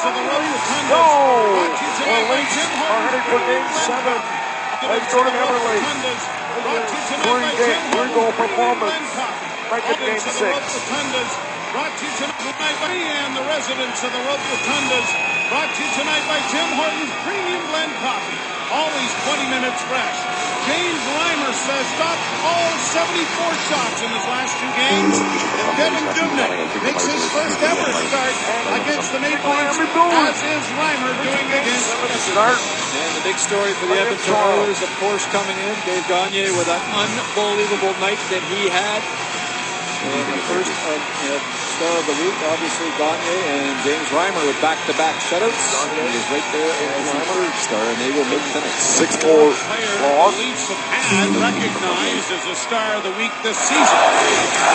of the Robitussin. No! The Leafs are headed for Game 7. They go to Everly. Three-goal performance. Make it Game 6. Brought to you tonight by and the residents of the Robitussin. Brought to you tonight by Tim Hortons Premium Blend Coffee. Always 20 minutes fresh. James Reimer says stopped all 74 shots in his last 2 games. And Devin Dubnyk makes his first ever start against the Maple Leafs, as is Reimer doing against the start. And the big story for the Edmonton Oilers, of course, coming in, Dave Gagne with an unbelievable night that he had. And the first star of the week, obviously, Gagne and James Reimer with back-to-back shutouts. Gagne is right there as the third star, and they will make tonight. 6-4 loss. The Leafs have had recognized as a star of the week this season.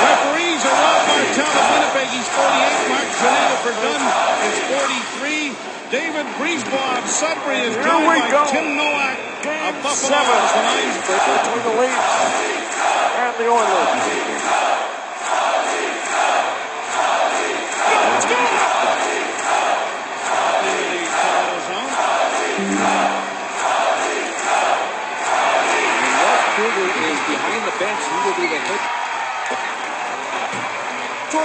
Referees are Rob Martel of Winnipeg, he's 48. Mark Gennaro Verdun is 43. David Brisebois of Sudbury is joined by Tim Nowak of Buffalo as the lines between the Leafs and the Oilers. Is behind the bench. He will be the hit.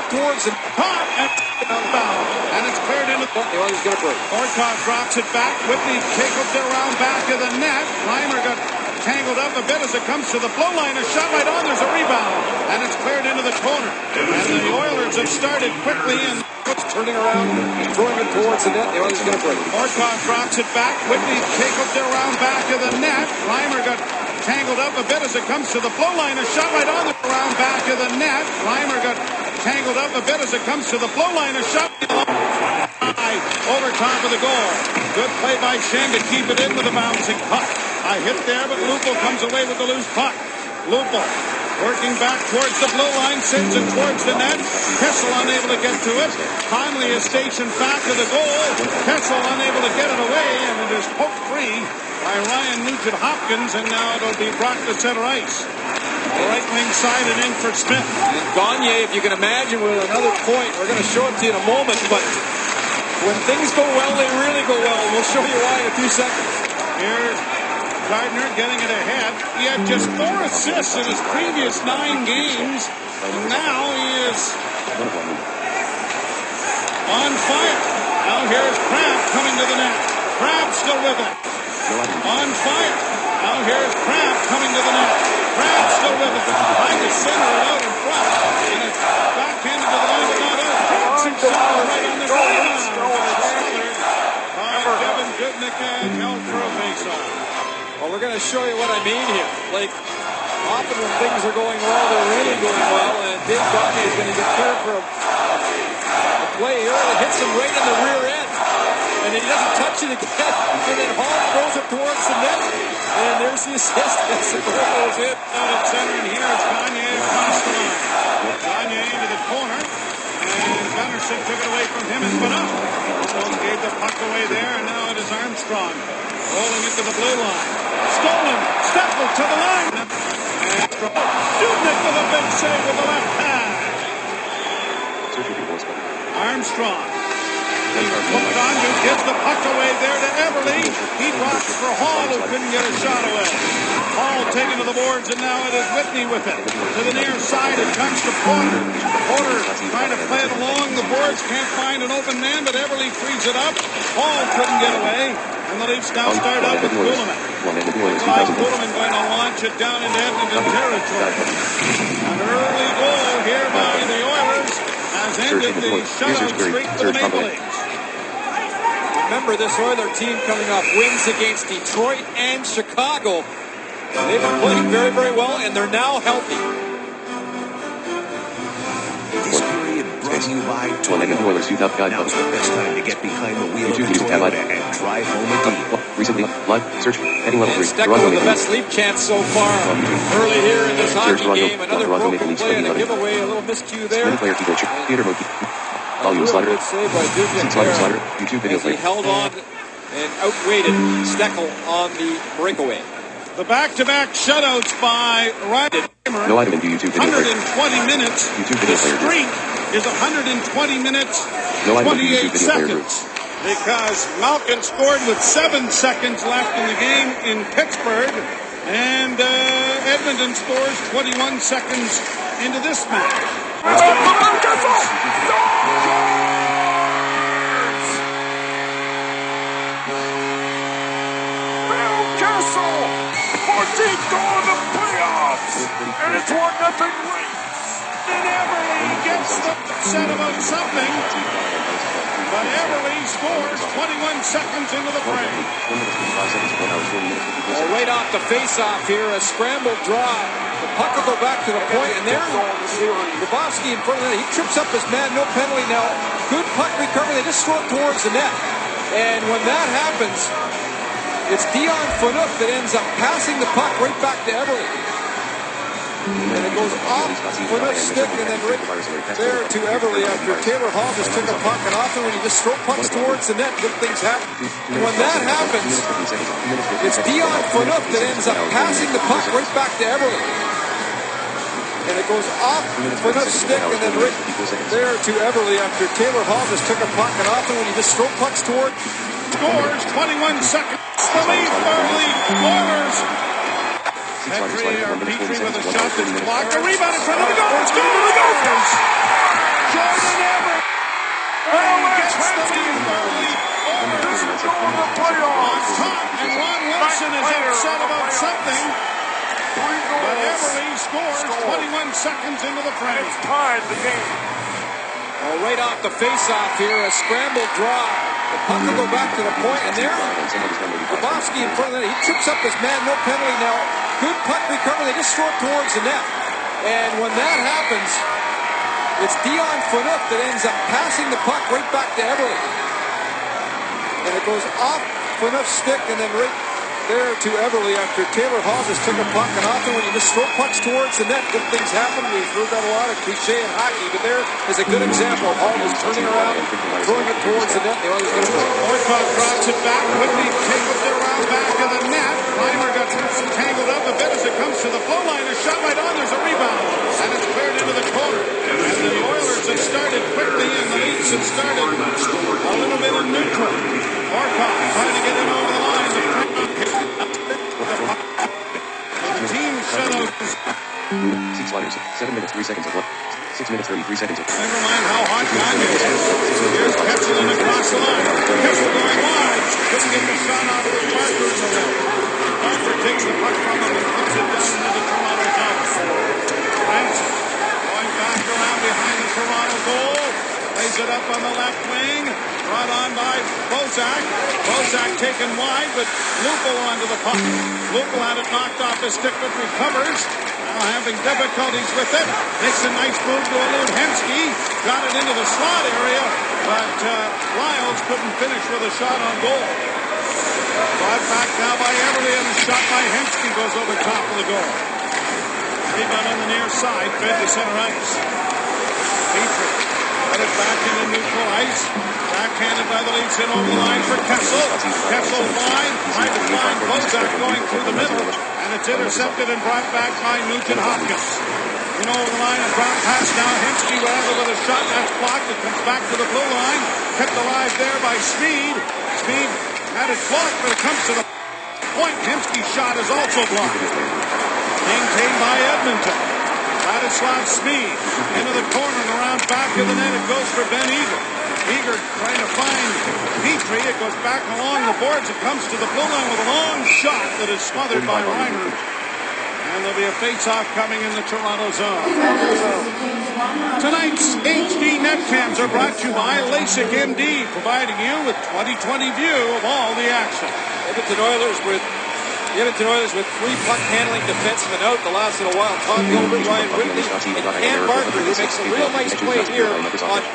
Towards him. Caught and outbound. And it's cleared into the Oilers get a break. Horcov drops it back. Whitney cables it around back of the net. Reimer got tangled up a bit as it comes to the blue line. A shot right on. There's a rebound. And it's cleared into the corner. And the Oilers have started quickly in. Turning around, throwing it towards the net. The Oilers get a break. Horcov drops it back. Whitney cables it around back of the net. Reimer got tangled up a bit as it comes to the blue line. A shot right on the around back of the net. Reimer got tangled up a bit as it comes to the blue line. A shot high over top of the goal. Good play by Shen to keep it in with a bouncing puck. A hit there, but Lupul comes away with the loose puck. Lupul working back towards the blue line, sends it towards the net. Kessel unable to get to it. Conley is stationed back to the goal. Kessel unable to get it away, and it is poked free by Ryan Nugent-Hopkins, and now it'll be brought to center ice. The right wing side and in for Smith. And Gagne, if you can imagine, with another point, we're going to show it to you in a moment, but when things go well, they really go well. We'll show you why in a few seconds. Here's Gardner getting it ahead. He had just 4 assists in his previous 9 games, and now he is on fire. Now here's Kraft coming to the net. Kraft still with it. On fire. Now here's Kraft coming to the net. Kraft still with it. Trying to center it out in front. And it's backhanded to the line, but not out. Kraft right on the rebound. By Devin Dubnyk and held for a faceoff. Well, we're going to show you what I mean here. Like, often when things are going well, they're really going well, and Dave Gagne is going to get cleared for a play here that hits him right in the rear end. And then he doesn't touch it again. And then Hall throws it towards the net. And there's the assist. Yes, the goal goes in. Out at center, and here it's Gagne across the line. Gagne into the corner. And Gunnarsson took it away from him and put up. Stone gave the puck away there, and now it is Armstrong rolling into the blue line. Stolen. Steffel to the line. And Dubnyk with a big save with the left hand. Armstrong. Hooked on to gives the puck away there to Everly. He drops for Hall, who couldn't get a shot away. Hall taken to the boards, and now it is Whitney with it. To the near side, it comes to Porter. Porter trying to play it along the boards, can't find an open man, but Everly frees it up. Hall couldn't get away, and the Leafs now start out with Kuhlman. Nikolai Kuhlman going to launch it down into Edmonton territory. An early goal here by the Oilers has ended the shutout streak for the Maple Leafs. Remember, this Oiler team coming off wins against Detroit and Chicago. They've been playing very, very well, and they're now healthy. This period brought to you by Toyota. Oilers youth up guide. Now's the best time to get behind the wheel of Toyota and drive home a deal. Recently, live search heading level 3. Steckel with the best leap chance so far. Early here in this hockey game, another broken play and a giveaway, a little miscue there. Player Peter Moki. Volume slider. Good save by Dubnyk. Slider. YouTube video player. He held on and outweighted Steckel on the breakaway. The back-to-back shutouts by Ryan. No item in YouTube video 120 minutes. YouTube video the streak is 120 minutes, no 28 seconds. because Malkin scored with 7 seconds left in the game in Pittsburgh, and Edmonton scores 21 seconds into this match. And it's 1-0 race. And Everly gets upset about something, but Everly scores 21 seconds into the frame. Well, right off the face-off here, a scramble draw. The puck will go back to the point, and there, Grabowski in front of it. He trips up his man, no penalty now. Good puck recovery. They just throw it towards the net. And when that happens, it's Dion Phaneuf that ends up passing the puck right back to Everly. And it goes off Phaneuf's stick and then right there to Everly after Taylor Hall just took a puck. And often when you just throw pucks towards the net, good things happen. And when that happens, it's Dion Phaneuf that ends up passing the puck right back to Everly. And it goes off Phaneuf's stick and then right there to Everly after Taylor Hall just took a puck. And often when you just throw pucks towards, scores 21 seconds. The lead for the Oilers. Petrie or Petrie with a shot that's blocked. A rebound in front of the goal. Scores! Jordan Everett gets the lead for the Oilers on top. And Ron Wilson is upset about something. But Everly scores 21 seconds into the frame. It's tied the game. well, right off the face-off here, a scramble draw. The puck will go back to the point, and there, Grabowski in front of it. He trips up his man, no penalty now. Good puck recovery. They just throw it towards the net. And when that happens, it's Dion Phaneuf that ends up passing the puck right back to Everly. And it goes off Phaneuf's stick and then right there to Everly after Taylor Hall just took a puck. And often when you just throw pucks towards the net, good things happen. We've heard that a lot of cliche in hockey, but there is a good example of Hall just turning around and throwing it towards the net. The Oilers going to win. Horcov drops it back. Quickly tables it around back of the net. Reimer got tangled up a bit as it comes to the flow line. A shot right on. There's a rebound. And it's cleared into the corner. And the Oilers have started quickly, and the Leafs have started a little bit in neutral. Horcov trying to get it over the line. The team shutout. 6 liners, 7 minutes, 3 seconds of 6 minutes, 33 seconds of. Never mind how hot time it is. Here's Ketchel across the line. Ketchel going wide. Couldn't get the shot off the markers away. Parker takes the puck from him and puts it down into the Toronto zone. Francis going back around behind the Toronto goal. Lays it up on the left wing. Brought on by Bozak. Bozak taken wide, but Lupo onto the puck. Lupo had it knocked off his stick, but recovers. Now having difficulties with it. Makes a nice move to Alud Hemsky. Got it into the slot area, but Lyles couldn't finish with a shot on goal. Brought back now by Everly, and a shot by Hemsky goes over top of the goal. Rebound on the near side, fed to center ice. Petrie got it back into neutral ice. Backhanded by the Leafs in over the line for Kessel. Kessel wide, trying to find Bozak going through the middle, and it's intercepted and brought back by Nugent Hopkins. In over the line, a drop pass now. Hemsky will have it with a shot that's blocked. It comes back to the blue line. Kept alive there by Speed. Speed had it blocked, but it comes to the point. Hemsky's shot is also blocked. Maintained by Edmonton. Ladislav Speed into the corner and around back of the net. It goes for Ben Eager. Eager trying to find Petrie. It goes back along the boards. It comes to the blue line with a long shot that is smothered by Reimer. And there'll be a face-off coming in the Toronto zone. Tonight's HD net cams are brought to you by LASIK MD, providing you with 20/20 view of all the action. Edmonton Oilers with 3 puck handling defensemen out the last little while. Tom Gilbert, Ryan Whitley, and Cam Barker, who makes a real nice play here on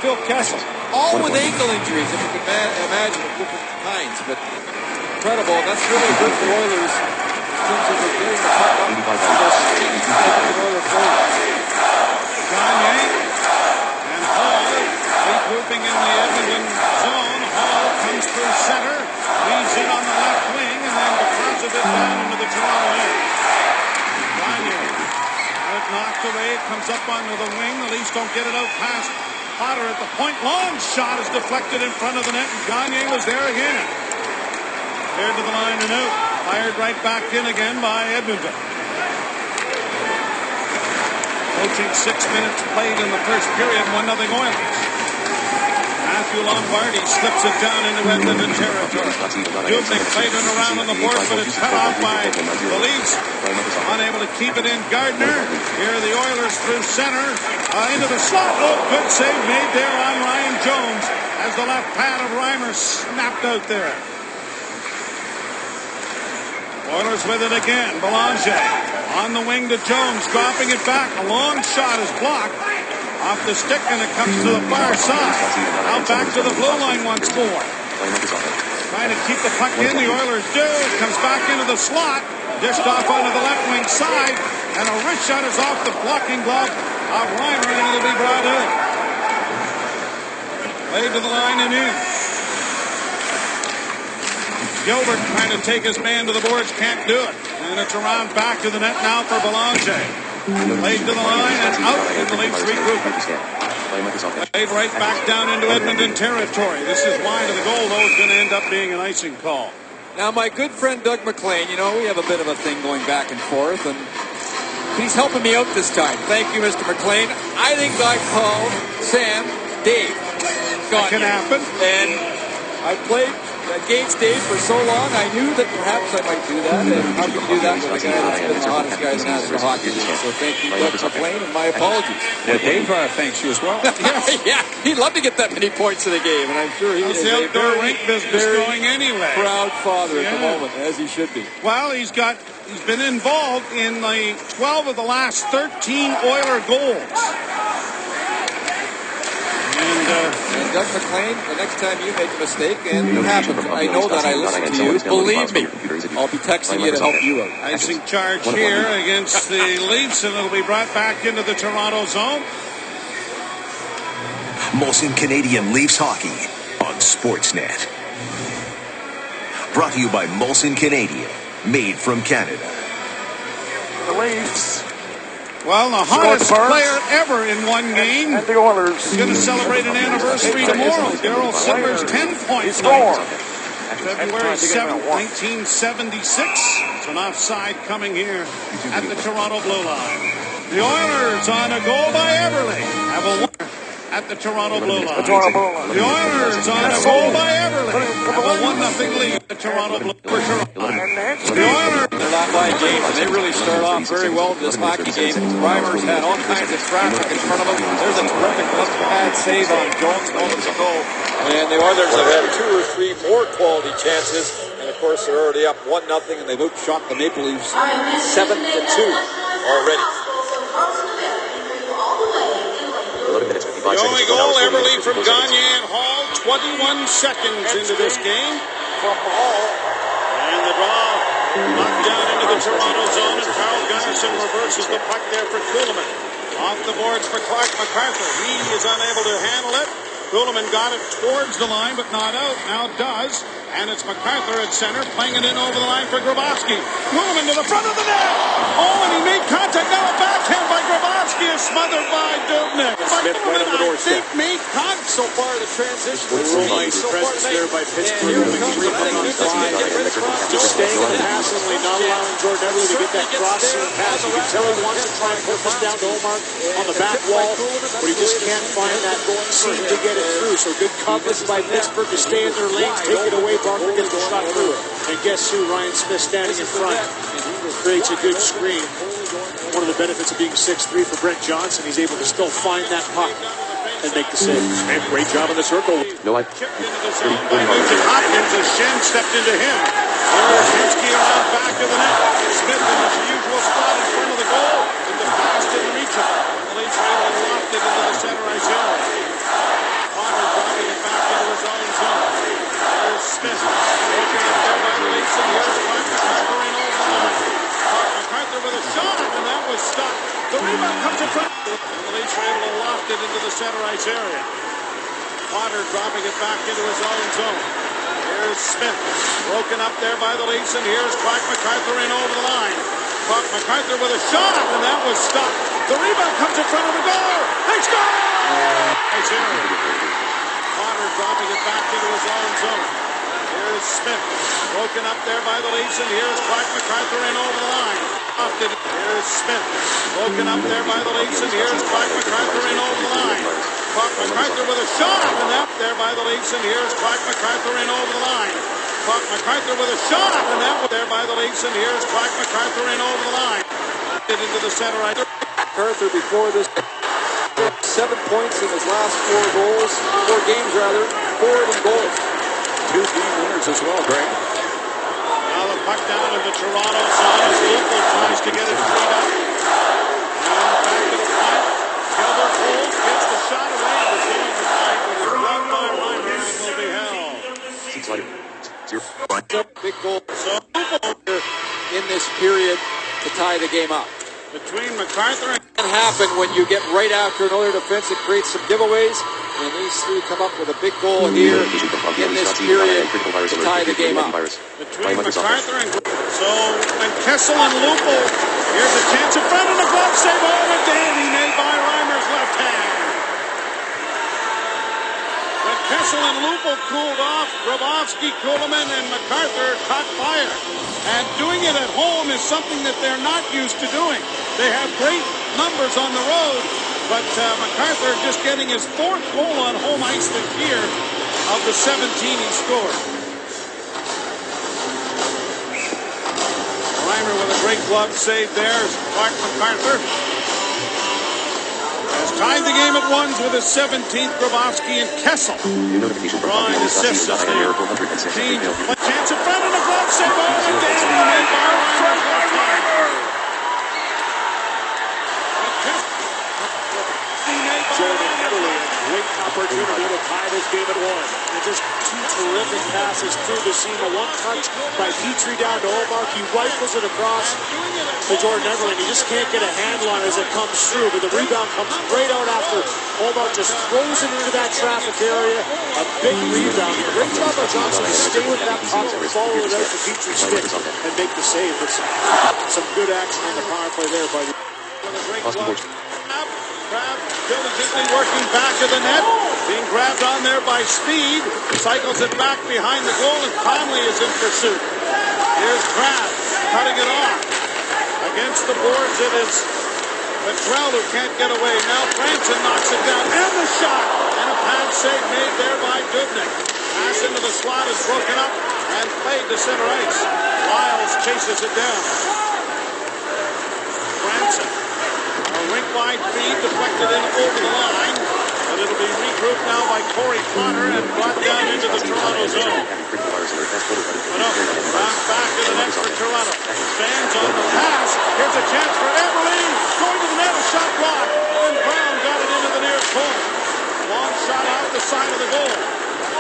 Phil Kessel. All with ankle injuries, if you can imagine, of different kinds. But incredible, and that's really good for Oilers in terms of getting the puck up to their speed. Oilers players. Gagne and Hall regrouping in the Edmonton zone. Hall comes through center, leads in on the left wing, and then deposits it down into the Toronto end. Gagne had it knocked away. It comes up onto the wing. The Leafs don't get it out past Potter at the point. Long shot is deflected in front of the net, and Gagne was there again. Cleared to the line and out. Fired right back in again by Edmonton. Approaching 6 minutes played in the first period, 1-0 Oilers. Matthew Lombardi slips it down into Edmonton territory. Dubnyk played it around on the board, but it's cut off by the Leafs. Unable to keep it in. Gardner. Here are the Oilers through center. Into the slot. Oh, good save made there on Ryan Jones as the left pad of Reimer snapped out there. Oilers with it again. Belanger on the wing to Jones, dropping it back. A long shot is blocked off the stick, and it comes to the far side. Now back to the blue line once more. Trying to keep the puck in. The Oilers do. It comes back into the slot. Dished off onto the left wing side, and a wrist shot is off the blocking glove of Reimer, and it'll be brought in. Played to the line and in. Gilbert trying to take his man to the boards, can't do it. And it's around back to the net now for Belanger. Played to the line and out in the Leafs regrouping. Played right back down into Edmonton territory. This is wide of the goal, though. It's going to end up being an icing call. Now, my good friend Doug McLean, you know, we have a bit of a thing going back and forth, and he's helping me out this time. Thank you, Mr. McLean. I think I called Sam Dave. That can happen. And I played against Dave for so long, I knew that perhaps I might do that. And how can you do that with a guy that's been the hottest guy in National Hockey League? So thank you, Doug McLean, and my apologies. Well, Dave thanks you as well. Yeah, he'd love to get that many points in the game, and I'm sure he is the a outdoor very, rink business very going anyway. Proud father at the moment, as he should be. Well, he's been involved in the 12 of the last 13 Oiler goals. And Doug McLean, the next time you make a mistake, and it happens, I know that I listen to you, believe me, I'll be texting you to help you out. Icing charge here against the Leafs, and it'll be brought back into the Toronto zone. Molson Canadian Leafs Hockey on Sportsnet. Brought to you by Molson Canadian, made from Canada. The Leafs. Well, the hottest player ever in one game And the Oilers. is going to celebrate an anniversary tomorrow. Daryl Silver's 10 points. February 7th, 1976. It's an offside coming here at the Toronto blue line. The Oilers on a goal by Everly have a winner at the Toronto blue line. The Oilers on a goal by Everly have a 1-0 lead at the Toronto blue line. The Oilers. They're not by games, and they really start off very well in this hockey game. Reimer's had all kinds of traffic in front of him. There's a terrific left pad save on Jones moments ago. And the Oilers have had 2 or 3 more quality chances. And of course, they're already up 1-0, and they've outshot the Maple Leafs 7-2 already. The only goal, Everly from Gagne and Hall, 21 seconds into this game. From Hall. And the draw knocked down into the Toronto zone, and Carl Gunnarsson reverses the puck there for Kuhlman. Off the boards for Clark MacArthur. He is unable to handle it. Kuhlman got it towards the line, but not out. Now does. And it's MacArthur at center, playing it in over the line for Grabowski. Kuhlman to the front of the net. Oh, and he made contact. Now a backhand by Grabowski is smothered by Dubnyk. Smith right on the doorstep. Made contact. So far, the transition was really so presence there by Pittsburgh. Just staying in the pass lane, not allowing Jordan Everly to get that crossing pass. You can tell he wants to try and put this down to Omar on the back wall, but he just can't find that seam to get it through. So good coverage by Pittsburgh to stay in their lanes, take it away. Barker gets the shot through it. And guess who? Ryan Smith standing in front. Creates a good screen. One of the benefits of being 6'3" for Brent Johnson, he's able to still find that puck and make the save. Smith, great job in the circle. No, Chipped into the zone by Nugent Hopkins as Shen stepped into him. Here's Hinsky around back of the net. Smith in his usual spot in front of the goal. And the pass didn't reach him. The Leafs were able to loft it into the center ice area. Potter dropping it back into his own zone. There's Smith. Broken up there by the Leafs. And here's Clark MacArthur in over the line. Clark MacArthur with a shot, and that was stopped. The rebound comes in front. And the Leafs were able to loft it into the center ice area. Potter dropping it back into his own zone. Here's Smith, broken up there by the Leafs, and here's Clark MacArthur in over the line. Clark MacArthur with a shot, and that was stopped. The rebound comes in front of the goal. They score! Connor dropping it back into his own zone. Here's Smith, broken up there by the Leafs, and here's Clark MacArthur in over the line. Here's Smith, broken up there by the Leafs, and here's Clark MacArthur in over the line. Clark MacArthur with a shot up and out there by the Leafs, and here's Clark MacArthur in over the line. Clark MacArthur with a shot up and out there by the Leafs, and here's Clark MacArthur in over the line. Into the center right. MacArthur before this 7 points in his last 4 games, 4 of them goals. 2 team winners as well, Greg. Now the puck down in the Toronto zone as Lupo tries to get it freed up. And back to the point. Gilbert holds, gets the shot away. The game tonight with his glove by Reimer and will be held. 6 later. 0. Big goal So Lupo in this period to tie the game up. between MacArthur and Can happen when you get right after another defense. It creates some giveaways, and these three come up with a big goal here in this period to tie the game up. between MacArthur and so when Kessel and Lupo, here's a chance in front of the glove save. Oh, a dandy made by Reimer's left hand. When Kessel and Lupo cooled off, Grabowski, Kuhlman, and MacArthur caught fire. And doing it at home is something that they're not used to doing. They have great numbers on the road, but MacArthur just getting his 4th goal on home ice this year of the 17 he scored. Reimer with a great glove save there. Clark MacArthur has tied the game at ones with his 17th. Grabowski and Kessel drawing assists as they change. A chance in front of the glove save. Oh, and dandy made by Reimer's left hand. Jordan Eberle, a great opportunity to tie this game at 1. And just 2 terrific passes through the seam. A 1-touch by Petrie down to Omar. He rifles it across to Jordan Eberle, and he just can't get a handle on it as it comes through. But the rebound comes right out after Omar just throws it into that traffic area. A big rebound. Great job by Johnson to stay with that puck and follow it out to Petrie's stick and make the save. But some good action on the power play there by the Crab diligently working back of the net, being grabbed on there by Speed, cycles it back behind the goal, and Conley is in pursuit. Here's Crab cutting it off. Against the boards it is McDrell who can't get away. Now Franson knocks it down, and the shot, and a pad save made there by Dubnyk. Pass into the slot is broken up and played to center ice. Lyles chases it down. Franson. A rink-wide feed deflected in over the line, but it'll be regrouped now by Corey Connor and brought down into the Toronto zone. Round back to the net for Toronto. Stands on the pass. Here's a chance for Eberle. Going to the net, a shot blocked. And Brown got it into the near corner. Long shot out the side of the goal.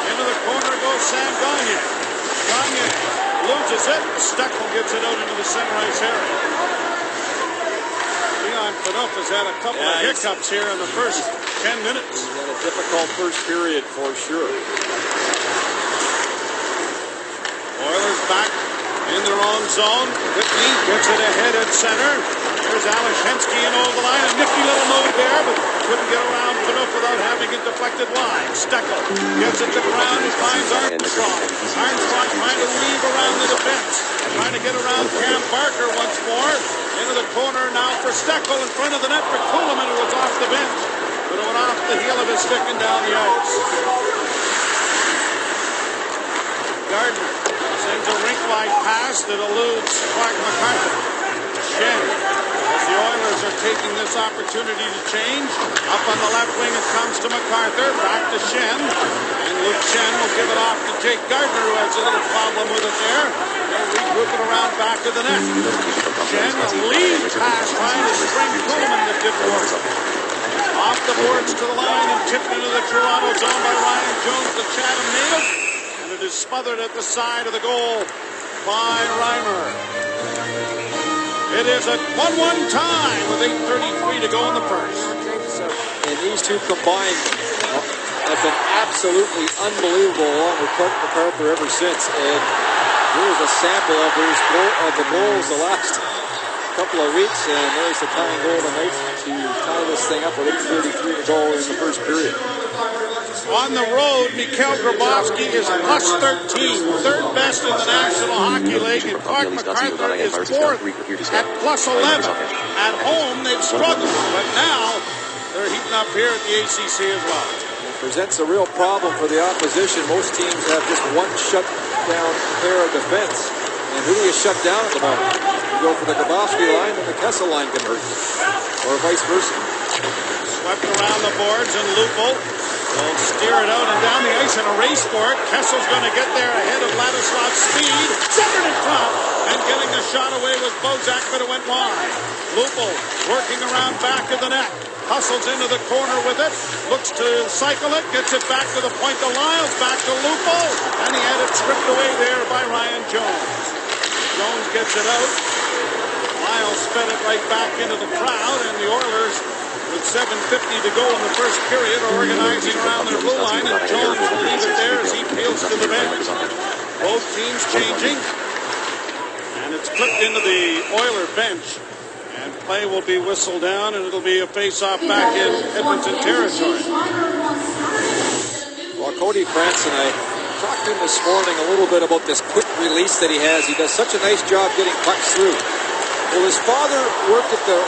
Into the corner goes Sam Gagne. Gagne loses it. Steckel gets it out into the center ice area. Phaneuf has had a couple of hiccups here in the first 10 minutes. He's had a difficult first period for sure. Oilers back in their own zone. Whitney gets it ahead at center. Here's Alashensky in over the line. A nifty little move there, but couldn't get around Phaneuf without having it deflected wide. Steckel gets it to the ground and finds Armstrong. Armstrong trying to weave around the defense. Trying to get around Cam Barker once more. Into the corner now for Steckel in front of the net for Kuhlman, who was off the bench. But it went off the heel of his stick and down the ice. Gardner sends a rink-wide pass that eludes Clark MacArthur. Schenn, as the Oilers are taking this opportunity to change. Up on the left wing it comes to MacArthur. Back to Schenn. And Luke Schenn will give it off to Jake Gardner, who has a little problem with it there. They'll regroup it around back to the net. Schenn, a lead pass trying to string Kuhlman that didn't work. Off the boards to the line and tipped into the Toronto zone by Ryan Jones, the Chatham native. And it is smothered at the side of the goal by Reimer. It is a 1-1 tie with 8:33 to go in the first. And these two combined have been absolutely unbelievable along with Clark MacArthur ever since. And here's a sample of the goals the last couple of weeks, and there's the tying goal tonight to tie this thing up with 8:33 to go in the first period. On the road, Mikhail Grabovski is plus 13, third best in the National Hockey League, and Clark MacArthur is fourth at plus 11. At home, they've struggled, but now they're heating up here at the ACC as well. It presents a real problem for the opposition. Most teams have just one shutdown pair of defense. And who do you shut down at the moment? You go for the Grabovski line, and the Kessel line can hurt you. Or vice versa. Swept around the boards, and Lupo will steer it out and down the ice in a race for it. Kessel's going to get there ahead of Ladislav's speed. Centered in front, and getting the shot away was Bozak, but it went wide. Lupo working around back of the net. Hustles into the corner with it. Looks to cycle it. Gets it back to the point to Lyles. Back to Lupo. And he had it stripped away there by Ryan Jones. Jones gets it out. Lyles sped it right back into the crowd, and the Oilers, with 7:50 to go in the first period, are organizing around their blue line, and Jones will leave it there as he peels to the bench. Both teams changing, and it's flipped into the Oiler bench, and play will be whistled down, and it'll be a face-off back in Edmonton territory. Well, Cody Krantz and I talked to him this morning a little bit about this quick release that he has. He does such a nice job getting pucks through. Well, his father worked at the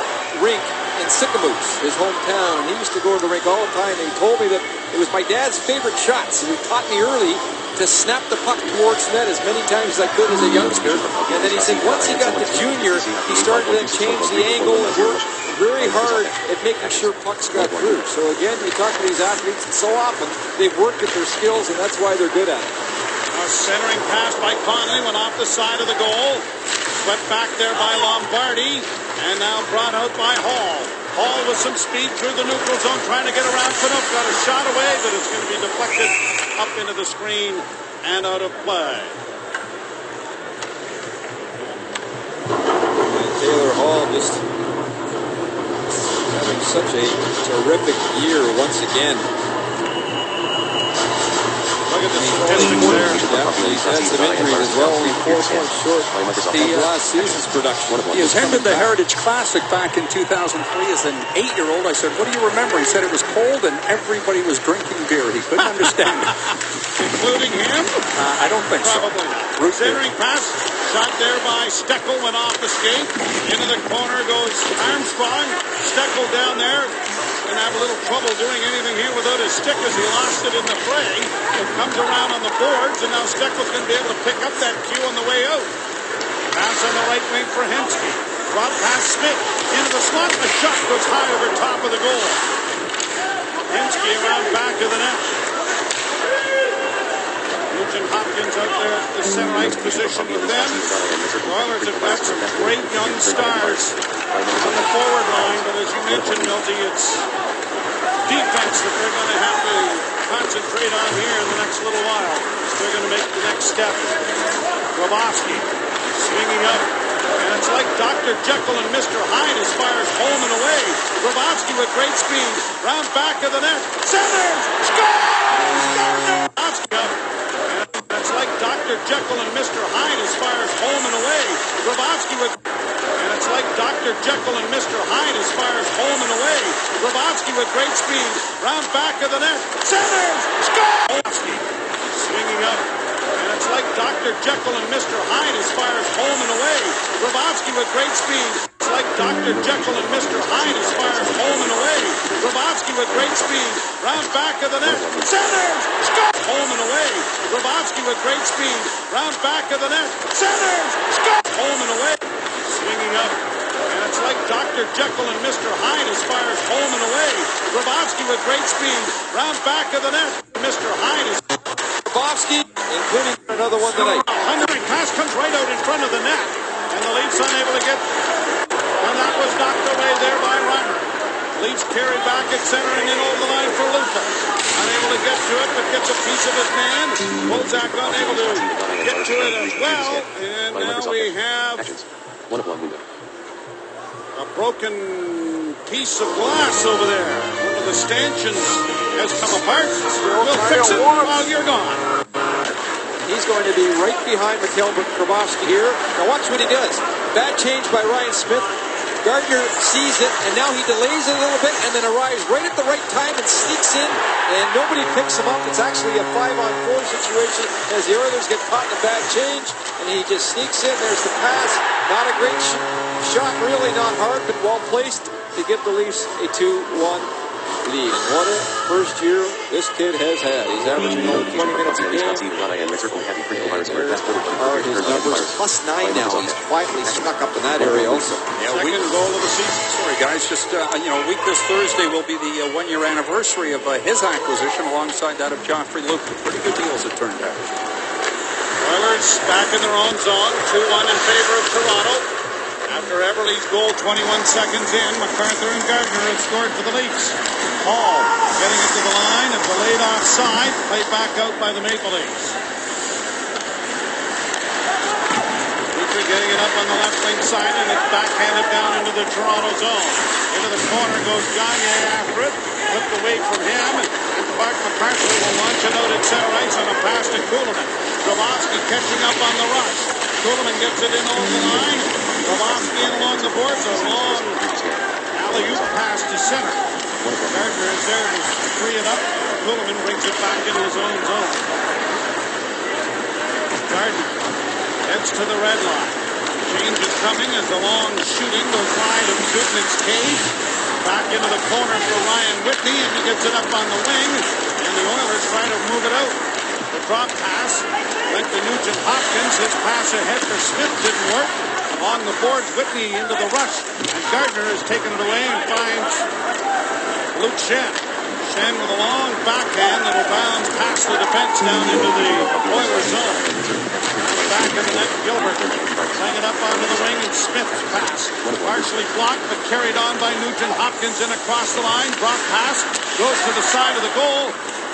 rink in Sycamoose, his hometown, and he used to go to the rink all the time, and he told me that it was my dad's favorite shot, so he taught me early to snap the puck towards net as many times as I could as a youngster. And then he said once he got to junior, he started to then change the angle and work very hard at making sure pucks got through. So again, you talk to these athletes, and so often they've worked at their skills, and that's why they're good at it. A centering pass by Connolly went off the side of the goal. Swept back there by Lombardi, and now brought out by Hall. Hall with some speed through the neutral zone, trying to get around Canuck. Got a shot away, but it's going to be deflected up into the screen and out of play. And Taylor Hall just having such a terrific year once again. Look at the statistics there. Yeah, he's had some injuries as well, only 4 points short of last season's production. He attended the Heritage Classic back in 2003 as an 8-year-old. I said, what do you remember? He said it was cold and everybody was drinking beer. He couldn't understand it. Including him? I don't think Probably so. not. Centering pass, shot there by Steckel, went off the skate. Into the corner goes Armstrong. Steckel down there. Going to have a little trouble doing anything here without his stick as he lost it in the fray. It comes around on the boards, and now Steckel's going to be able to pick up that cue on the way out. Pass on the right wing for Hensky. Drop past Smith into the slot. The shot goes high over top of the goal. Hensky around back of the net. Nugent Hopkins out there at the center ice position with them. The Oilers have got some great young stars on the forward line, but as you mentioned, Milty, it's defense that they're going to have to concentrate on here in the next little while. They're going to make the next step. Grabovski swinging up, and it's like Dr. Jekyll and Mr. Hyde as far as home and away. Grabovski with great speed, round back of the net, centers, scores! Grabovski up. It's like Dr. Jekyll and Mr. Hyde as far as home and away. Grabovski with... And it's like Dr. Jekyll and Mr. Hyde as far as home and away. Grabovski with great speed. Round back of the net. Centers! Score! Swinging up. And it's like Dr. Jekyll and Mr. Hyde as far as home and away. Grabovski with great speed. It's like Dr. Jekyll and Mr. Hyde as far as home and away. Grabovski with great speed. Round back of the net. Centers! Score! Home and away. Grabovski with great speed. Round back of the net. Centers! Score! Home and away. Swinging up. And it's like Dr. Jekyll and Mr. Hyde as far as home and away. Grabovski with great speed. Round back of the net. Mr. Hyde is... Grabovski, including another one tonight. Hundred pass comes right out in front of the net. And the Leafs unable to get... And that was knocked away there by Reimer. Leafs carry back at center and in over the line for Luther. Unable to get to it, but gets a piece of his man. Bozak unable to get to it as well. And now we have... a broken piece of glass over there. One of the stanchions has come apart. We'll fix it while you're gone. He's going to be right behind Mikhail Grabowski here. Now watch what he does. Bad change by Ryan Smith. Gardner sees it, and now he delays it a little bit and then arrives right at the right time and sneaks in, and nobody picks him up. It's actually a 5-on-4 situation as the Oilers get caught in a bad change, and he just sneaks in. There's the pass. Not a great shot, really not hard, but well placed to give the Leafs a 2-1 lead. What a first year this kid has had. He's averaging over 20 minutes a game. Are his numbers +9 now. He's quietly snuck up in that area also. Yeah, Second goal of the season. Sorry, guys. Just, a week this Thursday will be the one-year anniversary of his acquisition alongside that of Joffrey Luke. Pretty good deals, it turned out. Oilers back in their own zone. 2-1 in favor of Toronto. After Everly's goal, 21 seconds in, MacArthur and Gardner have scored for the Leafs. Hall getting it to the line, a delayed offside, played back out by the Maple Leafs. Petrie getting it up on the left wing side, and it's backhanded down into the Toronto zone. Into the corner goes Gagne after it, flipped away from him, and Mark MacArthur will launch it out at center ice on a pass to Kuhlman. Grabowski catching up on the rush. Kuhlman gets it in over the line. Grabowski in along the boards, a long alley-oop pass to center. Gardner is there to free it up. Kuhlman brings it back into his own zone. Gardner heads to the red line. Change is coming as the long shooting goes wide of Dubnik's cage. Back into the corner for Ryan Whitney, and he gets it up on the wing. And the Oilers try to move it out. The drop pass went to Nugent Hopkins. His pass ahead for Smith didn't work. Along the boards, Whitney into the rush. And Gardner has taken it away and finds Luke Schenn. Schenn with a long backhand that will bounce past the defense down into the Oilers zone. On the back of the net, Gilbert playing it up onto the wing, and Smith's pass partially blocked but carried on by Nugent Hopkins and across the line. Drop pass goes to the side of the goal,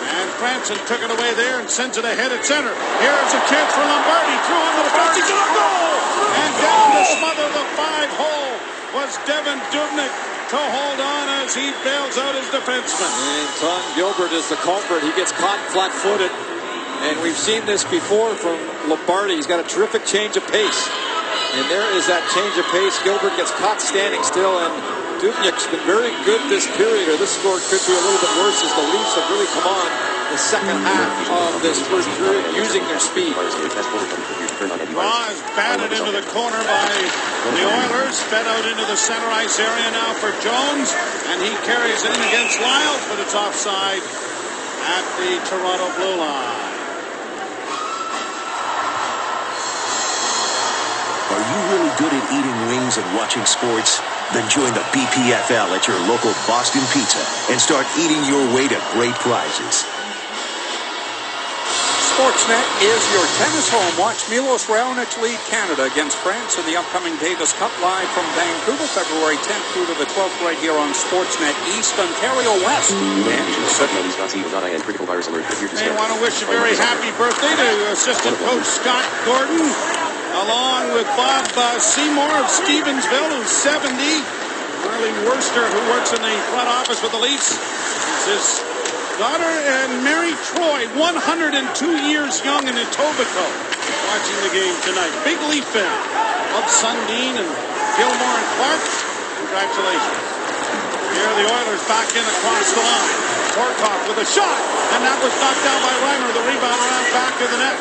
and Franson took it away there and sends it ahead at center. Here's a chance for Lombardi. Through into the box. He's going to goal! And down to smother the 5-hole was Devin Dubnyk to hold on as he bails out his defenseman. And Tom Gilbert is the culprit. He gets caught flat-footed. And we've seen this before from Lombardi. He's got a terrific change of pace. And there is that change of pace. Gilbert gets caught standing still, and Dubnyk's been very good this period, or this score could be a little bit worse as the Leafs have really come on the second half of this first period using their speed. Raw is batted into the corner by the Oilers, fed out into the center ice area now for Jones, and he carries it in against Lyles, but it's offside at the Toronto blue line. Are you really good at eating wings and watching sports? Then join the BPFL at your local Boston Pizza and start eating your way to great prizes. Sportsnet is your tennis home. Watch Milos Raonic lead Canada against France in the upcoming Davis Cup live from Vancouver, February 10th through to the 12th right here on Sportsnet East, Ontario West. May want to wish a very happy birthday to assistant coach Scott Gordon, along with Bob Seymour of Stevensville, who's 70. Marley Worcester, who works in the front office with the Leafs, is his daughter, and Mary Troy, 102 years young in Etobicoke, watching the game tonight. Big Leaf fan. Love Sundin and Gilmore and Clark. Congratulations. Here are the Oilers back in across the line. Horcov with a shot, and that was knocked down by Reimer. The rebound around back of the net.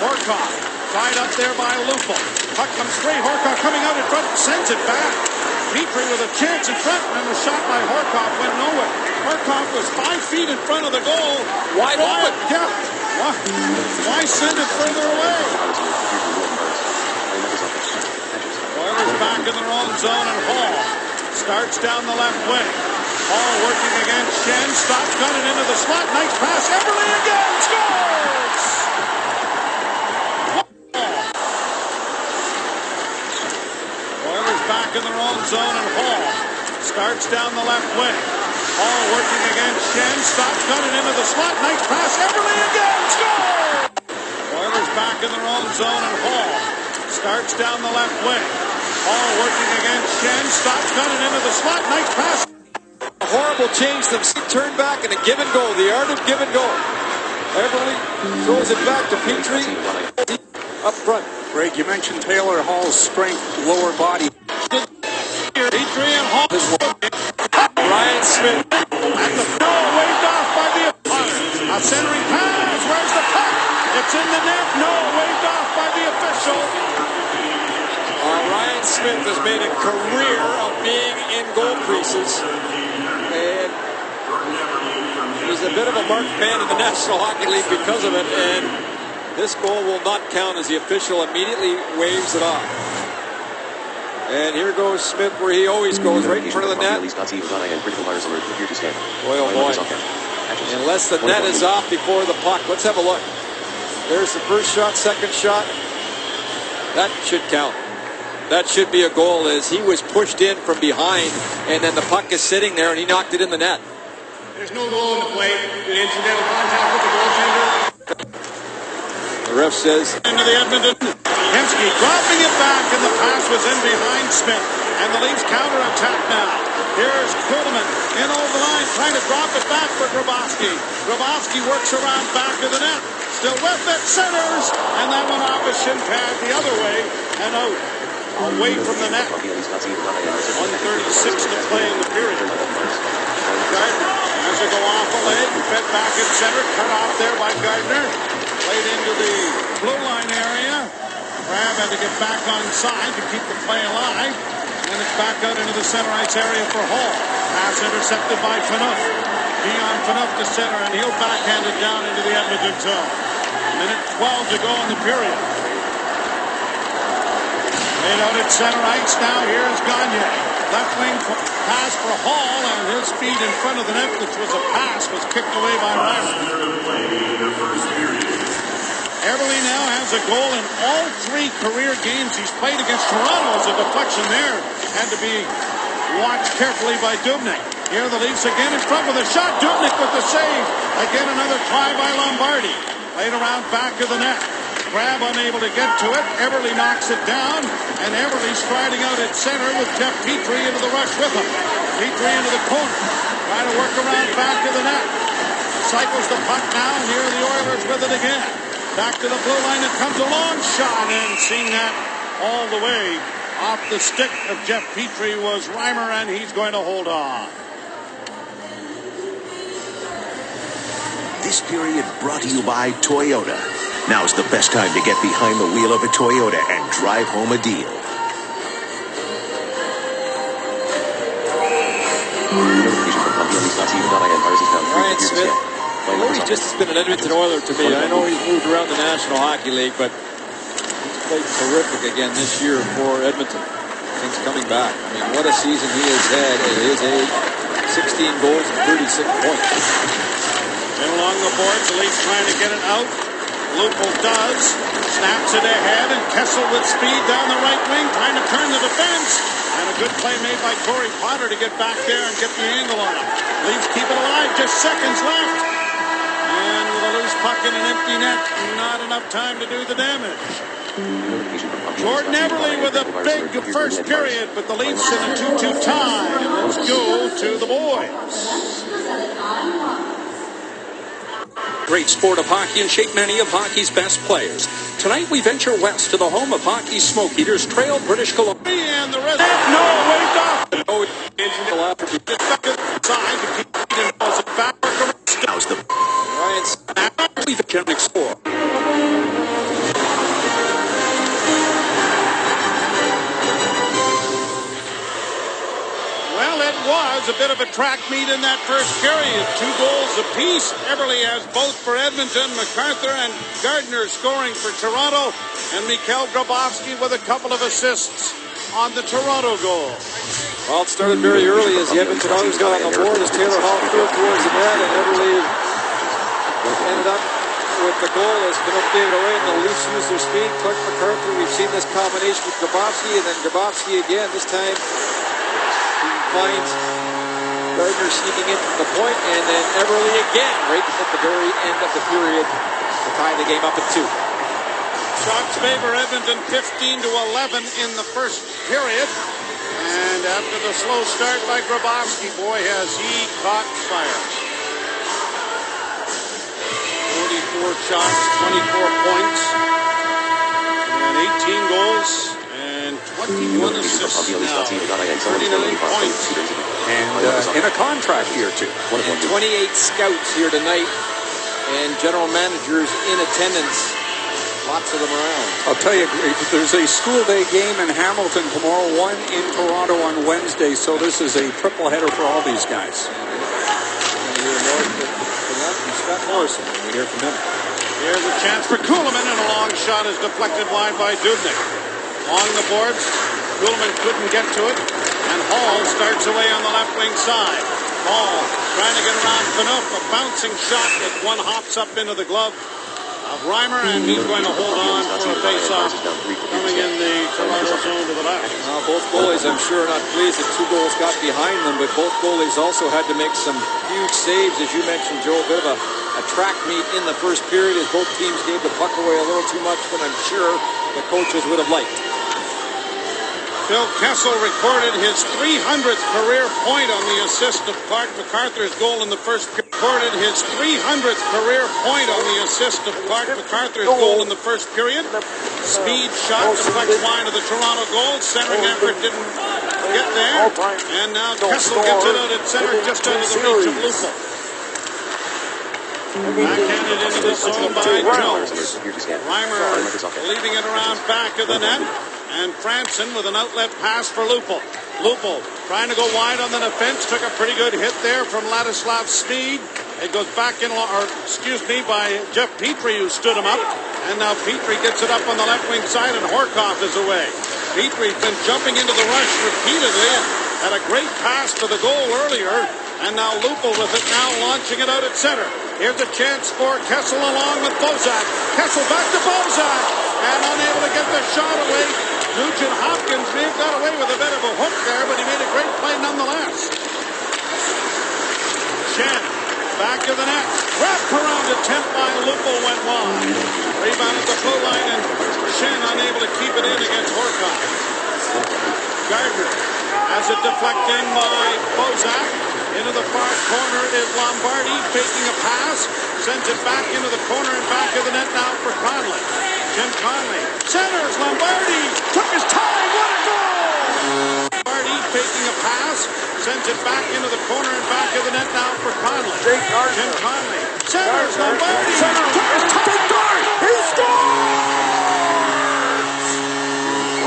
Horcov tied up there by Lupul. Puck comes straight. Horcov coming out in front, sends it back. Petrie with a chance in front, and the shot by Horcov went nowhere. Horcov was 5 feet in front of the goal. Wide open. Yeah. Why send it further away? Oilers back in their own zone, and Hall starts down the left wing. Hall working against Schenn. Stops, got it into the slot. Nice pass. Everly again. Scores! Oilers back in their own zone, and Hall starts down the left wing. Hall working against Schenn. Stops, got it into the slot. Nice pass. Everly again. Scores! Oilers back in their own zone, and Hall starts down the left wing. Hall working against Schenn. Stops, got it into the slot. Nice pass. A horrible change. The turn back and a give and go. The art of give and go. Everly throws it back to Petrie. Up front. Greg, you mentioned Taylor Hall's strength, lower body. Petrie and Hall. Ryan Smith. No, waved off by the opponent. A centering pass. Where's the puck? It's in the net. No, waved off by the official. Ryan Smith has made a career of being in goal creases. And he's a bit of a marked man in the National Hockey League because of it. And this goal will not count as the official immediately waves it off. And here goes Smith where he always goes, right in front of the net. Boy, oh boy. Unless the net is off before the puck. Let's have a look. There's the first shot, second shot. That should count. That should be a goal, as he was pushed in from behind, and then the puck is sitting there, and he knocked it in the net. There's no goal in the play. An incidental contact with the goaltender. The ref says... Into the Edmonton. Hemsky dropping it back, and the pass was in behind Smith. And the Leafs counterattack now. Here's Kuhlman in over the line, trying to drop it back for Grabowski. Grabowski works around back of the net. Still with it, centers, and that one off a shin pad the other way, and out. Away from the net. 1:36 to play in the period. Gardner has to go off a leg, fed back at center, cut off there by Gardner. Played into the blue line area. Crab had to get back on side to keep the play alive. And it's back out into the center ice area for Hall. Pass intercepted by Phaneuf. Dion Phaneuf to center, and he'll backhand it down into the Edmonton zone. Minute 12 to go in the period. Laid out at center ice now. Here's Gagne. Left wing pass for Hall, and his feet in front of the net, which was a pass, was kicked away by Reimer. Everly now has a goal in all 3 career games he's played against Toronto. As a deflection there had to be watched carefully by Dubnyk. Here the Leafs again in front with a shot. Dubnyk with the save. Again another try by Lombardi. Played around back of the net. Crab unable to get to it. Everly knocks it down, and Everly striding out at center with Jeff Petrie into the rush with him. Petrie into the corner, trying to work around back to the net. Cycles the puck now, and here are the Oilers with it again. Back to the blue line, it comes a long shot, and seeing that all the way off the stick of Jeff Petrie was Reimer, and he's going to hold on. This period brought to you by Toyota. Now's the best time to get behind the wheel of a Toyota and drive home a deal. Ryan Smith, he's just been an Edmonton Oiler to me. I know he's moved around the National Hockey League, but he's played terrific again this year for Edmonton since coming back. I mean, what a season he has had at his age. 16 goals and 36 points. And along the boards, the Leafs trying to get it out. Lupul does. Snaps it ahead, and Kessel with speed down the right wing, trying to turn the defense. And a good play made by Corey Potter to get back there and get the angle on him. Leafs keep it alive, just seconds left. And with a loose puck in an empty net, not enough time to do the damage. Jordan Everly with a big first period, but the Leafs in a 2-2 tie. Let's go to the boys. Great sport of hockey and shape many of hockey's best players. Tonight we venture west to the home of hockey's smoke eaters, Trail, British Columbia. And the rest. No, waved off. No, into the left. Side to keep it balls back. Now's the Ryan Smith can explore. Well, it was a bit of a track meet in that first period. 2 goals apiece. Everly has both for Edmonton. MacArthur and Gardner scoring for Toronto. And Mikhail Grabowski with a couple of assists on the Toronto goal. Well, it started very early as the Edmonton Oilers got on the board as Taylor Hall threw it towards the net, and Everly ended up with the goal as Phaneuf gave it away, and the Leafs used their speed. Clark MacArthur, we've seen this combination with Grabowski, and then Grabowski again. This time he finds Gardner sneaking in from the point, and then Everly again right at the very end of the period to tie the game up at 2. Shots favor Edmonton 15-11 in the first period. And after the slow start by Grabowski, boy, has he caught fire. 24 shots, 24 points, and 18 goals, and 21 assists now, 39 points. And in a contract year, too. 28 scouts here tonight, and general managers in attendance. Lots of them around. I'll tell you, there's a school day game in Hamilton tomorrow, one in Toronto on Wednesday, so this is a triple header for all these guys. Scott Morrison, we hear from him. Here's a chance for Kuhlman, and a long shot is deflected wide by Dubnyk. Along the boards, Kuhlman couldn't get to it, and Hall starts away on the left wing side. Hall trying to get around Phaneuf, a bouncing shot that one hops up into the glove of Reimer, and he's going to hold on for a face-off coming in the Toronto zone to the left. Both goalies, I'm sure, are not pleased that 2 goals got behind them, but both goalies also had to make some huge saves, as you mentioned, Joe. A bit of a track meet in the first period as both teams gave the puck away a little too much than I'm sure the coaches would have liked. Phil Kessel recorded his 300th career point on the assist of Clark MacArthur's goal in the first period. Recorded his 300th career point on the assist of Clark MacArthur's goal in the first period. Speed shot deflects wide of the Toronto goal. Centering effort didn't get there. And now Kessel gets it out at center just under the reach of Lupul. Backhanded into the zone by Jones. Reimer leaving it around back of the net. And Franson with an outlet pass for Lupul. Lupul trying to go wide on the defense. Took a pretty good hit there from Ladislav Speed. It goes back in, by Jeff Petrie, who stood him up. And now Petrie gets it up on the left wing side, and Horcov is away. Petrie's been jumping into the rush repeatedly and had a great pass for the goal earlier. And now Lupul with it now, launching it out at center. Here's a chance for Kessel along with Bozak. Kessel back to Bozak. And unable to get the shot away. Nugent Hopkins may have got away with a bit of a hook there, but he made a great play nonetheless. Shen back to the net. Wrapped around attempt by Lupul went wide. Rebound at the blue line, and Shen unable to keep it in against Horcov. Gardner has it deflecting by Bozak. Into the far corner is Lombardi, faking a pass. Sends it back into the corner and back of the net now for Conley. Jim Conley centers. Lombardi took his time. What a goal! Lombardi faking a pass. Sends it back into the corner and back of the net now for Conley. Jim Conley centers. Lombardi took his time. He scores!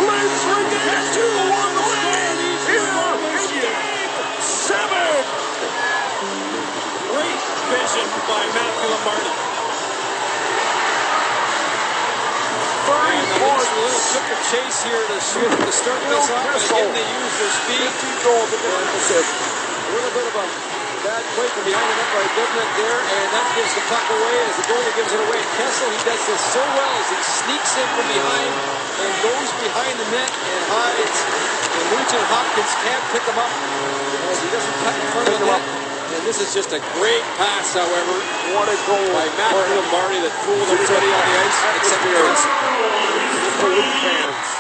Leafs win game 2 on the way. Game 7. Great vision by Matthew Lombardi. Took a chase here to shoot to start this off, and again they use their speed. A little bit of a bad play from behind the net by Dubnyk there, and that gives the puck away as the goalie gives it away. Kessel, he does this so well as he sneaks in from behind and goes behind the net and hides. And Nugent Hopkins can't pick him up as he doesn't cut in front of the net. And this is just a great pass, however. What a goal by Matthew Lombardi that fooled everybody on the ice except for Kessel. Fans.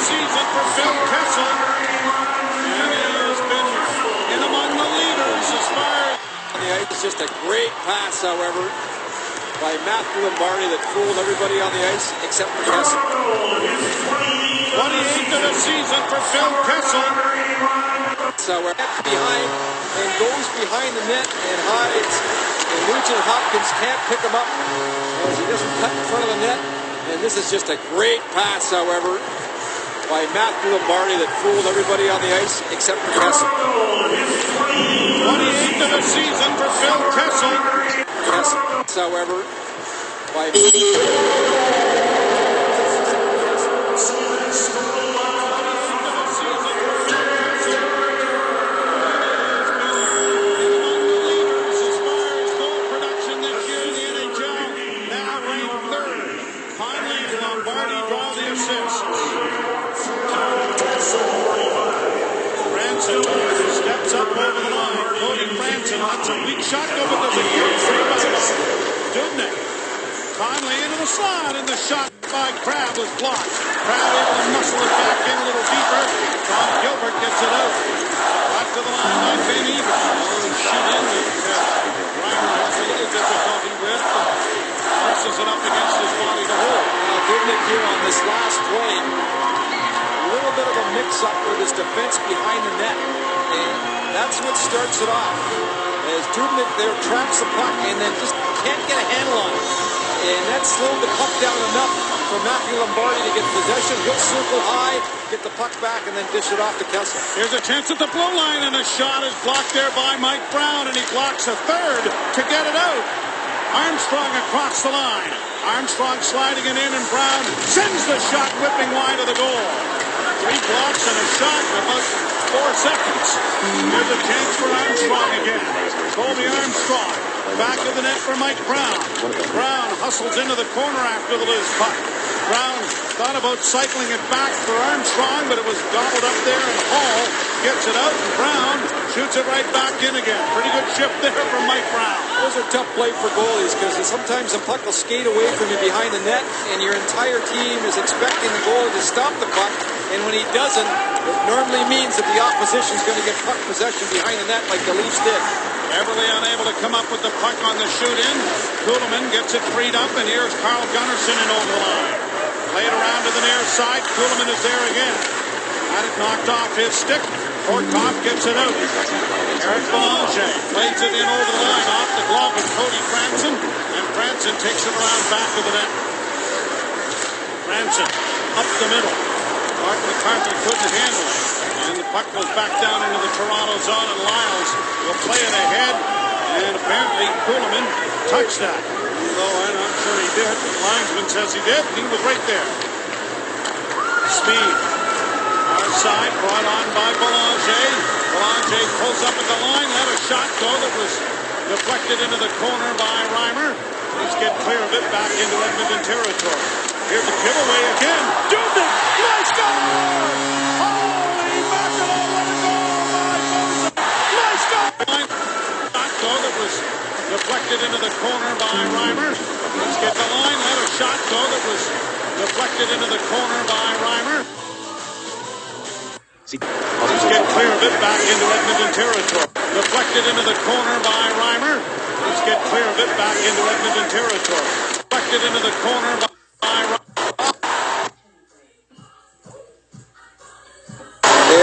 Season for Phil Kessel, and he has been in among the leaders as far as on the ice. It's just a great pass, however, by Matthew Lombardi that fooled everybody on the ice except for Kessel. 28th of the season for Phil Kessel. However, behind and goes behind the net and hides, and Nugent Hopkins can't pick him up as he doesn't cut in front of the net. And this is just a great pass, however, by Matthew Lombardi that fooled everybody on the ice except for Kessel. 28th of the season for Phil Kessel. However, by steps up over the line. Cody Franson lets a weak shot go, but there's a huge rebound. Dubnyk. Conley the slot, and the shot by Crabbe was blocked. Crabbe able to muscle it back in a little deeper. Tom Gilbert gets it out. Back to the line by Ben Eager. Shoot in that Reimer has a little difficulty with. Forces it up against his body to hold. Dubnyk here on this last play. A little bit of a mix-up with his defense behind the net. And that's what starts it off. As Dubnyk there traps the puck and then just can't get a handle on it. And that slowed the puck down enough for Matthew Lombardi to get possession. He'll circle high, get the puck back, and then dish it off to Kessel. Here's a chance at the blue line, and a shot is blocked there by Mike Brown, and he blocks a third to get it out. Armstrong across the line. Armstrong sliding it in, and Brown sends the shot whipping wide of the goal. 3 blocks and a shot in about 4 seconds. Here's a chance for Armstrong again. Colby Armstrong. Back of the net for Mike Brown. Brown hustles into the corner after the loose puck. Brown thought about cycling it back for Armstrong, but it was gobbled up there, and Hall gets it out, and Brown shoots it right back in again. Pretty good shift there from Mike Brown. Those are tough play for goalies because sometimes the puck will skate away from you behind the net, and your entire team is expecting the goalie to stop the puck, and when he doesn't, it normally means that the opposition is going to get puck possession behind the net like the Leafs did. Everly unable to come up with the puck on the shoot-in. Kuhlman gets it freed up, and here's Carl Gunnarsson in over the line. Played around to the near side. Kuhlman is there again. Had it knocked off his stick. Horcov gets it out. Eric Belanger plays it in over the line off the glove of Cody Franson, and Franson takes it around back of the net. Franson up the middle. Mark McCarthy couldn't handle it. And the puck goes back down into the Toronto zone, and Lyles will play it ahead. And apparently Kuhlman touched that. Though I'm not sure he did. The linesman says he did. He was right there. Speed. Our side brought on by Belanger. Belanger pulls up at the line. Let a shot go that was deflected into the corner by Reimer. Let's get clear of it back into Edmonton territory. Here's a giveaway again. Dubnyk! Nice goal! Holy mackerel! What a goal by Bosa! Nice goal! Shot go that was deflected into the corner by Reimer. Let's get the line. Let a shot go that was deflected into the corner by Reimer. Let's get clear of it back into Edmonton territory. Deflected into the corner by Reimer. Let's get clear of it back into Edmonton territory. Deflected into the corner by Reimer.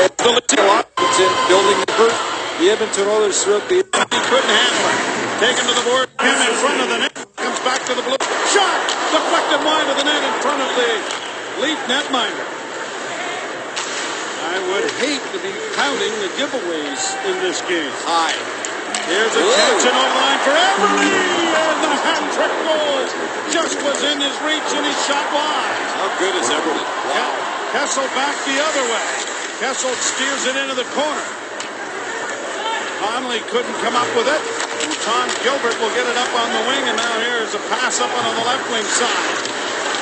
It's in building the hurt. The Edmonton Oilers throughout the... He couldn't handle it. Taken to the board. Him in front of the net. Comes back to the blue. Shot! Deflected wide of the net in front of the Leaf netminder. I would hate to be counting the giveaways in this game. High. Here's a chance in over the line for Everly. And the hat-trick goal just was in his reach, and he shot wide. How good is Everly? Wow. Kessel back the other way. Kessel steers it into the corner. Connolly couldn't come up with it. And Tom Gilbert will get it up on the wing, and now here's a pass up on the left wing side.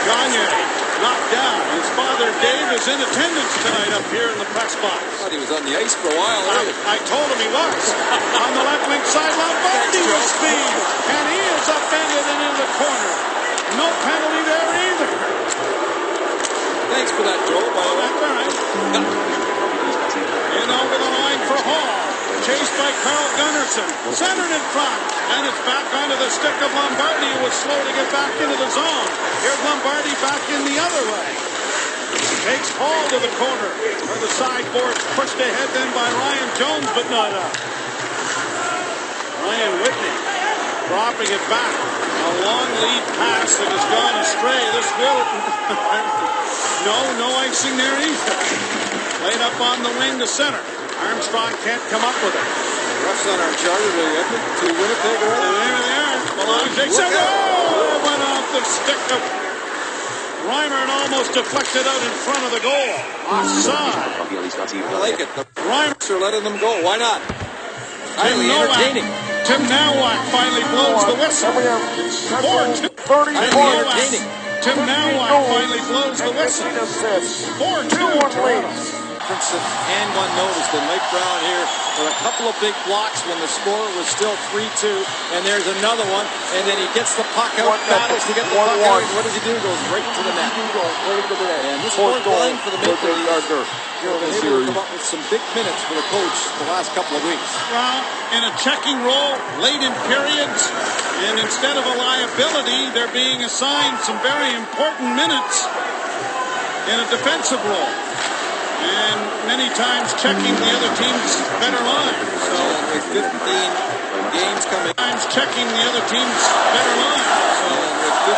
Gagne knocked down. His father Dave is in attendance tonight up here in the press box. I thought he was on the ice for a while. I told him he was. On the left wing side, Lombardi with speed, and he is upended and into the corner. No penalty there either. Thanks for that, Joe. Well, that's all right. In over the line for Hall. Chased by Carl Gunnarsson. Centered in front. And it's back onto the stick of Lombardi, who was slow to get back into the zone. Here's Lombardi back in the other way. Takes Hall to the corner. Or the sideboards pushed ahead then by Ryan Jones, but not up. Ryan Whitney dropping it back. A long lead pass that has gone astray. This will... No icing there either. Laid up on the wing to center. Armstrong can't come up with it. Refs on our charter to Winnipeg early. And there they are. Belanger said, oh! It went off the stick of Reimer and almost deflected out in front of the goal. Offside. I like it. The Reimer are letting them go. Why not? Highly entertaining. Tim Nowak finally blows the whistle. 4-2. Entertaining. Tim Nowak finally blows the whistle. 4-2 Toronto. difference and unnoticed. And Mike Brown here with a couple of big blocks when the score was still 3-2. And there's another one. And then he gets the puck out, battles to get the puck out. And what does he do? He goes right to the net. And this fourth line for the Maple Leafs. They've been able to come up with some big minutes for the coach the last couple of weeks. Well, in a checking role, late in periods, and instead of a liability, they're being assigned some very important minutes in a defensive role. And many times checking the other team's better line. So with 15 games coming, checking the other team's better line. So with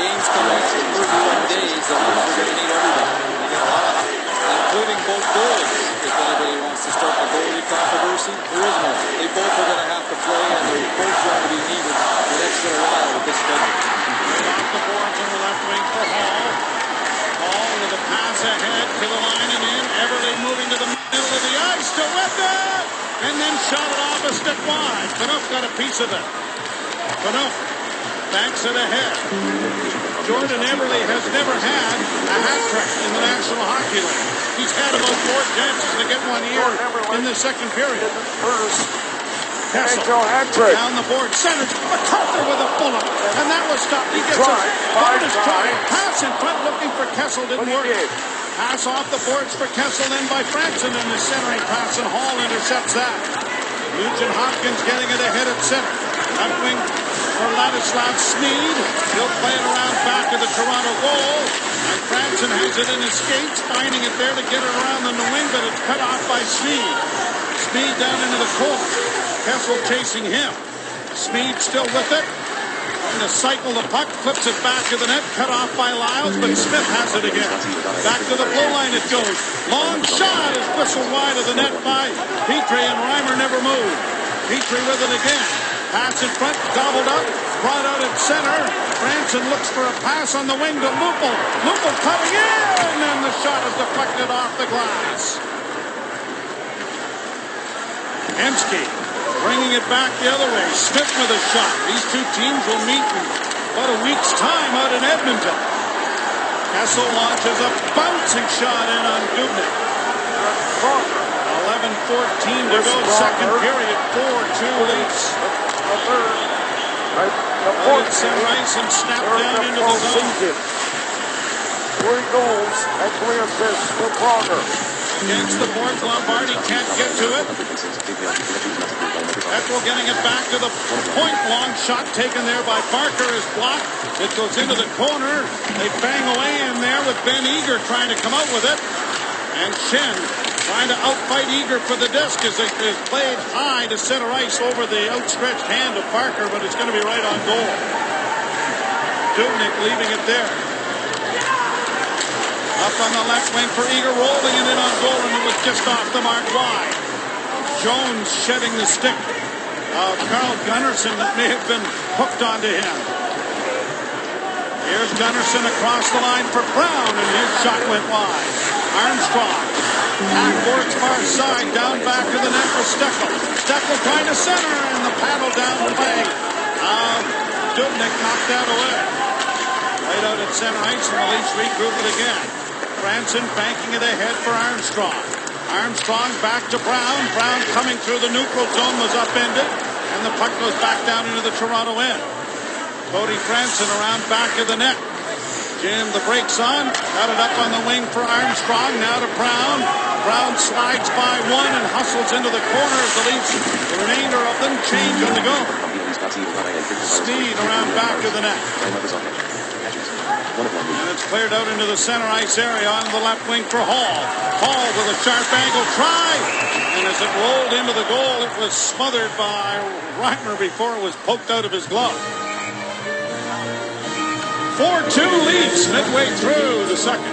15 games coming up in 31 days, we're going to need everybody. We got a lot of, including both goalies. If anybody wants to start the goalie controversy, there is no. They both are going to have to play, and they're both going to be needed the next little while with this schedule. Right off the boards on the left wing for Hall. Hall with a pass ahead to the line and in. Everly moving to the middle of the ice to Weber, and then shot it off a step wide. Panoff got a piece of it. Panoff banks it ahead. Jordan Everly has never had a hat trick in the National Hockey League. He's had about 4 chances to get one here in the second period. Kessel down the board, centers MacArthur with a bullet, and that was stopped. He gets a bonus try. Pass in front, looking for Kessel, didn't work. Pass off the boards for Kessel, then by Franson, and the centering pass, and Hall intercepts that. Nugent Hopkins getting it ahead at center. Left wing for Ladislav Smeed. He'll play it around back of the Toronto goal. And Franson has it in his skates, finding it there to get it around on the wing, but it's cut off by Smeed. Smeed down into the corner. Kessel chasing him. Smeed still with it. Trying to cycle the puck, flips it back to the net, cut off by Lyles, but Smith has it again. Back to the blue line it goes. Long shot is whistled wide of the net by Petrie, and Reimer never moved. Petrie with it again. Pass in front, gobbled up, brought out at center. Franson looks for a pass on the wing to Lupel. Lupel cutting in, and the shot is deflected off the glass. Hemsky bringing it back the other way. Smith with a shot. These two teams will meet in about a week's time out in Edmonton. Kessel launches a bouncing shot in on Dubnyk. 11:14 to go, second period. 4-2 Leafs. Out at center ice and snapped down into the zone. 3 goals and 3 assists for Pronger. Against the boards, Lombardi can't get to it. Ethel getting it back to the point. Long shot taken there by Barker is blocked. It goes into the corner. They bang away in there with Ben Eager trying to come out with it. And Shen trying to outfight Eager for the disc as it is played high to center ice over the outstretched hand of Barker, but it's going to be right on goal. Dubnyk leaving it there. Up on the left wing for Eager, rolling it in on goal, and it was just off the mark wide. Jones shedding the stick of Carl Gunnarsson that may have been hooked onto him. Here's Gunnarsson across the line for Brown, and his shot went wide. Armstrong, backboards far side, down back to the net for Steckel. Steckel trying to center, and the paddle down the way. Dubnyk knocked that away. Right out at center ice, and the Leafs regroup it again. Franson banking it ahead for Armstrong. Armstrong back to Brown. Brown coming through the neutral zone was upended, and the puck goes back down into the Toronto end. Cody Franson around back of the net. Jam the brakes on. Got it up on the wing for Armstrong. Now to Brown. Brown slides by one and hustles into the corner as the Leafs, the remainder of them, change on the go. Speed around back of the net. And it's cleared out into the center ice area on the left wing for Hall. Hall with a sharp angle try. And as it rolled into the goal, it was smothered by Reimer before it was poked out of his glove. 4-2 Leafs midway through the second.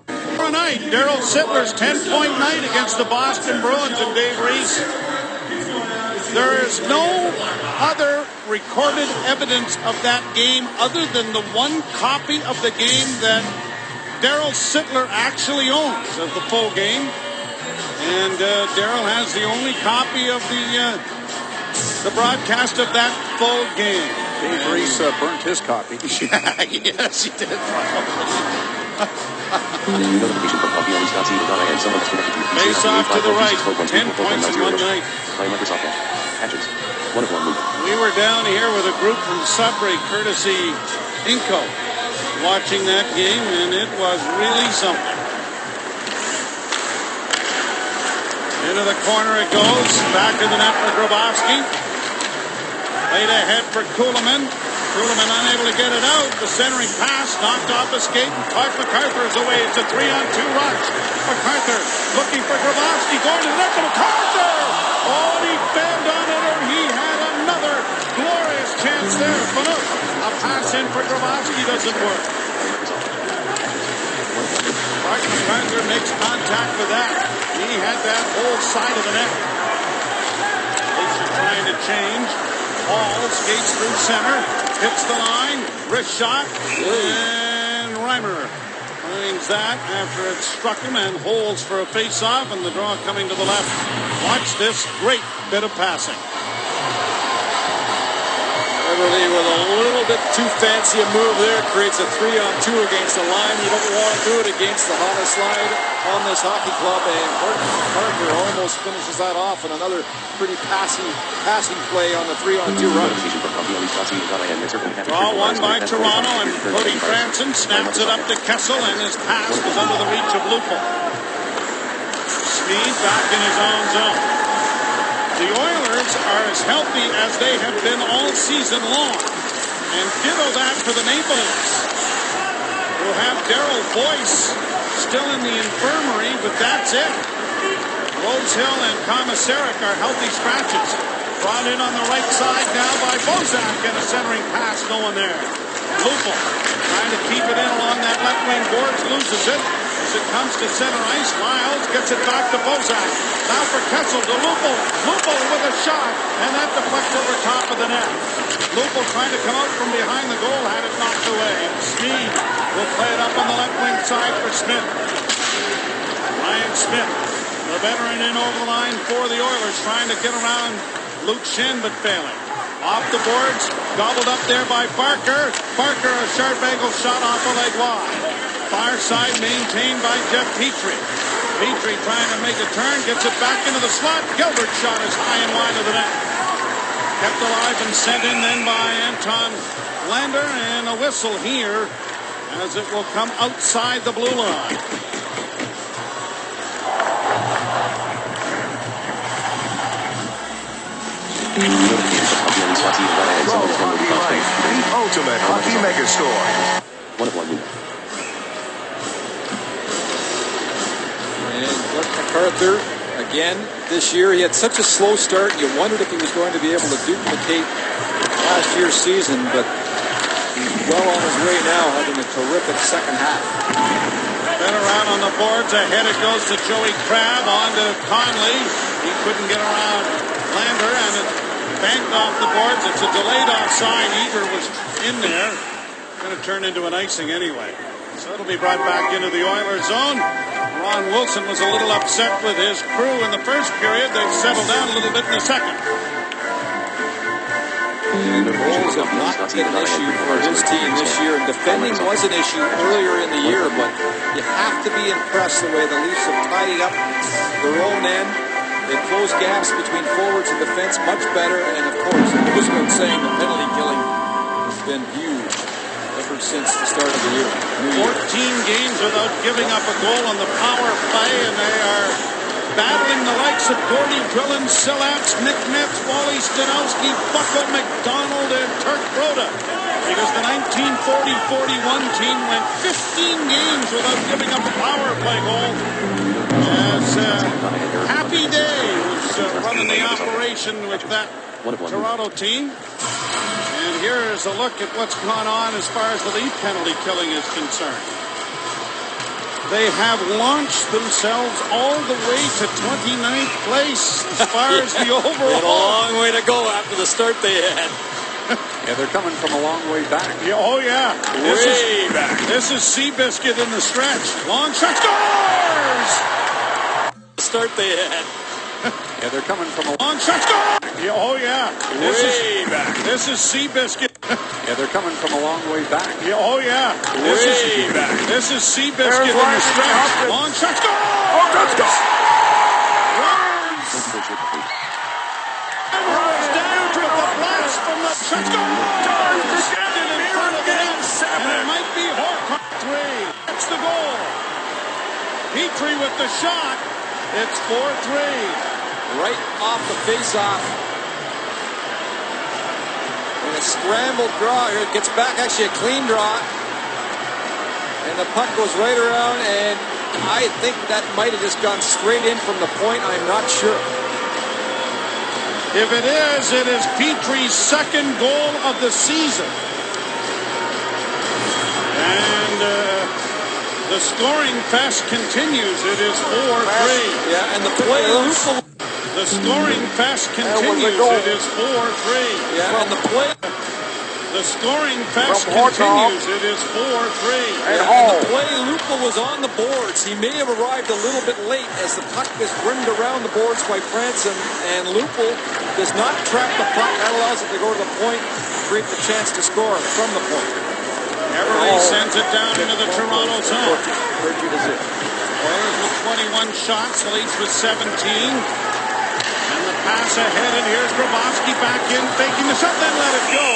Tomorrow night, Daryl Sittler's 10-point night against the Boston Bruins and Dave Reese. There is no other recorded evidence of that game other than the one copy of the game that Daryl Sittler actually owns of the full game. And Daryl has the only copy of the broadcast of that full game. Dave Reese burnt his copy. Yes, he did. Face off to the right. 10 points in one night. Hatches. 1 of 1 move. We were down here with a group from Sudbury, courtesy Inco, watching that game, and it was really something. Into the corner it goes. Back of the net for Grabowski. Played ahead for Kuhlman. Kuhlman unable to get it out. The centering pass knocked off a skate. Clark MacArthur's away. It's a 3-on-2 rush. MacArthur looking for Grabowski. Going to the net to MacArthur. Oh, he banged on it, or he had another glorious chance there. But no, a pass in for Grabowski doesn't work. Clark MacArthur makes contact with that. He had that whole side of the net. Leafs are trying to change. Hall skates through center, hits the line, wrist shot, and Reimer finds that after it struck him and holds for a face-off, and the draw coming to the left. Watch this great bit of passing. Beverly with a little bit too fancy a move there, creates a 3-on-2 against the line. You don't want to do it against the hottest line on this hockey club, and Parker almost finishes that off in another pretty passing play on the 3-on-2 run. Draw won by Toronto, and Cody Franson snaps it up to Kessel, and his pass was under the reach of Lupul. Smead back in his own zone. The Oilers are as healthy as they have been all season long. And ditto that for the Maple Leafs, who have Darryl Boyce still in the infirmary, but that's it. Rosehill and Komisarek are healthy scratches. Brought in on the right side now by Bozak, and a centering pass, no one there. Lupul trying to keep it in along that left wing boards, loses it. As it comes to center ice, Lyles gets it back to Bozak. Now for Kessel to Lupul. Lupul with a shot, and that deflects over top of the net. Lupul trying to come out from behind the goal, had it knocked away. And Smead will play it up on the left wing side for Smith. Ryan Smith, the veteran, in over the line for the Oilers, trying to get around Luke Schenn, but failing. Off the boards, gobbled up there by Barker. Barker, a sharp angle shot off a leg wide. Far side maintained by Jeff Petrie. Petrie trying to make a turn, gets it back into the slot. Gilbert's shot is high and wide of the net. Kept alive and sent in then by Anton Lander, and a whistle here as it will come outside the blue line. The ultimate hockey megastore. 1 of 1 move. And MacArthur, again, this year, he had such a slow start. You wondered if he was going to be able to duplicate last year's season, but he's well on his way now, having a terrific second half. Been around on the boards. Ahead it goes to Joey Crabb, on to Conley. He couldn't get around Lander, and it banked off the boards. It's a delayed offside. Eager was in there. Going to turn into an icing anyway. So it'll be brought back into the Oilers zone. Ron Wilson was a little upset with his crew in the first period. They've settled down a little bit in the second. And the goals have not been an issue for his team this year. And defending was an issue earlier in the year, but you have to be impressed the way the Leafs have tidied up their own end. They close gaps between forwards and defense much better. And of course, it goes without saying, the penalty killing has been huge ever since the start of the year. 14 games without giving up a goal on the power play, and they are battling the likes of Gordy Drillen, Silats, Nick Metz, Wally Stanowski, Bucko McDonald, and Turk Broda. Because the 1940-41 team went 15 games without giving up a power play goal. As Happy Day was running the operation with that Toronto team. And here is a look at what's gone on as far as the Leaf penalty killing is concerned. They have launched themselves all the way to 29th place as far as the overall. A long way to go after the start they had. Yeah, they're coming from a long way back. Yeah, oh, yeah. Way back. This is Seabiscuit in the stretch. Long shot, scores! The start they had. Yeah, they're coming from a long shot, scores! Yeah, oh, yeah. Way back. This is Seabiscuit. Yeah, they're coming from a long way back. Yeah, oh, yeah. Way back. This is Seabiscuit in the stretch. Long shot. Go! Oh, let's go. Down with the blast from the shot. Go! In front of the net. And it might be Horcov 3. That's the goal. Petrie with the shot. It's 4-3. Right off the face-off. And a scrambled draw here. It gets back, actually a clean draw. And the puck goes right around, and I think that might have just gone straight in from the point. I'm not sure. If it is Petrie's second goal of the season. And the scoring fest continues. It is 4-3. Yeah, and the play loose. The scoring fest continues. It is 4-3. Yeah, and the play. The scoring fest From Horcov. continues. It is 4-3. And And Hall. the play Lupul was on the boards. He may have arrived a little bit late as the puck is rimmed around the boards by Franson, and Lupul does not trap the puck. That allows it to go to the point, create the chance to score from the point. Everly sends it down into the Toronto zone. Virtue to zero. Oilers with 21 shots, Leafs with 17. And the pass ahead, and here's Grabowski back in, faking the shot, then let it go.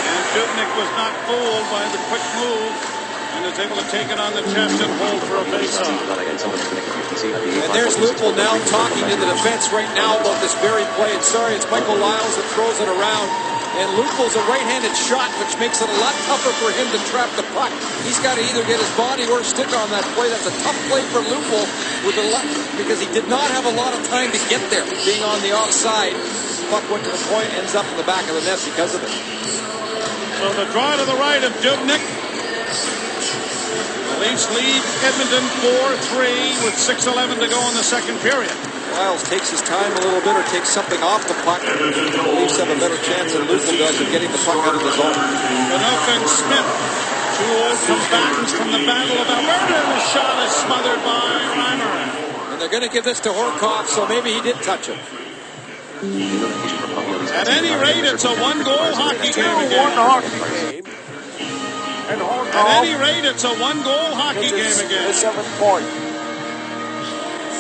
And Dubnyk was not fooled by the quick move and is able to take it on the chest and hold for a faceoff. And there's Lupul now talking to the defense right now about this very play. And sorry, it's Michael Lyles that throws it around. And Lupul's a right-handed shot, which makes it a lot tougher for him to trap the puck. He's got to either get his body or stick on that play. That's a tough play for Lupul because he did not have a lot of time to get there. Being on the offside, puck went to the point, ends up in the back of the net because of it. So the draw to the right of Dubnyk. The Leafs lead Edmonton 4-3 with 6:11 to go in the second period. Lyles takes his time a little bit or takes something off the puck. The Leafs have a better chance than Lupul does of getting the puck out of the zone. Canuck and Smith, two old combatants from the Battle of Alberta. The shot is smothered by Reimer. And they're going to give this to Horcov, so maybe he did touch it. At any rate, it's a one-goal hockey game again. And Horcov. At any rate, it's a one-goal hockey game again. 7 points.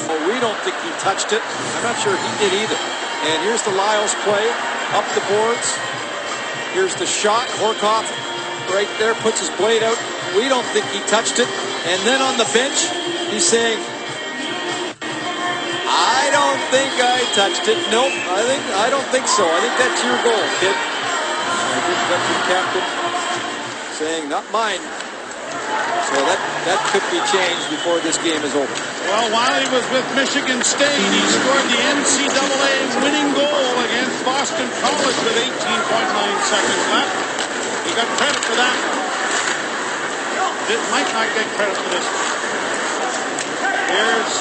Well, we don't think he touched it. I'm not sure he did either. And here's the Lyles play, up the boards. Here's the shot. Horcov right there puts his blade out. We don't think he touched it. And then on the bench, he's saying, I don't think I touched it. Nope, I don't think so. I think that's your goal, kid. And the veteran captain saying, not mine. So that could be changed before this game is over. Well, while he was with Michigan State, he scored the NCAA winning goal against Boston College with 18.9 seconds left. He got credit for that. Might not get credit for this. Here's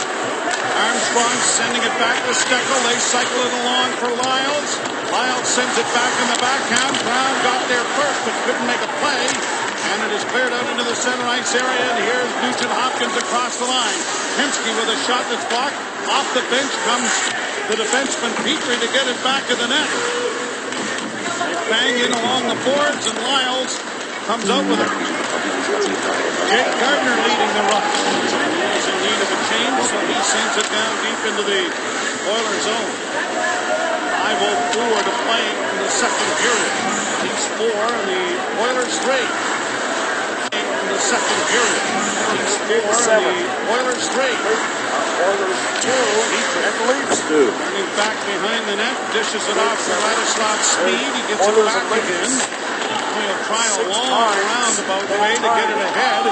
Armstrong sending it back to Steckel. They cycle it along for Lyles. Lyles sends it back in the backhand. Brown got there first, but couldn't make a play. And it is cleared out into the center ice area. And here's Nugent Hopkins across the line. Hemsky with a shot that's blocked. Off the bench comes the defenseman Petrie to get it back to the net. They bang in along the boards, and Lyles comes out with it. Jake Gardner leading the rush. He is in need of a change, so he sends it down deep into the Oilers zone. 5:04 to play in the second period. Leafs 4 and the Oilers 3. In the second period. Leafs 4 and the Oilers 3. Oilers 2 and Leafs 2. Turning back behind the net, dishes it off to Ladislav Sneed. He gets it back again. He'll try a long roundabout way to get it ahead.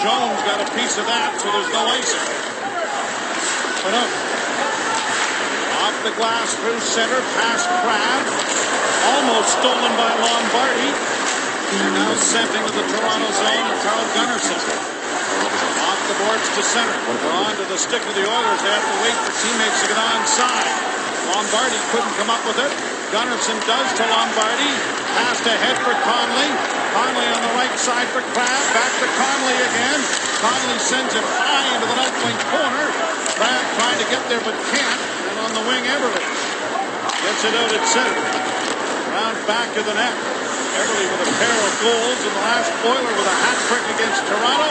Jones got a piece of that, so there's no icing. But up. Off the glass through center, past Crabbe. Almost stolen by Lombardi. And now sent into the Toronto zone of Carl Gunnarsson. Off the boards to center. On to the stick of the Oilers. They have to wait for teammates to get onside. Lombardi couldn't come up with it. Gunnarsson does to Lombardi. Pass ahead for Conley. Conley on the right side for Crabbe. Back to Conley again. Conley sends it high into the left wing corner. Crabbe trying to get there but can't. And on the wing, Everly gets it out at center. Round back to the net. Everly with a pair of goals, and the last Oiler with a hat trick against Toronto.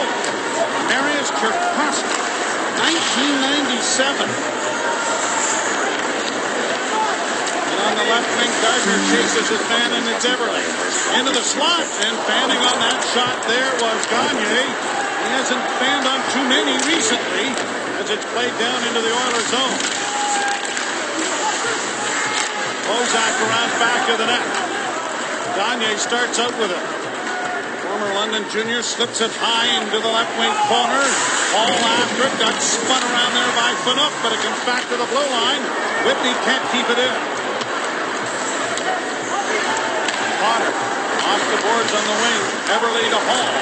Marius Kirkowski, 1997. And on the left wing, Gardner chases his man, and it's Everly into the slot, and fanning on that shot there was Gagne. He hasn't fanned on too many recently as it's played down into the Oilers zone. Bozak around back of the net. Gagne starts out with it. Former London junior slips it high into the left wing corner. All after it. Got spun around there by Fanuc, but it comes back to the blue line. Whitney can't keep it in. Potter off the boards on the wing. Everly to Hall.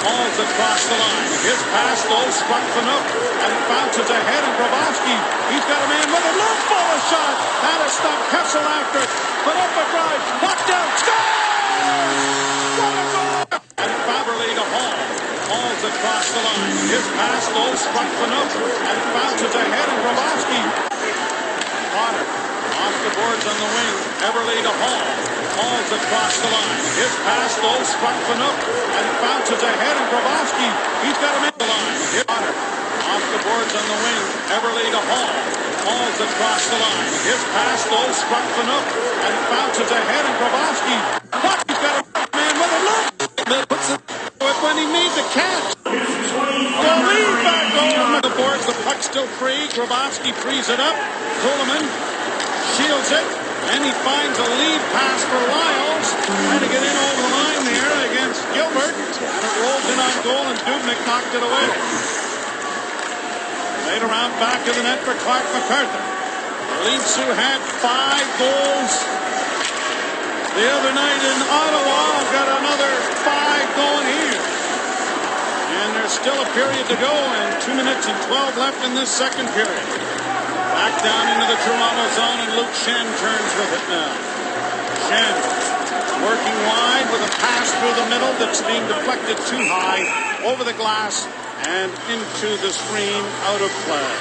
Hall's across the line. His pass though struck Fanuc, and it bounces ahead, and Grabowski, he's got a man with a loop for a shot. That is stopped. Kessel after it. Fanuc a drive. Knocked down. Score! And Everly to Hall. Hall's across the line. His pass though struck Fanuc, and it bounces ahead, and Grabowski. Potter off the boards on the wing. Everly to Hall. Hall's across the line. His pass though struck Fanuc, and it bounces ahead, and Grabowski, he's got him in the line. Potter off the boards on the wing. Everly to Hall. Hall's across the line. His pass though struck Fanuc, and it bounces ahead, and Grabowski, he's got a man with a look. When he made the catch. The lead back over the boards. The puck's still free. Grabowski frees it up. Kuhlman shields it. And he finds a lead pass for Lyles. Trying to get in over the line there against Gilbert. And it rolls in on goal, and Dubnyk knocked it away. Laid around back of the net for Clark MacArthur. Leafs, who had 5 goals the other night in Ottawa, got another 5 going here. And there's still a period to go, and 2 minutes and 12 left in this second period. Back down into the Toronto zone, and Luke Schenn turns with it now. Schenn working wide with a pass through the middle that's being deflected too high over the glass and into the screen, out of play.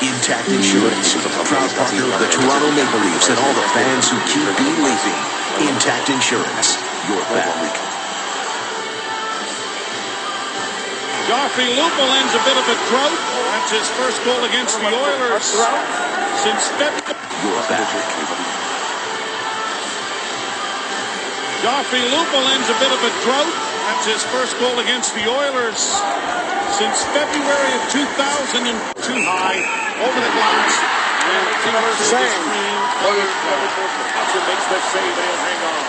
Intact Insurance, proud partner of the Toronto Maple Leafs and all the fans who keep believing. Intact Insurance, your back. Joffrey Lupul ends a bit of a drought. That's his first goal against the Oilers since February. Your back. Joffrey Lupul ends a bit of a drought. That's his first goal against the Oilers since February of 2002. High over the glass. And it's the screen. Makes that save and hang on.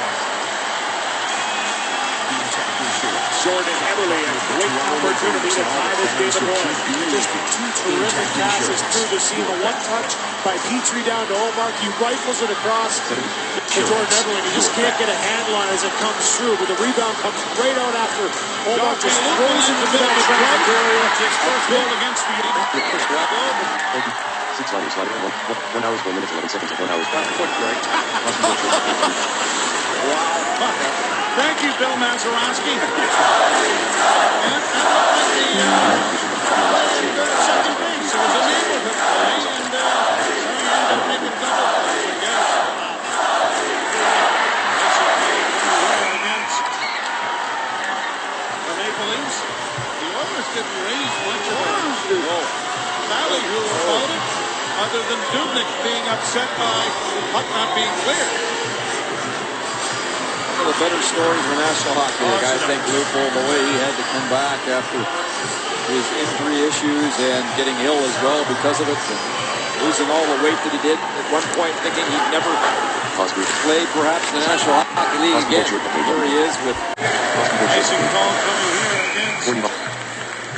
Jordan Everly, a great opportunity to tie this game at one. Just 2 terrific passes through the seam. A one-touch by Petrie down to Ullmark. He rifles it across to Jordan Everly. He just can't get a handle on it as it comes through. But the rebound comes right out after Ullmark just throws it into the back area. His first goal against the 6 liners, 1 hour, 4 minutes, 11 seconds, 1 hour. Wow. Thank you, Bill Mazeroski. And second base. It was a neighborhood play, and maybe double play again. Against the Maple Leafs. The Oilers didn't raise much of a ballyhoo about it, other than Dubnyk being upset by the puck not being clear. One of the better stories in National Hockey League, I think, Lupul, the way he had to come back after his injury issues and getting ill as well because of it, and losing all the weight that he did at one point, thinking he'd never play perhaps in the National Hockey League again. Here he is with icing call coming here against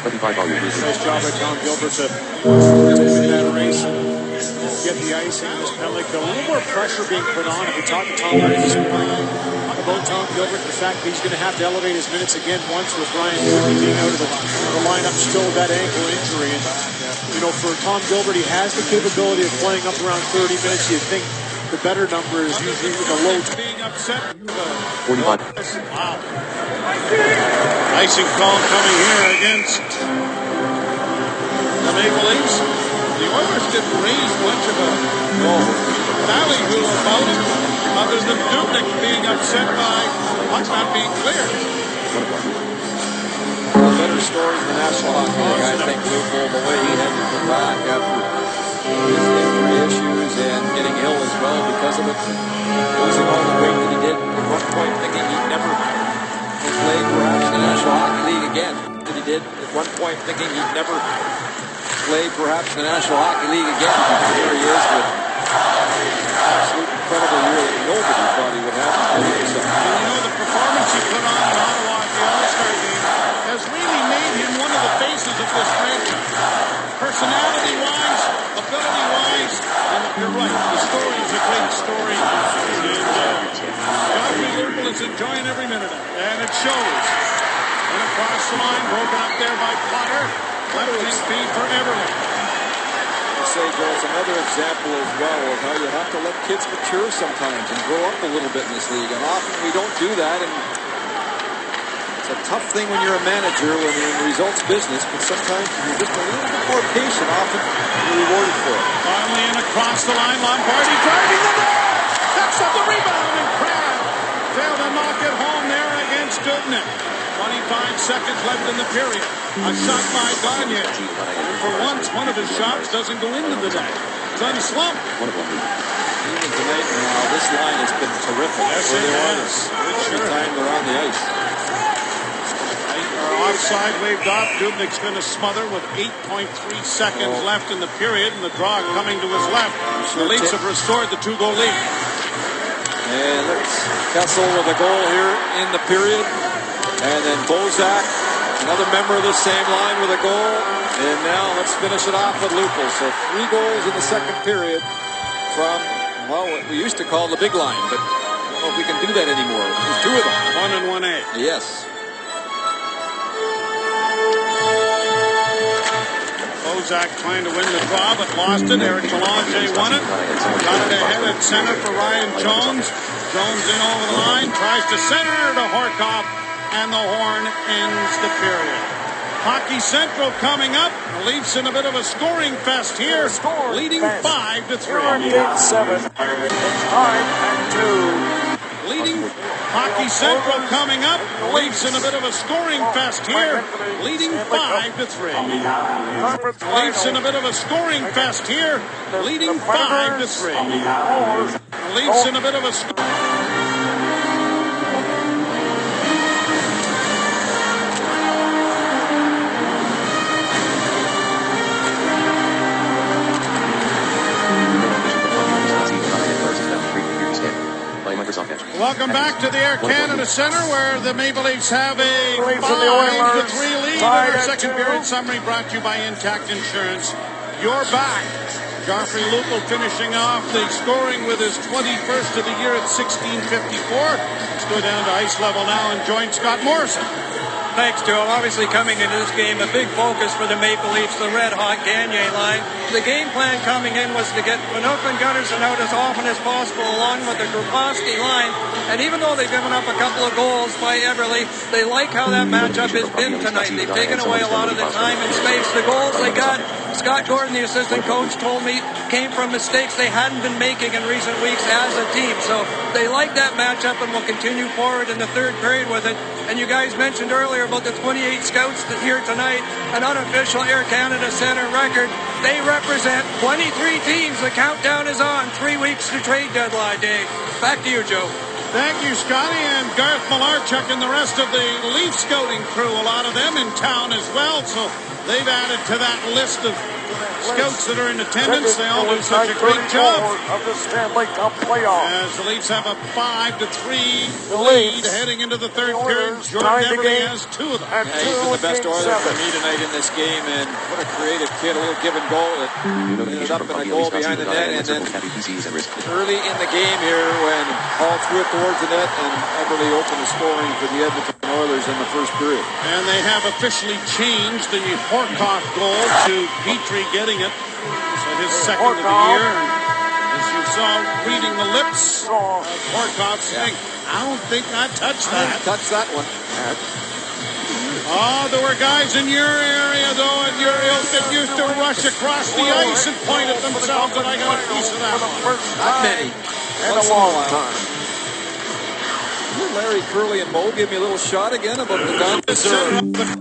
25 volume. Nice job by Tom Gilbert to win that race and get the icing in this penalty kill. A little more pressure being put on. If we talk to Tom about Tom Gilbert, the fact that he's going to have to elevate his minutes again once with Ryan Whitney being out of the lineup still with that ankle injury. And, you know, for Tom Gilbert, he has the capability of playing up around 30 minutes. You'd think the better number is usually with a low. Being upset. 45. Wow. Icing call coming here against the Maple Leafs. The Oilers didn't raise much of a ballyhoo about it, other than Dubnyk being upset by what's not being cleared. A better story in the National Hockey League, I think, Lupo, the way he had to come back after his injury issues and getting ill as well because of it, losing all the weight that he did, at one point thinking he'd never play perhaps in the National Hockey League again. That he did at one point thinking he'd never play perhaps in the National Hockey League again. Here he is with absolute incredible year that nobody thought he would have. The performance he put on in Ottawa at the All-Star game has really made him one of the faces of this franchise. Personality-wise, ability-wise, and you're right, the story is a great story. And Godfrey Lupul is enjoying every minute of it, and it shows. And across the line, broken up there by Potter. Left-wing feed for Everly. Say, Joe, it's another example as well of how you have to let kids mature sometimes and grow up a little bit in this league. And often we don't do that. And it's a tough thing when you're a manager, when you're in the results business, but sometimes you're just a little bit more patient. Often you're rewarded for it. Finally in across the line, Lombardi driving the net. Picks up the rebound, and Crab failed to knock it home there against Dubnyk. 25 seconds left in the period. A shot by Gagne. And for once, one of his shots doesn't go into the net. It's unslump. Even tonight now, this line has been terrific. Yes, it has. Every time they're on the ice. Offside waved off. Dubnyk's going to smother with 8.3 seconds left in the period, and the draw coming to his left. The Leafs have restored the 2-goal lead. And let's Kessel with a goal here in the period. And then Bozak, another member of the same line with a goal. And now let's finish it off with Lupul. So 3 goals in the second period from, well, what we used to call the big line. But I don't know if we can do that anymore. There's 2 of them. 1 and 1A. Yes. Bozak trying to win the draw, but lost it. Eric Belanger won it. Got it ahead at center for Ryan Jones. Jones in over the line. Tries to center to Horcov. And the horn ends the period. Hockey Central coming up. The Leafs in a bit of a scoring fest here, leading 5-3. Game 7. It's 9-2. Leading Hockey Central coming up. The Leafs in a bit of a scoring fest here, leading 5-3. Leafs in a bit of a scoring fest here, leading 5-3. Leafs in a bit of a Welcome back to the Air Canada Centre, where the Maple Leafs have a 5-3 lead in our second period. Summary brought to you by Intact Insurance. You're back. Godfrey Lupul finishing off the scoring with his 21st of the year at 16:54. Let's go down to ice level now and join Scott Morrison. Thanks, Joe. Obviously coming into this game, a big focus for the Maple Leafs, the red-hot Gagne line. The game plan coming in was to get Phaneuf and Gunnarsson out as often as possible along with the Grabowski line. And even though they've given up a couple of goals by Everly, they like how that matchup has been tonight. They've taken away a lot of the time and space. The goals they got, Scott Gordon, the assistant coach, told me came from mistakes they hadn't been making in recent weeks as a team. So they like that matchup and will continue forward in the third period with it. And you guys mentioned earlier about the 28 scouts that here tonight, an unofficial Air Canada Centre record. They represent 23 teams. The countdown is on. 3 weeks to trade deadline day. Back to you, Joe. Thank you, Scotty, and Garth Malarchuk and the rest of the Leaf scouting crew, a lot of them in town as well, so they've added to that list of scouts that are in attendance. They all do such a great job. Of the Stanley Cup playoff. As the Leafs have a 5-3 lead heading into the third period. Jordan Everly has 2 of them. And he's been the best Oiler for me tonight in this game, and what a creative kid, a little give and goal that ended up in a goal behind the net, and then early in the game here when Hall threw it towards the net and Everly opened the scoring for the Edmonton Oilers in the first period. And they have officially changed the Horcov goal to Petrie getting it. So his second of the year. And as you saw, reading the lips of Horcov saying, I don't think I touched that. Touch that one. Oh, there were guys in your area, though, at your ilk that used to rush across the ice and point at themselves, and I got a piece of that one. Not many. In a long time. Larry Curly and Mo give me a little shot again about the gun. The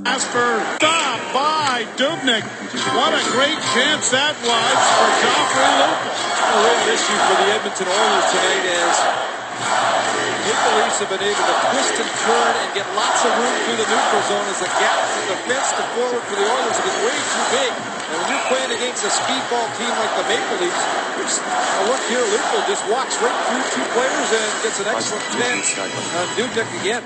Casper stop by Dubnyk. What a great chance that was for Joffrey Lupul. The real issue for the Edmonton Oilers tonight is Maple Leafs have been able to twist and turn and get lots of room through the neutral zone as the gap from the fence to forward for the Oilers has been way too big. And when you're playing against a speedball team like the Maple Leafs, look here, Lupul just walks right through two players and gets an excellent chance on Dubnyk again.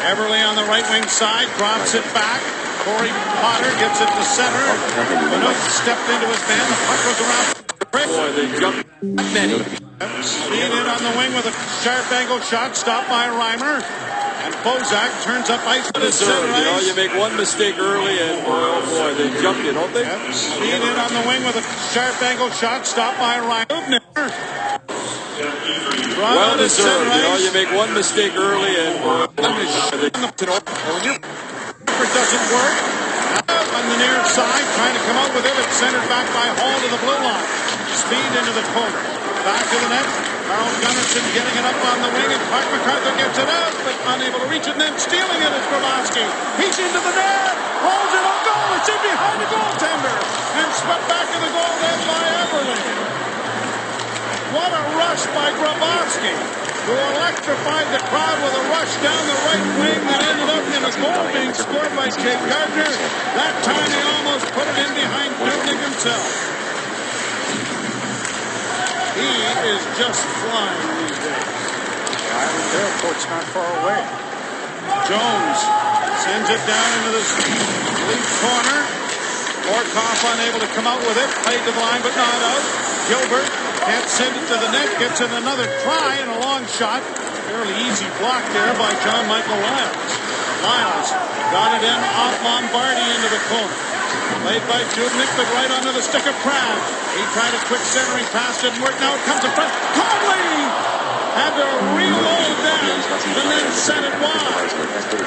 Everly on the right wing side, drops it back. Corey Potter gets it to center. Manook stepped into his man. The puck was around. Boy, they jumped many. Speed in on the wing with a sharp angle shot, stopped by Reimer. And Bozak turns up ice to the center ice. You know, you make one mistake early, and oh boy, they jumped it, don't they? Speed in on the wing with a sharp angle shot, stopped by Reimer. Well deserved. You know, you make one mistake early, and when your doesn't work. On the near side, trying to come out with it. It's centered back by Hall to the blue line. Speed into the corner. Back to the net. Carl Gunnarsson getting it up on the wing, and Clark MacArthur gets it out, but unable to reach it, and then stealing it is Grabowski. He's into the net. Rolls it on goal. It's in behind the goaltender. And swept back to the goal net by Everly. What a rush by Grabowski, who electrified the crowd with a rush down the right wing that ended up in a goal being scored by Jake Gardner. That time he almost put it in behind Dubnyk himself. He is just flying these days. Island Airport's not far away. Jones sends it down into the lead corner. Horcov unable to come out with it. Played to the line but not out. Gilbert can't send it to the net. Gets in another try and a long shot. Fairly easy block there by John Michael Lyles. Lyles got it in off Lombardi into the corner. Played by Dubnyk, but right onto the stick of Crab. He tried a quick centering pass, didn't work. Now it comes in front. Conley had to reload that and then send it wide.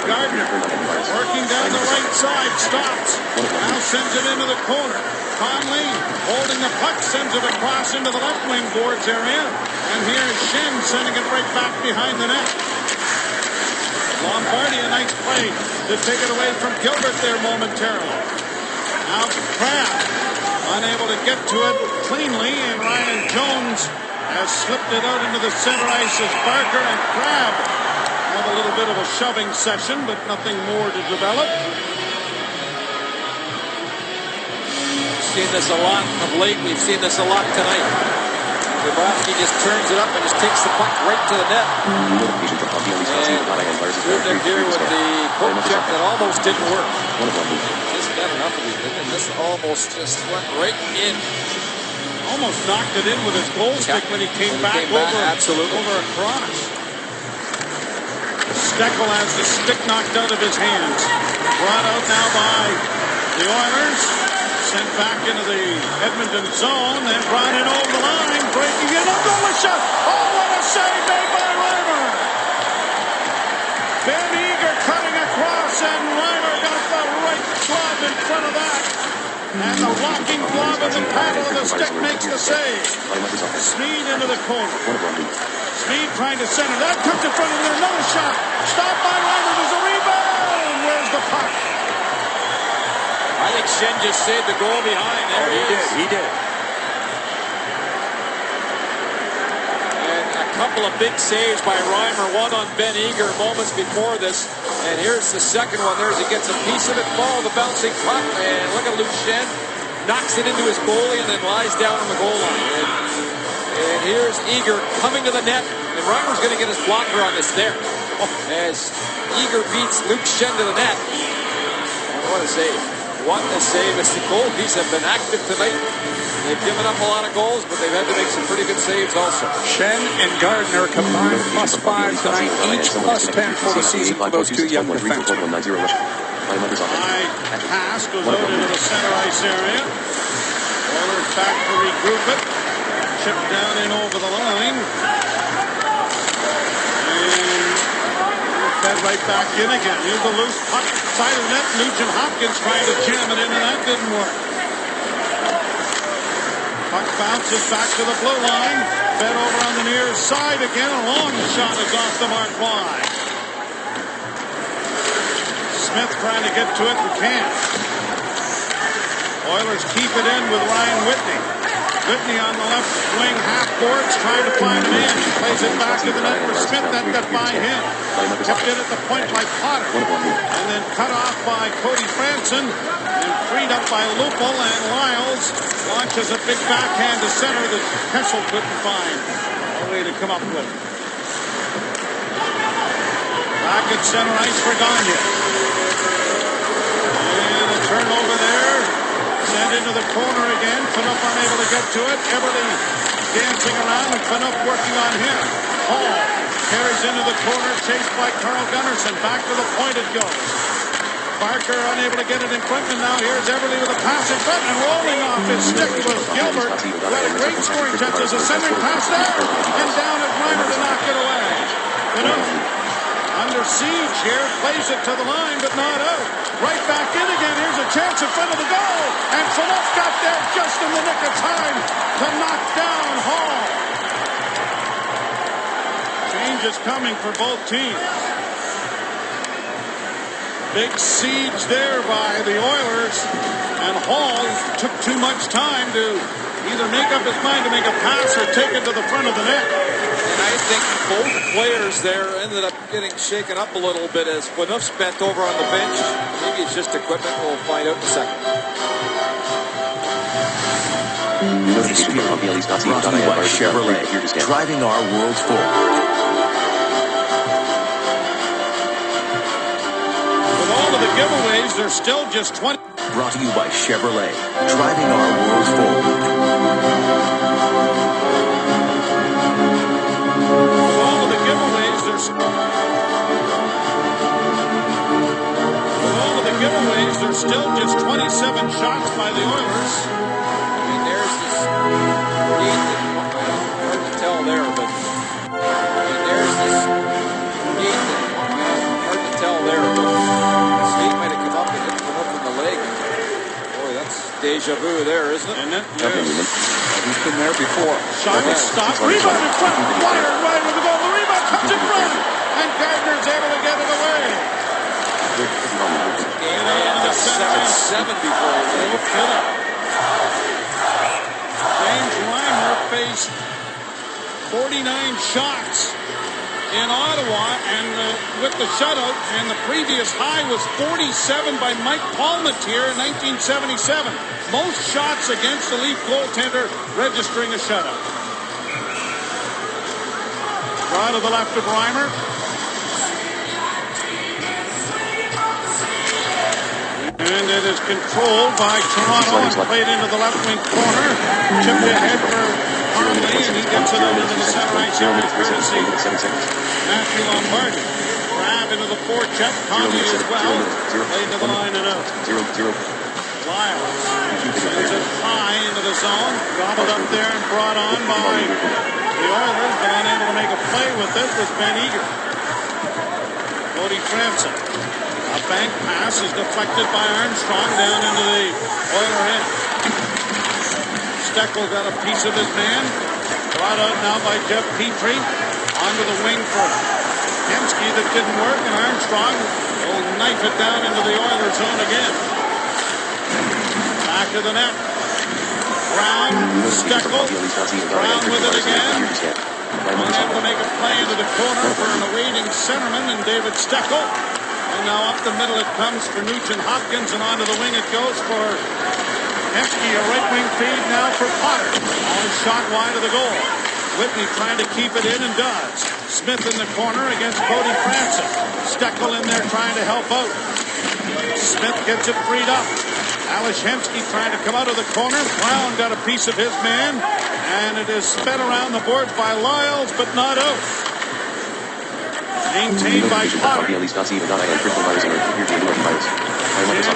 Gardner working down the right side, stops. Now sends it into the corner. Conley holding the puck, sends it across into the left wing boards area. And here's Shen sending it right back behind the net. Lombardi, a nice play to take it away from Gilbert there momentarily. Now Crab unable to get to it cleanly, and Ryan Jones has slipped it out into the center ice as Barker and Crab have a little bit of a shoving session, but nothing more to develop. We've seen this a lot of late. We've seen this a lot tonight. Grabowski just turns it up and just takes the puck right to the net. And Dubnyk here with the poke check that almost didn't work. Just got enough of it, and this almost just went right in. Almost knocked it in with his goal stick when he came back over across. Steckel has the stick knocked out of his hands. Brought out now by the Oilers. Sent back into the Edmonton zone, then brought in over the line, breaking in. A goal shot. Oh, what a save made by Reimer. Ben Eager cutting across, and Reimer got the right glove in front of that. And the locking glove of the paddle of the stick makes the save. Smead into the corner. Smead trying to center. That comes in front of him. Another shot. Stopped by Reimer. There's a rebound. Where's the puck? I think Shen just saved the goal behind. There He did. And a couple of big saves by Reimer. One on Ben Eager moments before this. And here's the second one there as he gets a piece of it. Ball, the bouncing puck. And look at Luke Shen. Knocks it into his goalie and then lies down on the goal line. And here's Eager coming to the net. And Reimer's going to get his blocker on this there. As Eager beats Luke Shen to the net. And what a save. What a save as the goalies have been active tonight. They've given up a lot of goals, but they've had to make some pretty good saves also. Shen and Gardner combined +5 tonight, each +10 for the season for those two young defensemen. High pass goes out into the center ice area. Oilers back to regroup it. Chip down in over the line. And fed right back in again. Here's the loose puck side of the net. Nugent Hopkins trying to jam it in, and that didn't work. Puck bounces back to the blue line. Fed over on the near side again. A long shot is off the mark wide. Smith trying to get to it and can't. Oilers keep it in with Ryan Whitney. Whitney on the left wing, half boards, trying to find a man. He plays it back to the net for Smith. That got by him. Kept in at the point by Potter. And then cut off by Cody Franson. And freed up by Lupul, and Lyles launches a big backhand to center that Kessel couldn't find a way to come up with. Back at center ice for Gagne. And a turnover there. Sent into the corner again. Phaneuf unable to get to it. Eberle dancing around, and Phaneuf working on him. Hall carries into the corner, chased by Carl Gunnarsson. Back to the point it goes. Barker unable to get it in front, and now here's Eberle with a pass in front, and rolling off his stick was Gilbert. Who had a great scoring chance as a centering pass there, and down at Reimer to knock it away. Phaneuf under siege here, plays it to the line, but not out. Right back in again. Here's a chance in front of the goal. And Phaneuf got there just in the nick of time to knock down Hall. Change is coming for both teams. Big siege there by the Oilers. And Hall took too much time to either make up his mind to make a pass or take it to the front of the net. And I think both players there ended up getting shaken up a little bit as Phaneuf's bent over on the bench. Maybe it's just equipment. We'll find out in a second. Brought to you by Chevrolet, driving our world forward. With all of the giveaways, there's still just 20. Brought to you by Chevrolet, driving our world forward. There's still just 27 shots by the Oilers. I mean, there's this gate that hard to tell there, but there's this gate that hard to tell there, but the skate might have come up and hit Phaneuf in the leg. Boy, that's deja vu there, isn't it? Isn't it? Yes. He's been there before. Shot was stopped. Rebound in front. Wired right with the goal. The rebound comes in front. And Gardner's able to get it away. Game ended 7-7 before they hit it. James Reimer faced 49 shots in Ottawa and with the shutout, and the previous high was 47 by Mike Palmatier in 1977. Most shots against the Leaf goaltender registering a shutout. Draw to the left of Reimer. And it is controlled by Toronto and played into the left wing corner. Chipped ahead for Conley, and he gets it out into the center ice area courtesy Matthew Lombardi. Grab into the forecheck. Conley as well. Played to the line and out. Lyles sends it high into the zone. Gobbled up there and brought on by the Oilers, but unable to make a play with it was Ben Eager. Cody Franson. A bank pass is deflected by Armstrong down into the Oiler end. Steckel got a piece of his man. Brought out now by Jeff Petrie. Onto the wing for Hemsky. That didn't work, and Armstrong will knife it down into the Oiler zone again. Back to the net. Brown, Steckel. Brown with it again. Unable to make a play into the corner for an awaiting centerman and David Steckel. And now up the middle it comes for Nugent Hopkins, and onto the wing it goes for Hemsky. A right wing feed now for Potter. All shot wide of the goal. Whitney trying to keep it in and does. Smith in the corner against Cody Franson. Steckel in there trying to help out. Smith gets it freed up. Ales Hemsky trying to come out of the corner. Brown got a piece of his man, and it is sped around the boards by Lyles, but not out. Maintained by Potter. Jammed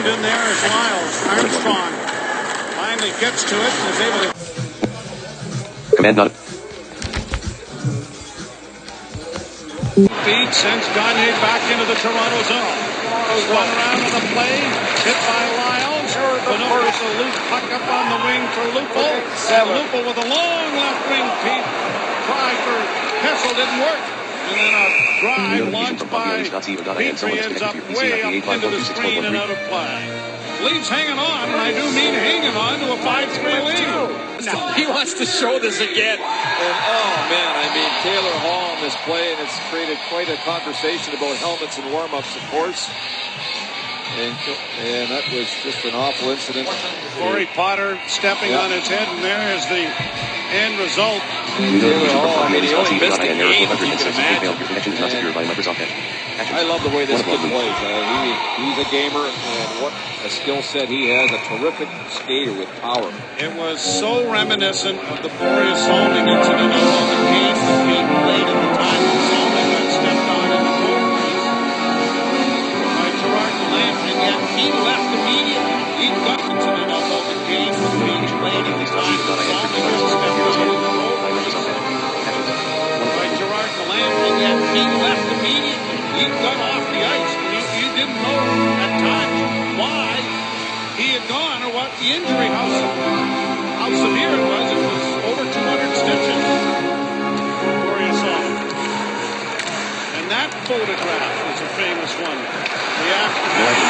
in there is Lyles. Armstrong finally gets to it and is able to... Command not... Feed sends Gagne back into the Toronto zone. Spun around on the play, hit by Lyles. Panoa with the loose puck up on the wing for Lupo. Lupo with a long left wing feed. Try for Kessel, didn't work. And then a drive launched by Petrie ends up way up into the screen and out of play. Leafs hanging on, and I do mean hanging on to a 5-3 lead. No. He wants to show this again. And, oh, man, I mean, Taylor Hall on this play, and it's created quite a conversation about helmets and warm-ups, of course. And that was just an awful incident. Corey Potter stepping on his head, and there is the end result. Taylor Hall, I mean, he only missed a game, if you can imagine. I love the way this kid plays. He's a gamer, and what a skill set he has. A terrific skater with power. It was so reminiscent of the Boreas Salming incident on the game that being played at the time when Salming got stepped on in the goal crease by Gerard Lamb, and yet he left immediately. He got incident about the game was being played at the time when Salming got stepped on in the goal crease by Gerard Lamb, and yet he left immediately. He got off the ice. He didn't know at times why he had gone or what the injury, how severe it was. It was over 200 stitches for you saw. And that photograph is a famous one. The aftermath.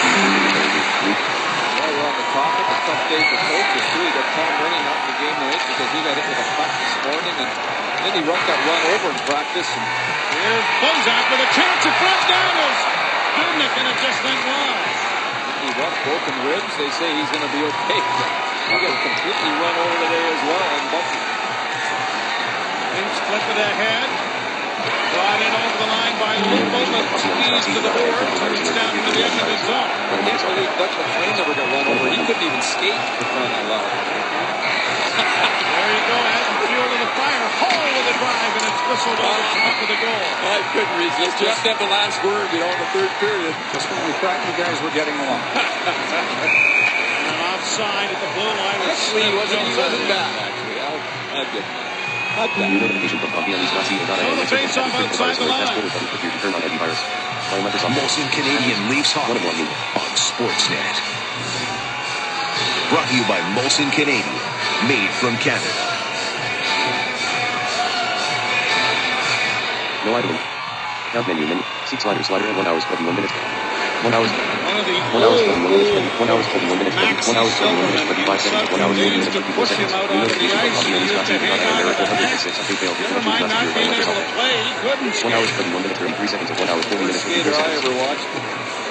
While we're on the topic of tough days for coaches, too, you got Tom Rennie out in the game tonight because he got hit with a puck this morning, and then he got run over in practice. And here's Bozak with a chance in front. Down is Dubnyk, and it just went wide. He got broken ribs. They say he's going to be okay. He got completely run over today as well. And Finch flip it ahead. Brought in over the line by Lupo, but squeezed to the boards, and it's down to the edge of his zone. I can't believe Doug McLean never got run over. He couldn't even skate for crying out loud. There you go, adding fuel to the fire. Hall with a drive, and it's whistled over top of the goal. I couldn't resist. Just at the last word, in the third period. Just when we thought you guys were getting along. And offside at the blue line. Actually, he wasn't bad, actually. I'll give him. Not bad. So the face-off outside the line. Molson Canadian Leafs Hockey on Sportsnet. Brought to you by Molson Canadian, made from Canada. No item. Count menu. Seat slider at 1 hour 21 minutes. 1 hour. 1 hour 21 minutes. 1 hour 21 minutes. 1 hour 21 minutes 25 seconds. 1 hour 20 minutes 54 seconds. Never mind not being able to play. He couldn't skate. 1 hour 21 minutes 33 seconds. 1 hour 40 minutes 54 skater I seconds. ever watched,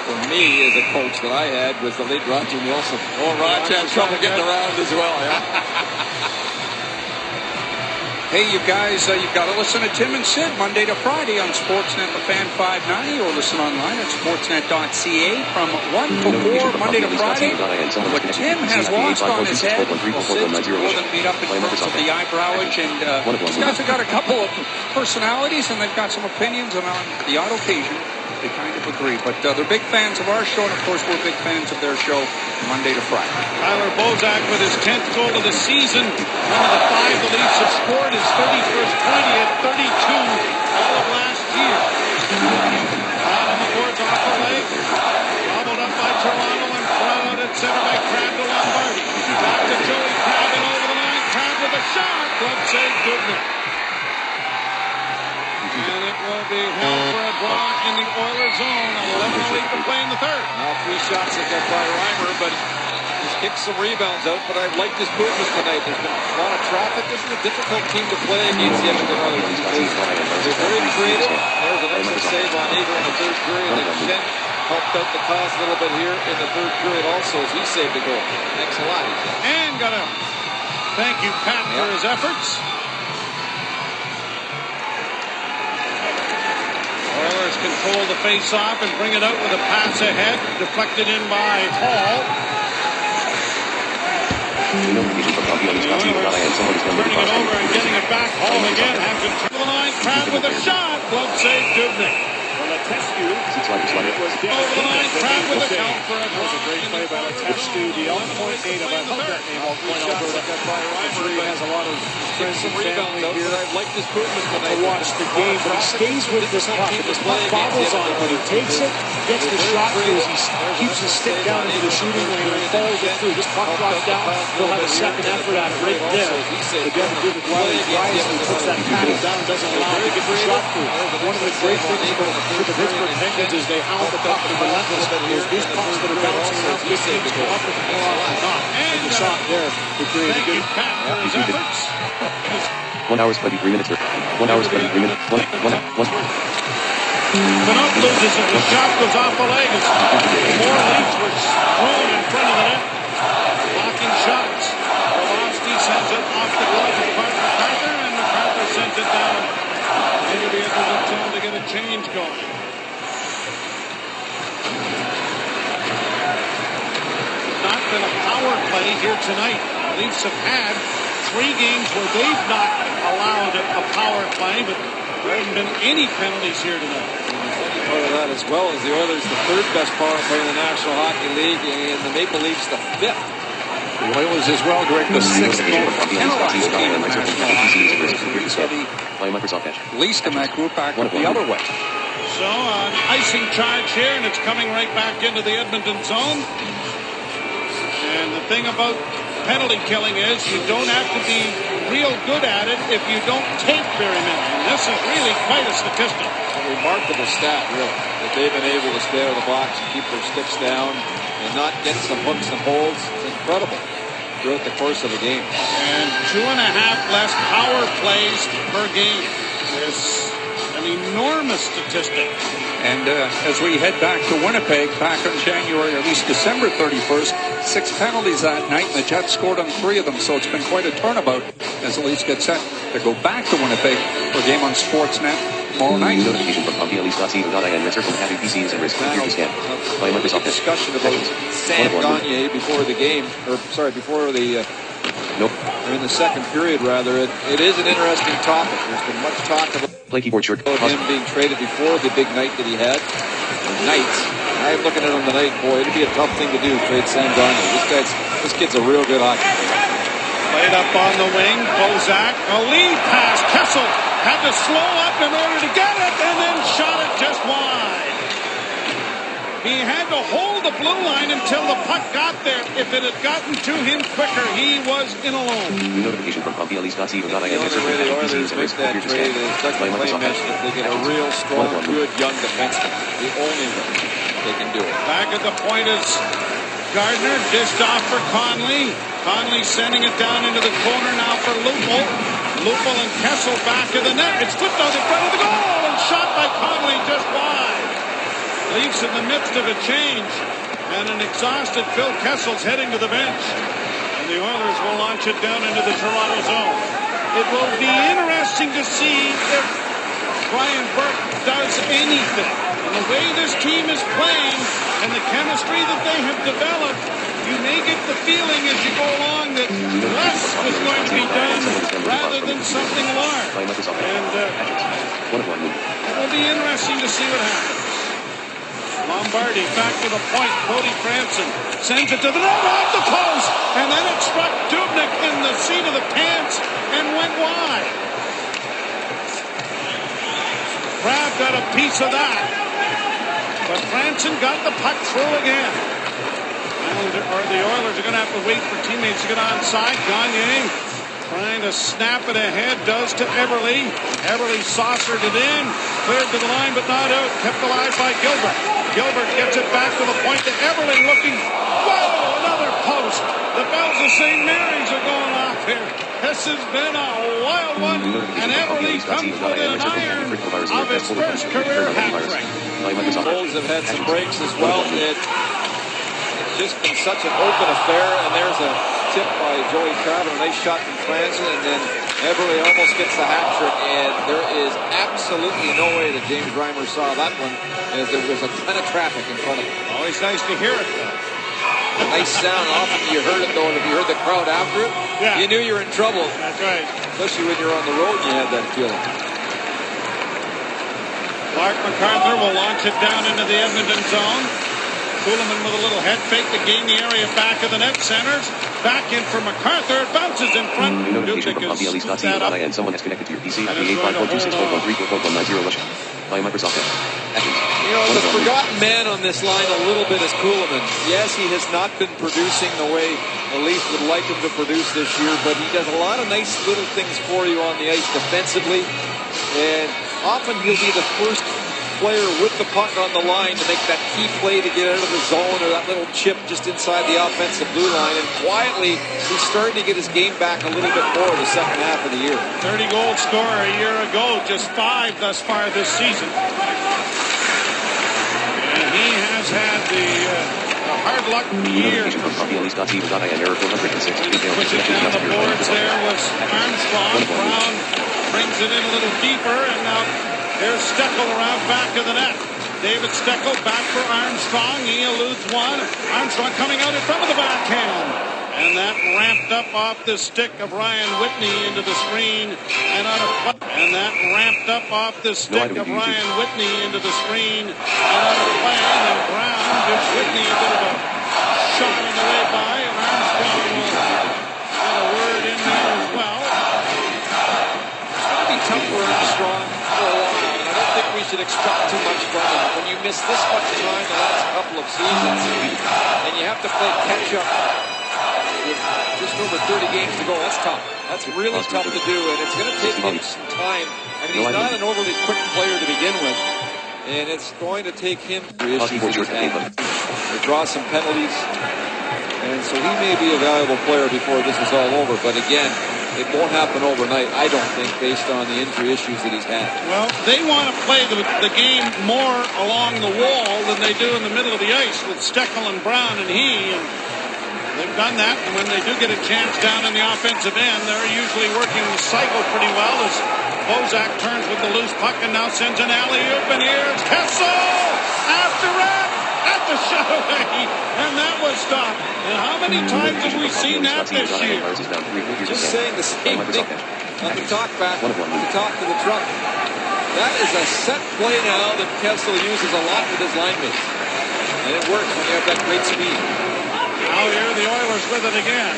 for me as a coach that I had, was the late Roger Wilson. Oh, Roger had trouble getting around as well, yeah. Hey, you guys, you've got to listen to Tim and Sid Monday to Friday on Sportsnet, the Fan 590, or listen online at sportsnet.ca from 1 to 4, Monday to Friday. What Tim has lost on his head, well, Sid's more than beat up in terms of the eyebrowage, and these guys have got a couple of personalities, and they've got some opinions, and on the odd occasion, they kind of agree. But they're big fans of our show, and of course, we're big fans of their show Monday to Friday. Tyler Bozak with his 10th goal of the season. One of the 5 the Leafs have scored. His 31st point. He had 32 all of last year. Out on the boards off the leg. Gobbled up by Toronto and brought out at center by Crabbe to Lombardi. Back to Joey Crabbe and over the line. Crabbe with a shot. Glove save Dubnyk. And it will be held for a draw in the Oilers zone. 11:08 to play in the third. Now 3 shots at that by Reimer, but he's kicked some rebounds out. But I've liked his movement tonight. There's been a lot of traffic. This is a difficult team to play against the Edmonton Oilers because they're very creative. There's an excellent save on Eager in the third period. And Shen helped out the cause a little bit here in the third period also as he saved the goal. Thanks a lot. And got a thank you, Pat, for his efforts. Oilers control the face-off and bring it out with a pass ahead. Deflected in by Hall. Turning it over and getting it back. Hall again has control of the line. Crabbe with a shot. Glove save Dubnyk. Letescu. Slider. It was Over the line, Crab with a count for a That was a great play by Letescu. The on-point native. I love that name, on-point Alberta. I'm sure he has a lot of friends and family here. I've liked his movement tonight. To watch the game, but he stays with this puck. If this puck bobbles on him, when he takes it, gets the shot through, he keeps his stick down into the shooting lane and follows it through. This puck drops down, he'll have a second effort at it right there. But Devin Dubik, while he tries and he puts that paddle down, doesn't allow him to get the shot through. One of the great things about the Pittsburgh Penguins is they hound the puck, they're relentless. These pucks that are bouncing around 15 go up with the more often than not. And the shot there to create a good Pat for his efforts. 1 hour 23 minutes. 1 hour 23 minutes. One. Pinot loses it. The shot goes off the leg. More Leafs were thrown in front of the net. Blocking shots. Orlovsky sends it off the glove of MacArthur, and MacArthur sends it down into the Edmonton zone to get a change going. Not been a power play here tonight. The Leafs have had 3 games where they've not allowed a power play, but there haven't been any penalties here tonight. Part of that as well as the Oilers, the 3rd best power play in the National Hockey League, and the Maple Leafs, the 5th. The Oilers as well, Greg, the 6th most penalized team in the National Hockey League. So the least in that group back the other way. So an icing charge here, and it's coming right back into the Edmonton zone. And the thing about penalty killing is you don't have to be real good at it if you don't take very many. And this is really quite a statistic. A remarkable stat, really, that they've been able to stay out of the box and keep their sticks down and not get some hooks and holds. It's incredible throughout the course of the game. And 2.5 less power plays per game is an enormous statistic. And as we head back to Winnipeg, back on January, or at least December 31st, 6 penalties that night, and the Jets scored on 3 of them. So it's been quite a turnabout as the Leafs get set to go back to Winnipeg for a game on Sportsnet tomorrow night. New notification from PompeyAleafs.ca.in. Red circle having PCs and risk computer scan. By Microsoft. Discussion about Sam Gagner before the game, before the in the second period, rather. It is an interesting topic. There's been much talk about Play keyboard short. him being traded before the big night that he had. I'm looking at him tonight, boy, it'd be a tough thing to do, trade Sam Gagner. This kid's a real good hockey player. Played up on the wing, Bozak, a lead pass, Kessel had to slow up in order to get it, and then shot it just wide. He had to hold the blue line until the puck got there. If it had gotten to him quicker, he was in alone. New notification from PompeyAleafs.ca.in. The only way the Oilers make that trade is Doug McLean mentioned if they get a real strong, good young defenseman. The only way they can do it. Back at the point is Gardner, dished off for Conley. Conley sending it down into the corner now for Lupel. Lupel and Kessel back of the net. It's flipped out in front of the goal and shot by Conley just wide. Leafs in the midst of a change, and an exhausted Phil Kessel's heading to the bench. And the Oilers will launch it down into the Toronto zone. It will be interesting to see if Brian Burke does anything. And the way this team is playing and the chemistry that they have developed, you may get the feeling as you go along that less was going to be done rather than something large. And it will be interesting to see what happens. Lombardi back to the point. Cody Franson sends it to the net off the post, and then it struck Dubnyk in the seat of the pants and went wide. Crab got a piece of that, but Franson got the puck through again. The Oilers are going to have to wait for teammates to get onside. Gagner trying to snap it ahead, does to Everly. Everly saucered it in, cleared to the line but not out, kept alive by Gilbert. Gilbert gets it back to the point to Everly looking, whoa, another post. The bells of St. Mary's are going off here. This has been a wild one, and Everly comes within an iron of his first career hat-trick. The Bulls have had some breaks as well. It's just been such an open affair, and there's a tip by Joey Crowder, a nice shot from Franson, and then Everly almost gets the hat trick, and there is absolutely no way that James Reimer saw that one, as there was a ton of traffic in front of him. Always nice to hear it, though. Nice sound. Often you heard it, though, and if you heard the crowd after it, you knew you were in trouble. That's right. Especially when you're on the road, you had that feeling. Mark MacArthur will launch it down into the Edmonton zone. Kuhlman with a little head fake to gain the area back of the net. Centers. Back in for MacArthur. Bounces in front. New notification from BLE.ca and someone has connected to your PC at the 85426.1344.90 Russia. By Microsoft. Actions. You know, the forgotten man on this line a little bit is Kuhlman. Yes, he has not been producing the way the Leafs would like him to produce this year, but he does a lot of nice little things for you on the ice defensively. And often he'll be the first player with the puck on the line to make that key play to get out of the zone, or that little chip just inside the offensive blue line. And quietly, he's starting to get his game back a little bit more in the second half of the year. 30-goal scorer a year ago, just 5 thus far this season. And he has had the hard luck year. Notification from BLE.ca and error 406. Push it down the boards there was Armstrong. Brown brings it in a little deeper, and now there's Steckel around back of the net. David Steckel back for Armstrong. He eludes one. Armstrong coming out in front of the backhand. And that ramped up off the stick of Ryan Whitney into the screen and out of play. And that ramped up off the stick of Ryan Whitney into the screen and out of play. And then Brown gives Whitney a bit of a shot on the way by, and Armstrong will get a word in there as well. It's going to be tough for Armstrong for a while. I don't think we should expect too much from him. When you miss this much time the last couple of seasons, and you have to play catch-up with just over 30 games to go, that's tough. That's really tough to do, and it's going to take him some time. I mean, he's not an overly quick player to begin with, and it's going to take him to draw some penalties, and so he may be a valuable player before this is all over. But again, it won't happen overnight, I don't think, based on the injury issues that he's had. Well, they want to play the game more along the wall than they do in the middle of the ice with Steckel and Brown and he. And they've done that, and when they do get a chance down in the offensive end, they're usually working the cycle pretty well as Bozak turns with the loose puck and now sends an alley-oop, and here's Kessel after it at the shot away, and that was stopped. And how many times have we seen that this year? Just saying the same thing on the talk back, on the talk to the truck. That is a set play now that Kessel uses a lot with his line mates, and it works when you have that great speed. Now here the Oilers with it again.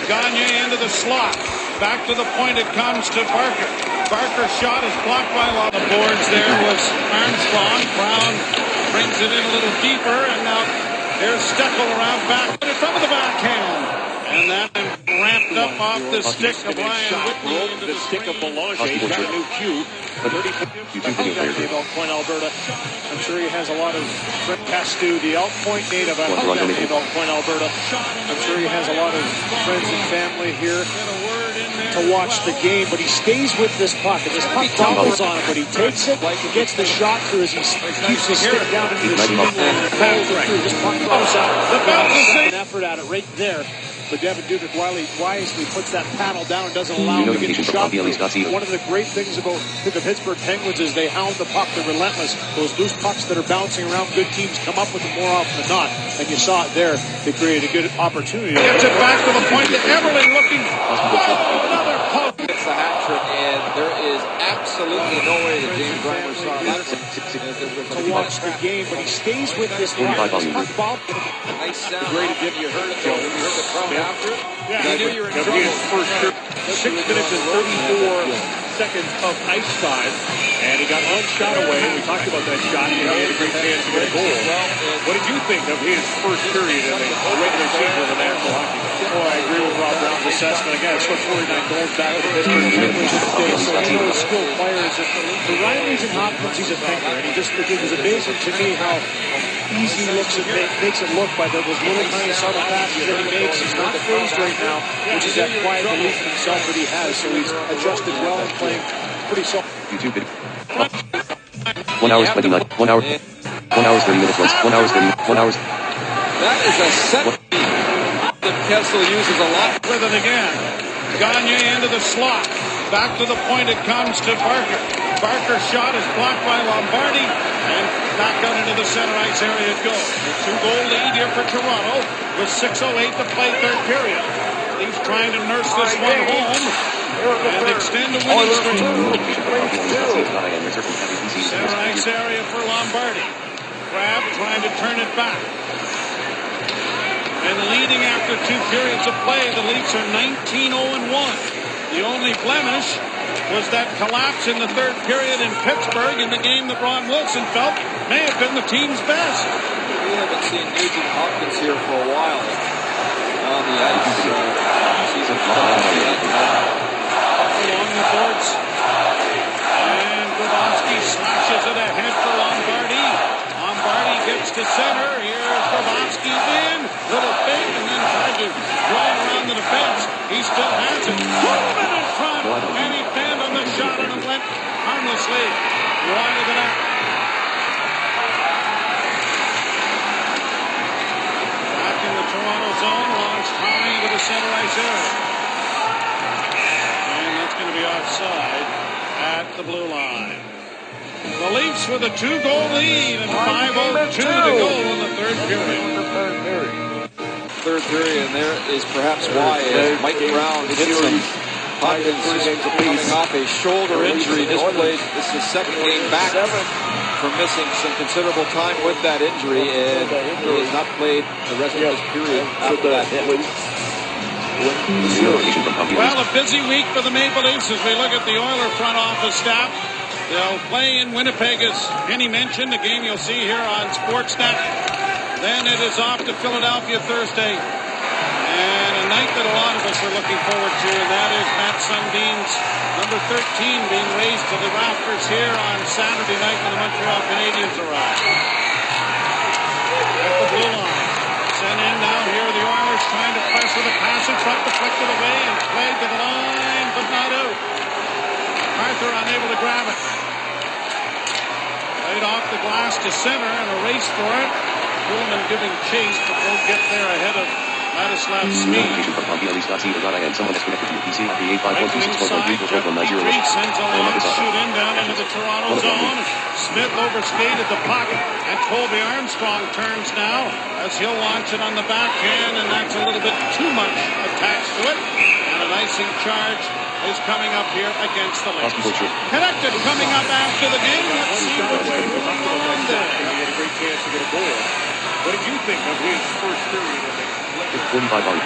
Gagne into the slot. Back to the point it comes to Barker. Barker's shot is blocked by one of the boards. There was Armstrong. Brown brings it in a little deeper, and now there's Steckel around back in front of the backhand. And that ramped up off the stick of Ryan Whitney into the stick of Belanger. He's got a new cue. 34 Point Alberta. I'm sure he has a lot of friends to the Elk Point native at Elk Point Alberta. I'm sure he has a lot of friends and family here to watch the game, but he stays with this puck, and this puck bobbles on him, but he takes it, he gets the shot through as he keeps his stick down into the ceiling and follows it through. This puck goes out. The bounce is an effort at it right there. But Devin Dubik wisely puts that paddle down and doesn't allow him to get the shot through. One of the great things about the Pittsburgh Penguins is they hound the puck. They're relentless. Those loose pucks that are bouncing around, good teams come up with them more often than not. And you saw it there. They created a good opportunity. Gets it back to the point to Everly looking. Another poke. It's a hat trick, and there is absolutely no way that James Reimer saw that. To watch the game, but he stays with this puck. Nice sound. You heard it, Joe. You heard the crowd after it. Yeah, you knew you were in trouble. 6 minutes and 34 seconds of ice time, and he got one shot away. We talked about that shot. He had a great chance to get a goal. What did you think of his first period in the regular season of the National Hockey League? Oh, I agree with Rob Brown's assessment. Again, I scored 49 goals back to the Pittsburgh Penguins today, so one of the skilled players. For Riley's and Hopkins, he's a thinker, and it was amazing to me how easy he looks and makes it look by those little tiny subtle passes that he makes. He's not phased right now, which is that quiet belief in himself that he has. So he's adjusted well and playing pretty soft. YouTube video. 1 hour 29. 1 hour. 1 hour 30 minutes. 1 hour 30. 1 hour. That is a set that Kessel uses a lot. With it again. Gagne into the slot. Back to the point it comes to Barker. Barker's shot is blocked by Lombardi, and back out into the center ice area it goes. A 2-goal lead here for Toronto with 6:08 to play third period. He's trying to nurse this one home and extend the winning streak. Center ice area for Lombardi. Crab trying to turn it back. And leading after 2 periods of play, the Leafs are 19-0-1. The only blemish was that collapse in the third period in Pittsburgh in the game that Ron Wilson felt may have been the team's best. We haven't seen Nugent Hopkins here for a while on the ice. Season along the boards. And Grabowski slashes it ahead for Lombardi. Lombardi gets to center. Here's Grabowski in. Little fake and then tried to draw around the defense. He still has it. Moving in front. And he banned on the shot and it went harmlessly wide of the net. Back in the Toronto zone. Launch Tommy into the center ice area. And that's going to be offside at the blue line. The Leafs with a 2-goal lead and 5:02 to go in the third period. Third period, and there is perhaps why Mike Brown hit some Hopkins coming off a shoulder injury. This is his second game back from missing some considerable time with that injury, and he has not played the rest of this period after that hit. Well, a busy week for the Maple Leafs as we look at the Oilers front office staff. They'll play in Winnipeg, as Kenny mentioned, a game you'll see here on Sportsnet. Then it is off to Philadelphia Thursday. And a night that a lot of us are looking forward to, and that is Matt Sundin's number 13 being raised to the rafters here on Saturday night when the Montreal Canadiens arrive. At the blue line. Sent in now here, the Oilers trying to press with a pass in front, deflected away and played to the line, but not out. Arthur unable to grab it. Played off the glass to center and a race for it. Pullman giving chase, but won't get there ahead of Ladislav Smee. And someone has connected to your PC at the 85126413419. Sends a long shoot in down into the Toronto zone. Smith overskated the puck, and Colby Armstrong turns now as he'll launch it on the backhand, and that's a little bit too much attached to it. And an icing charge is coming up here against the Leafs. Connected coming up after the game. Let's see what's going on there. He had a great chance to get a goal. What did you think of his first period? 45 on.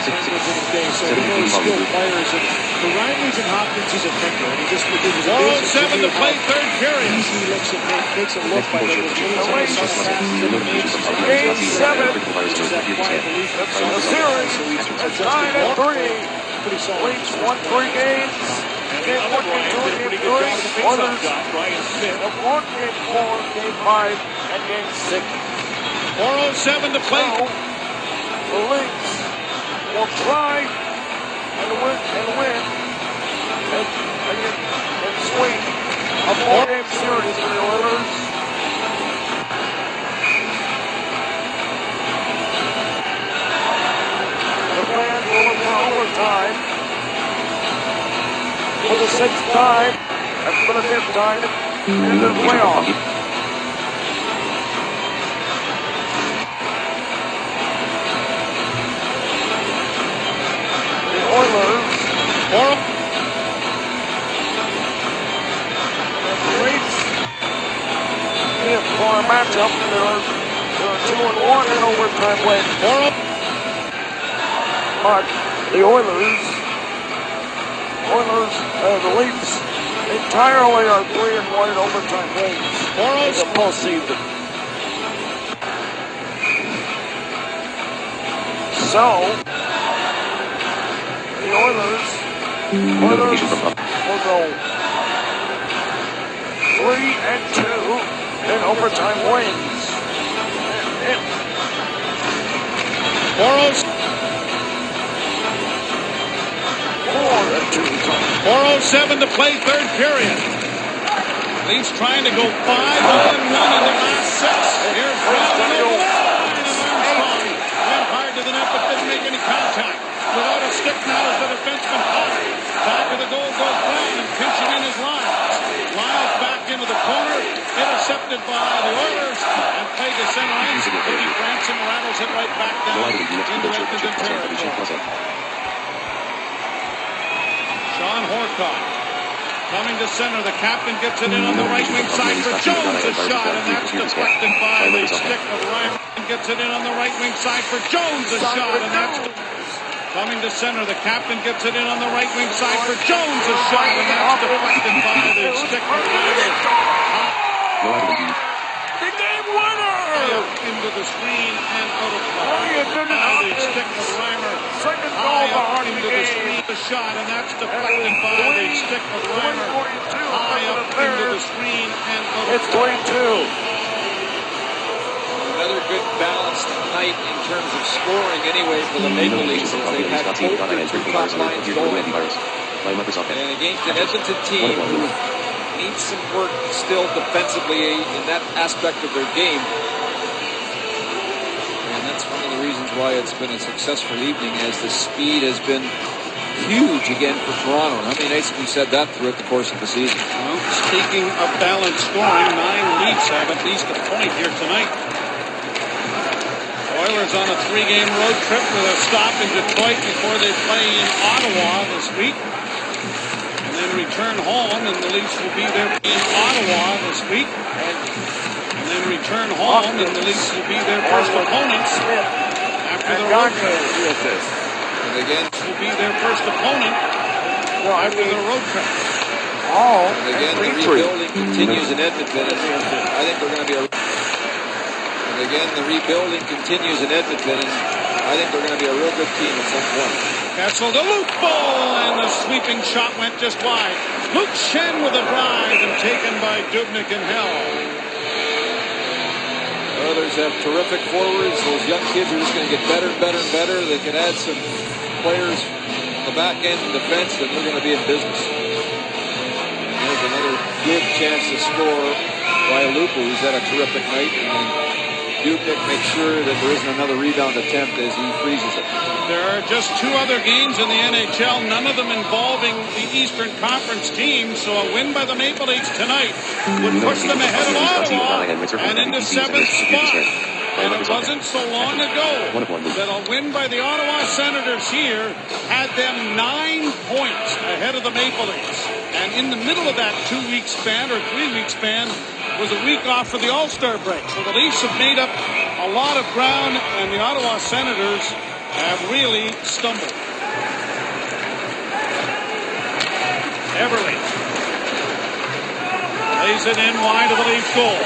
Skilled players, and for Riley's and Hopkins, he's a thinker, and he just did his 4:07 to play third period. Easy looks and makes it look like it was Game 7. the series is 9-3. Pretty solid. Leafs won 3 games. Game 1, Game 2, Game 3. Oilers have won Game 4, Game 5, and Game 6. 4:07 to play. So, the Leafs will try and win and sweep a 4-game series for the Oilers. The fans will look for overtime for the 6th time and for the 5th time in the playoffs. Oilers and the Leafs for a matchup. They're 2-1 in overtime win. But the the Leafs entirely are 3-1 in overtime wins in the postseason. So the Oilers will go 3-2 in overtime wins. 4:07 to play third period. Leafs trying to go 5-1 in their last 6. Here's Brown over the line, and Armstrong went hard to the net but didn't make any contact. Without a stick now as the defenseman caught. Back of the goal goes Brown and pinching in his Lyles. Lyles back into the corner, intercepted by the Oilers and played to center ice. Eddie Branson rattles it right back down into Edmonton territory. Shaw Sean Horcov. Coming to center, the captain gets it in on the right wing side for Jones. A shot, and that's deflected by the stick of Reimer. Gets it in on the right wing side for Jones. A shot, and that's coming to center. The captain gets it in on the right wing side for Jones. A shot, and that's deflected by the stick of Reimer. The game winner! Into the screen and out of play. Now the stick of Reimer. Second goal behind Into the the game. screen, the shot, and that's deflected by the stick of Reimer. High up into the screen and out of It's play. 3-2. Another good balanced night in terms of scoring anyway for the Maple Leafs, as they've had both their two top lines going. And against an Edmonton team who needs some work still defensively in that aspect of their game. And that's one of the reasons why it's been a successful evening, as the speed has been huge again for Toronto. How many nights have we said that throughout the course of the season? Well, speaking of balanced scoring, 9 Leafs have at least a point here tonight. Oilers on a 3-game road trip with a stop in Detroit before they play in Ottawa this week. And then return home, and the Leafs will be there in Ottawa this week. And then return home, and the Leafs will be their first opponents after the road trip. And again, Will be their first opponent after the road trip. and again the rebuilding continues in Edmonton. And I think they're going to be a... And again, the rebuilding continues in Edmonton, and I think they're going to be a real good team at some point. Kessel, the loop ball, and the sweeping shot went just wide. Luke Shen with a drive and taken by Dubnyk and Hell. Oilers have terrific forwards. Those young kids are just going to get better and better and better. They can add some players on the back end of defense, and they're going to be in business. And there's another good chance to score by Lupu, who's had a terrific night. And Dubnyk makes sure that there isn't another rebound attempt as he freezes it. There are just 2 other games in the NHL, none of them involving the Eastern Conference teams, so a win by the Maple Leafs tonight would push them ahead of Ottawa and into 7th spot. And it wasn't so long ago that a win by the Ottawa Senators here had them 9 points ahead of the Maple Leafs. And in the middle of that 2-week span or 3-week span was a week off for the All-Star break. So the Leafs have made up a lot of ground, and the Ottawa Senators have really stumbled. Everly lays it in wide of the Leafs goal.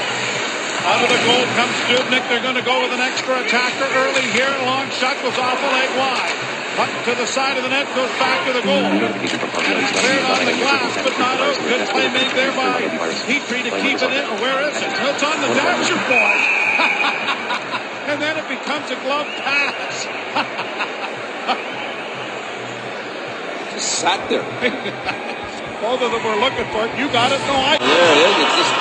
Out of the goal comes Dubnyk. They're going to go with an extra attacker early here. Long shot goes off a leg wide. Puck to the side of the net, goes back to the goal. And it's cleared on the glass, but not out. Good play made there by Petrie to keep it in. Where is it? It's on the dashboard. And then it becomes a glove pass. Just sat there. Both of them were looking for it. You got it? No, I. There it is. It just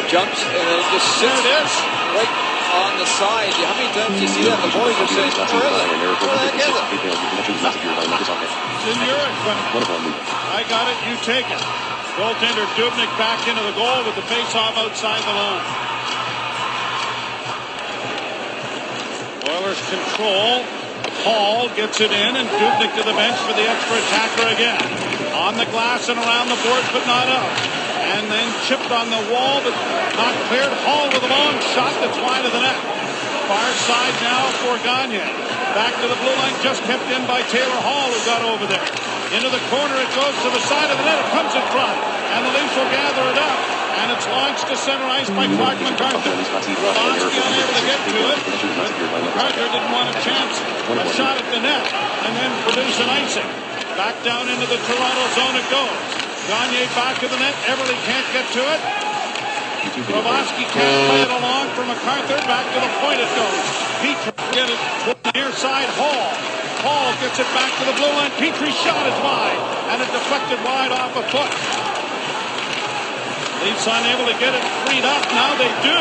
jumps and then it just sits right on the side. How many times do you see that? The boys are saying, where is it? Where the heck is it? It's in your equipment. I got it. You take it. Goaltender Dubnyk back into the goal with the face-off outside the line. Oilers control. Hall gets it in, and Dubnyk to the bench for the extra attacker again. On the glass and around the boards, but not out. And then chipped on the wall, but not cleared. Hall with a long shot that's wide of the net. Far side now for Gagne. Back to the blue line, just kept in by Taylor Hall, who got over there. Into the corner, it goes to the side of the net. It comes in front, and the Leafs will gather it up. And it's launched to center ice by Clark MacArthur. Roloski unable to get to it. MacArthur didn't want a chance. A shot at the net, and then produce an icing. Back down into the Toronto zone it goes. Gagne back to the net. Everly can't get to it. Roloski can't play it along for MacArthur. Back to the point it goes. Petrie get it toward the near side. Hall gets it back to the blue line. Petrie's shot is wide, and it deflected wide off a foot. Leafs unable to get it freed up. Now they do.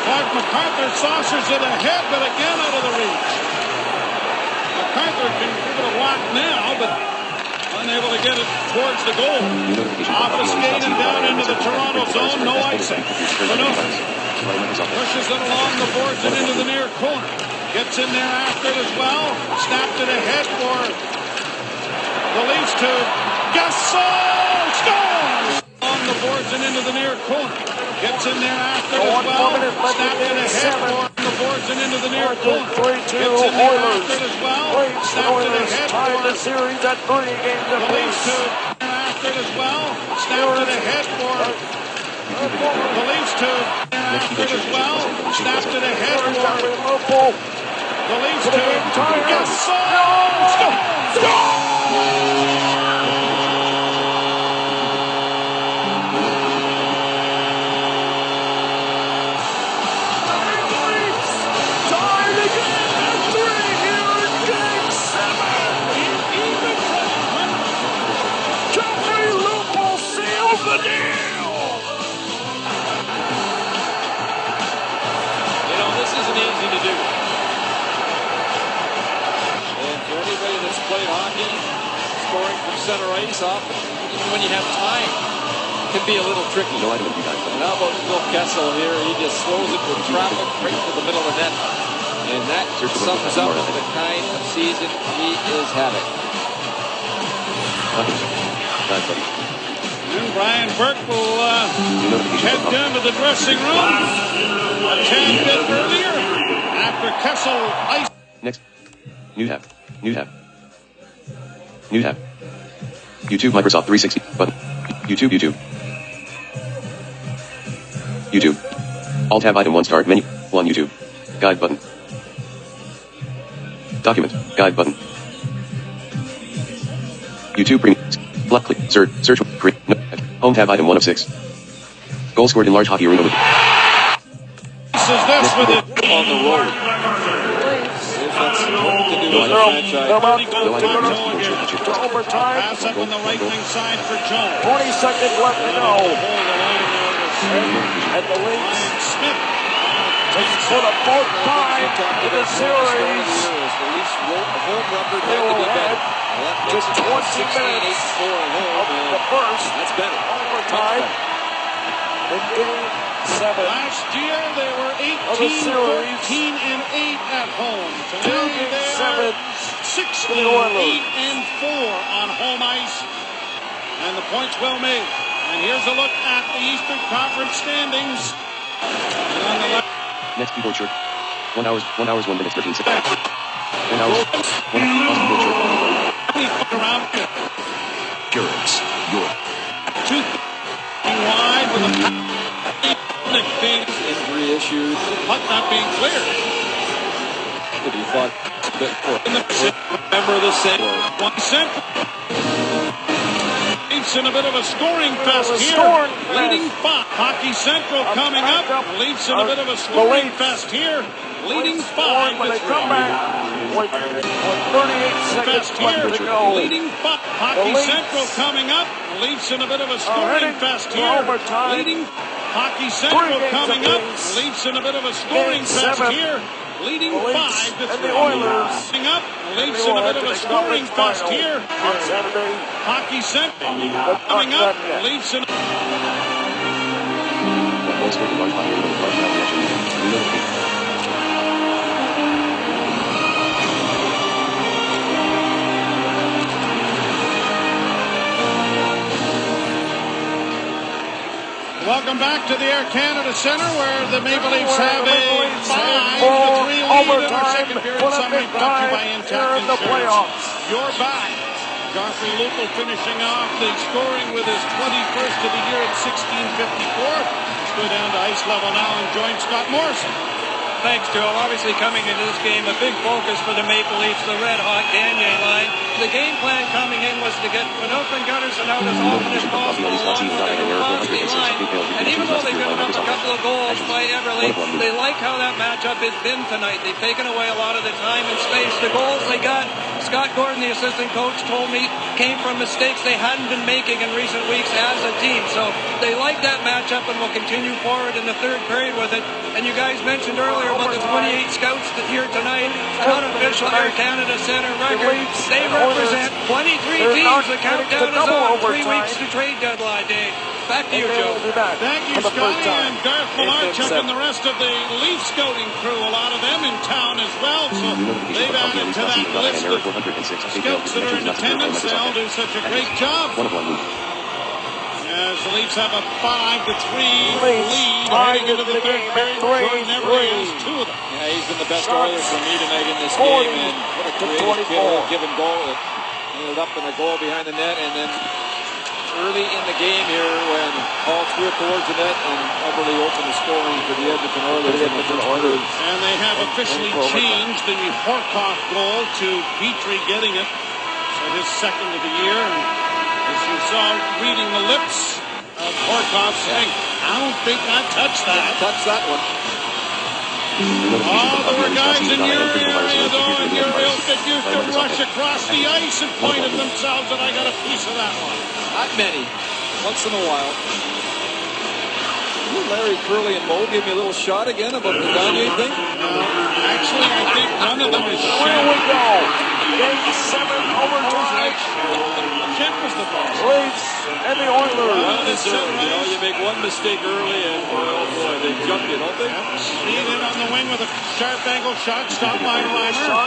Clark MacArthur saucers it ahead, but again out of the reach. MacArthur can give it a whack now, but unable to get it towards the goal. Off the skate and down into the Toronto zone. No icing. Pushes it along the boards and into the near corner. Gets in there after it as well. Snapped it ahead for the Leafs to Gasol scores! On the boards and into the near corner. Gets in there after as well. Snapped it ahead for the boards and into the near corner. 3-2 Gets in there Oilers. after as well. Leafs and Snapped it Oilers ahead tied the for series at 3 games the Leafs apiece. after it as well. Snapped it ahead for the Leafs after it as well. Snapped it ahead for the Leafs Gasol scores! Played hockey, scoring from center ice off, even when you have time, can be a little tricky. No, I don't do that. And how about Phil Kessel here? He just slows it with traffic right to the middle of the net. And that sums up the kind of season he is having. And Brian Burke will head down to the dressing room a tad bit earlier after Kessel ice. Next. New tab. YouTube, Microsoft 360, button. YouTube. Alt tab item 1 start menu, 1 YouTube. Guide button. Document, guide button. YouTube premium, left click, search, no, home tab item 1 of 6. Goal scored in large hockey arena with. This is this with it On the road. That's hard to do on the franchise. Overtime. pass up on the right wing side for Jones. 20 seconds left to go. And the Leafs Smith. for the fourth time in the series. The Leafs wrote a home record They had to will be better. head Well, that to makes it 20 minutes 16-8-4 at home. of the first That's better. overtime in Game 7. Last year they were 18, 14, and 8 at home. Today they are 16, 8, and 4 on home ice. And the points well made. And here's a look at the Eastern Conference standings. And on the left. Next keyboard short. 1 hours, 1 minute, 13 seconds. 1 hour, 1 keyboard short. Around Curious. Your two wide with a being Injury issues. puck not being cleared. Could be fun. In the Remember the same. one center. Leafs in a bit of a scoring fest here. Leading 5. Hockey Central coming up. Leafs in a bit of a scoring fest here. Leading 5 when to they come 3. back with 38 seconds Fest left here. to go. Leading 5. Hockey Central coming up. Leafs in a bit of a scoring fest here. overtime. Leading Hockey Central games coming up. apiece. Leafs in a bit of a scoring Game fest 7. here. Leading The 5 Leafs to 3. and the Oilers. Coming up. Leafs They in will a head bit of to a the scoring conference fest final here. on Saturday. Hockey Central But coming not up. done yet. Leafs in. Goal scored in large hockey arena with large hockey action. Welcome back to the Air Canada Centre, where the Maple Leafs have a 5-3 lead in our second period summary brought to you by Intact Insurance. You're back. Joffrey Lupul finishing off the scoring with his 21st of the year at 16:54. Let's go down to ice level now and join Scott Morrison. Thanks, Joe. Obviously coming into this game, a big focus for the Maple Leafs, the red-hot Gagne line. The game plan coming in was to get Phaneuf and Gunnarsson out as often as possible along with the Grabowski line. And even though they've given up a couple of goals by Everly, they like how that matchup has been tonight. They've taken away a lot of the time and space. The goals they got, Scott Gordon, the assistant coach, told me came from mistakes they hadn't been making in recent weeks as a team. So they like that matchup and will continue forward in the third period with it. And you guys mentioned earlier about the 28 scouts here tonight, unofficial Air Canada Centre record. They represent 23 teams. The countdown is on. 3 weeks to trade deadline day. Back to you, Joe. Thank you, Scotty, and Garth Malarchuk and the rest of the Leaf scouting crew, a lot of them in town as well, so they've added to that list of scouts that are in attendance. They all do such a great job. As the Leafs have a 5-3 lead heading into the third period. Jordan Eberle has two of them. Yeah, he's been the best Oiler for me tonight in this game, and what a creative kid, given goal. It ended up in a goal behind the net, and then early in the game here when all threw it towards the net and Eberle opened the scoring for the Edmonton Oilers. And they have officially changed the Horcov goal to Petrie getting it at his second of the year. And as you saw reading the lips of Horcov saying, I don't think I touched that. Touch that one. Oh, there were guys in your area, though, in your area that used to rush across the ice and point at themselves, and I got a piece of that one. Not many. Once in a while. Larry, Curly, and Mo give me a little shot again about the Gagne thing. Actually, I think one of them is Shen. Here we go. Game 7 overtime. Shen was the boss. Leafs and the Oilers. Well deserved. You know, you make one mistake early and, oh boy, they jumped you, don't they? Speed in on the wing with a sharp angle shot. Stopped by Reimer.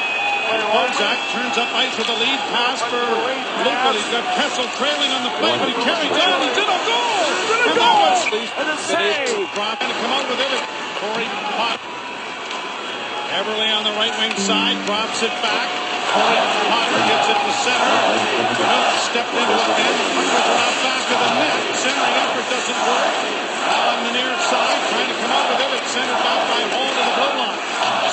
Bozak turns up ice with a lead pass for Luca. He's got Kessel trailing on the play, but he carries on. He's in a goal! And that was And a save. dropping to come out with it. Corey Potter. Eberle on the right wing side drops it back. Corey Potter gets it to center. Canuck stepped into it again. Puckers around back of the net. Centering effort doesn't work. Now on the near side, trying to come out with it. It's centered back by Hall to the blue line.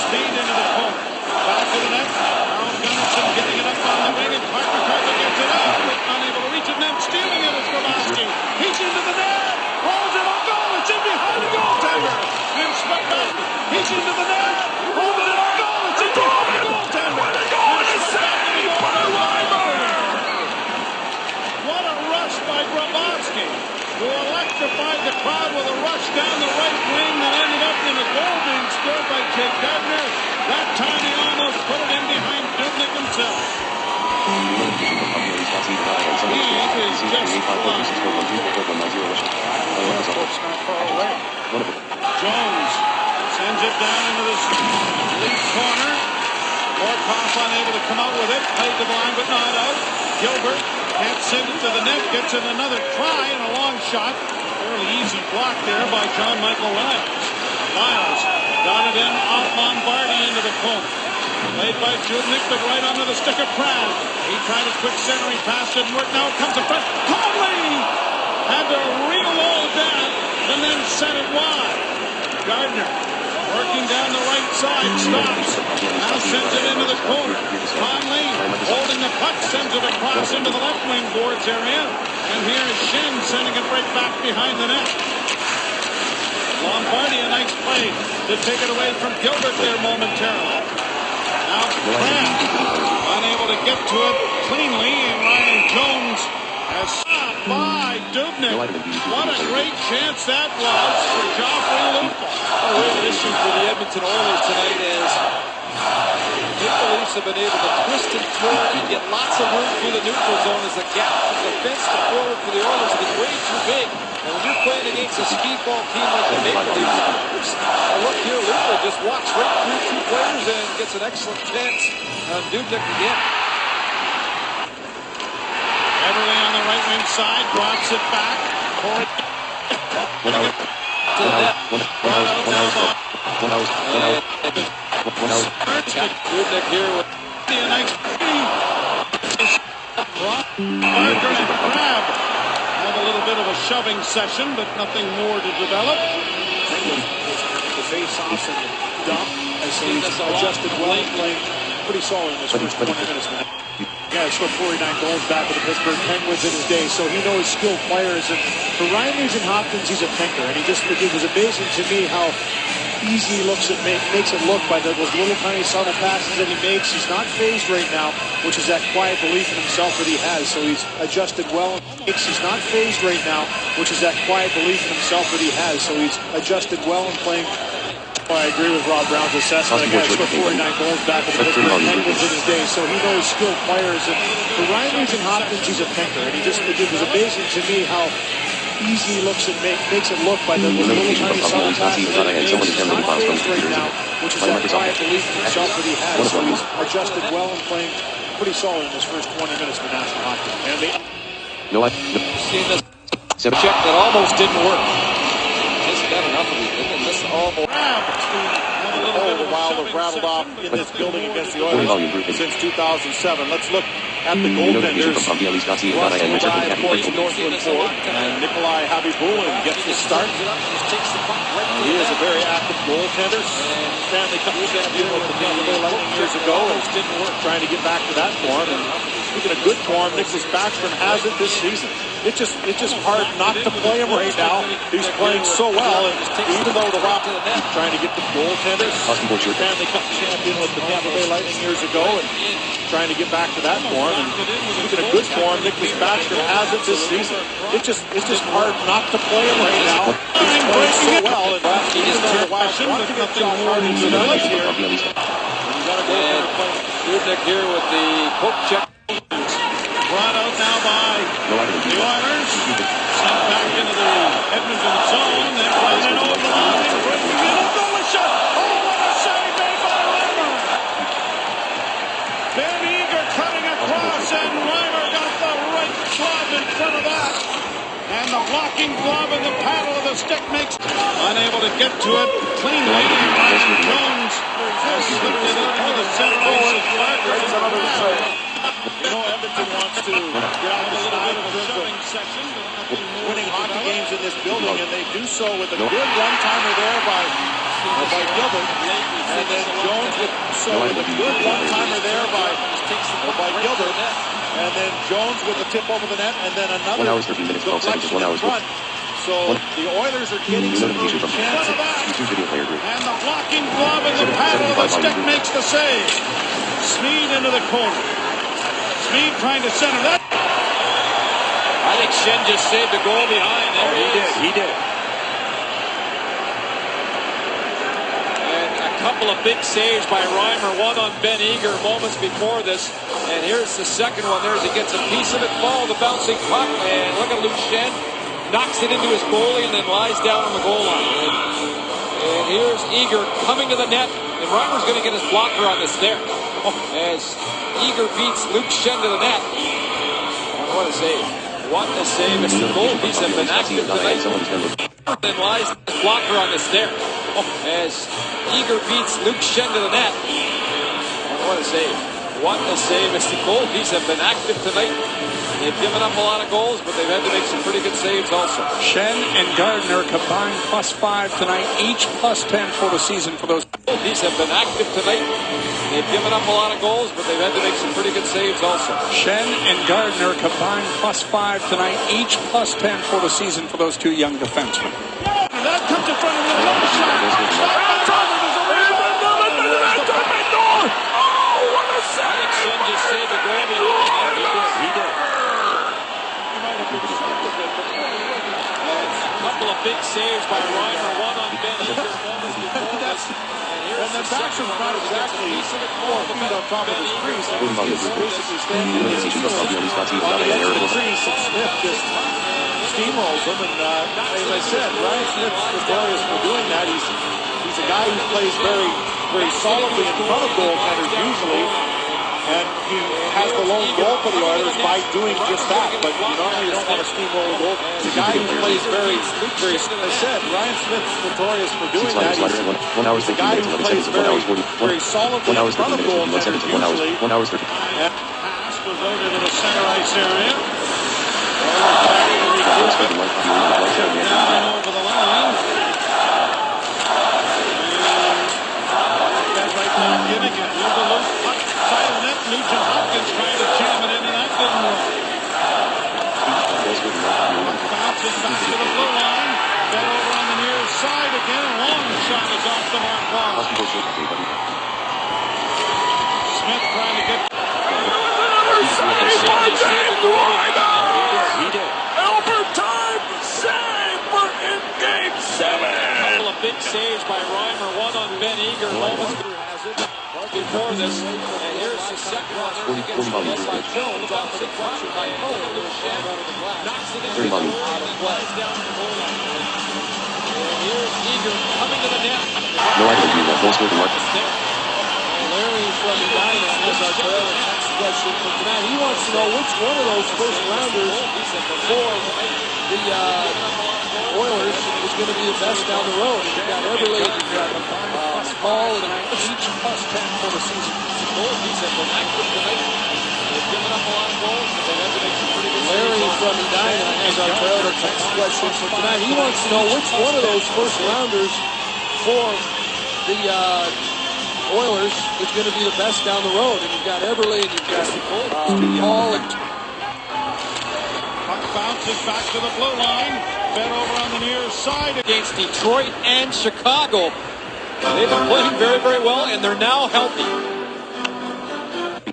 Speed into the corner. Back to the net. Now Gunnarsson getting it up on the wing, and Parker gets it out. Unable to reach it, and then stealing it is Grabowski. He's into the net. Rolls it on goal. It's in behind the goaltender. And Spector. He's into the net. Rolls it on goal. It's in behind the goaltender. What a rush by Grabowski, who electrified the crowd with a rush down the right wing that ended up in a goal being scored by Jake Gardner. That time he almost put it in behind Dubnyk himself. He is just Jones sends it down into the Leaf corner. Horcov unable to come out with it. Played the blind but not out. Gilbert can't send it to the net. Gets in another try and a long shot. Fairly easy block there by John Michael Lyles. Lyles got it in off Lombardi into the corner. Played by Dubnyk, but right under the stick of Pratt. He tried a quick centering pass, didn't work. Now it comes to Pratt. Conley had to reload that and then sent it wide. Gardner working down the right side, stops. Now sends it into the corner. Conley holding the puck, sends it across into the left wing boards area. And here is Shen sending it right back behind the net. Lombardi, a nice play to take it away from Gilbert there momentarily. Now Pratt unable to get to it cleanly, and Ryan Jones has stopped by Dubnyk. What a great chance that was for Joffrey Luca. The real issue for the Edmonton Oilers tonight is the Leafs have been able to twist and turn and get lots of room through the neutral zone as the gap from defense to forward for the Oilers has been way too big. And when you're playing against a skee-ball team like the Maple Leafs, look here, Luca just walks right through two players and gets an excellent chance on Dubnyk again. Eberle on the right wing side, drops it back. Corey to the net. Dubnyk here with a nice Parker and Crab have a little bit of a shoving session, but nothing more to develop. The face-offs and the dump as he's adjusted well, playing pretty solid in this first 20 minutes, man. Yeah, he scored 49 goals back with the Pittsburgh Penguins in his day, so he knows skilled players. And for Reimers and Hopkins, he's a thinker, and it was amazing to me how easy he looks at makes it look by those little tiny subtle passes that he makes. He's not phased right now, which is that quiet belief in himself that he has. So he's adjusted well. He's not phased right now, which is that quiet belief in himself that he has. So he's adjusted well and playing. I agree with Rob Brown's assessment. Again, he scored 49 goals back with the Pittsburgh Penguins in his day, so he knows skilled players. And for Reimers and Hopkins, he's a thinker, and it was amazing to me how easy looks it makes it look by the little tiny subtle passes that he makes. He's not phased right now, which is that quiet belief in himself that he has. So he's adjusted well and playing pretty solid in his first 20 minutes for National Hockey. And Seen this check that almost didn't work. Just got enough of it. And this almost. The Wild have rattled off in this building against the Oilers since 2007. Let's look at the goaltenders. Russell Guy points Northland forward, and Nikolai Habibulin gets the start. He is a very active goaltender. Stanley Cup champion with the Tampa Bay Lightning years ago, and trying to get back to that form. And speaking of good form, Nicholas Backstrom has it this season. It's just hard not to play him right now. He's playing so well, and even though the Wild are trying to get the goaltenders, Stanley Cup champion with the Tampa Bay Lightning years ago, and trying to get back to that form. And speaking of good form, Nicholas Backstrom has it this season. It's just hard not to play him right now. He's playing so well, and even though the Wild want to get Josh Harding to the right here, he's got to go for Dubnik here with the poke check. Brought out now by the Oilers. Sent back into the Edmonton zone. Then over the line. Goal shot. Oh, what a save made by Reimer. Ben Eager cutting across, and Reimer got the right glove in front of that. And the blocking glove and the paddle of the stick makes unable to get to it cleanly. Jones has slipped it into the center ice. You know, Edmonton wants to get out of the side in terms of winning hockey games in this building, and they do so with a good one-timer there by Gilbert. And then Jones with a good one-timer there by Gilbert. And then Jones with a tip over the net, and then another deflection in front. So the Oilers are getting some early chances. And the blocking glove and the paddle of the stick makes the save. Smeed into the corner. Smeed trying to center that. I think Shen just saved the goal behind. There He did. And a couple of big saves by Reimer. One on Ben Eager moments before this. And here's the second one there as he gets a piece of it. Follow the bouncing puck. And look at Luke Shen. Knocks it into his goalie and then lies down on the goal line. And here's Eager coming to the net. And Reimer's going to get his blocker on this there. As Eager beats Luke Shen to the net. And what a save. What a save. It's the goalies have been active tonight. Then lies his blocker on this there. As Eager beats Luke Shen to the net. And what a save. What a save. It's the goalies have been active tonight. They've given up a lot of goals, but they've had to make some pretty good saves also. Shen and Gardner combined +5 tonight, each +10 for the season for those. These have been active tonight. They've given up a lot of goals, but they've had to make some pretty good saves also. Shen and Gardner combined +5 tonight, each +10 for the season for those two young defensemen. That comes in front of the long shot. I think Shen just saved the goal behind. He did. A couple of big saves by Reimer. One on Ben Eager. And then Backstrom's not exactly 4 feet on top of his crease. He's basically standing in his on the edge of the crease, and Smith just steamrolls him. And as I said, Ryan Smith's notorious for doing that. He's a guy who plays very, very solidly in front of goaltenders usually. And he has the lone goal for the Oilers by doing just that. But normally you don't want to steamroll a goal. The guy who plays very, very, as I said, Ryan Smith's notorious for doing that. He's a guy who plays very, very solidly in front of goaltenders usually. And Pass was out into the center ice area. Down over the line. That right now giving it. Here's the loose puck. Side of the net. Nugent Hopkins trying to jam it in, and that didn't work. Bounces back to the blue line. Then over on the near side again. A long shot is off the mark. Smith trying to get. He did. Overtime save in Game 7. A couple of big saves by Reimer. One on Ben Eager. Moments. Has it. before this. And here's the second one. There's against by Jones off of the deflection by Cole. Knocks it in out of play. And here's Eager coming to the net. No idea who that goal scored in Mark. Larry from Edina has our trailer text question for tonight. He wants to know which one of those first rounders for the Oilers is going to be the best down the road. You've got Everly, you've got Hall, and each plus 10 for the season. Larry from Edina has our trailer text question for tonight. He wants to know which one of those first rounders for the Oilers is going to be the best down the road. And you've got Everly, and you've got Hall. Puck bounces back to the blue line. Fed over on the near side. Against Detroit and Chicago. They've been playing very, very well, and they're now healthy.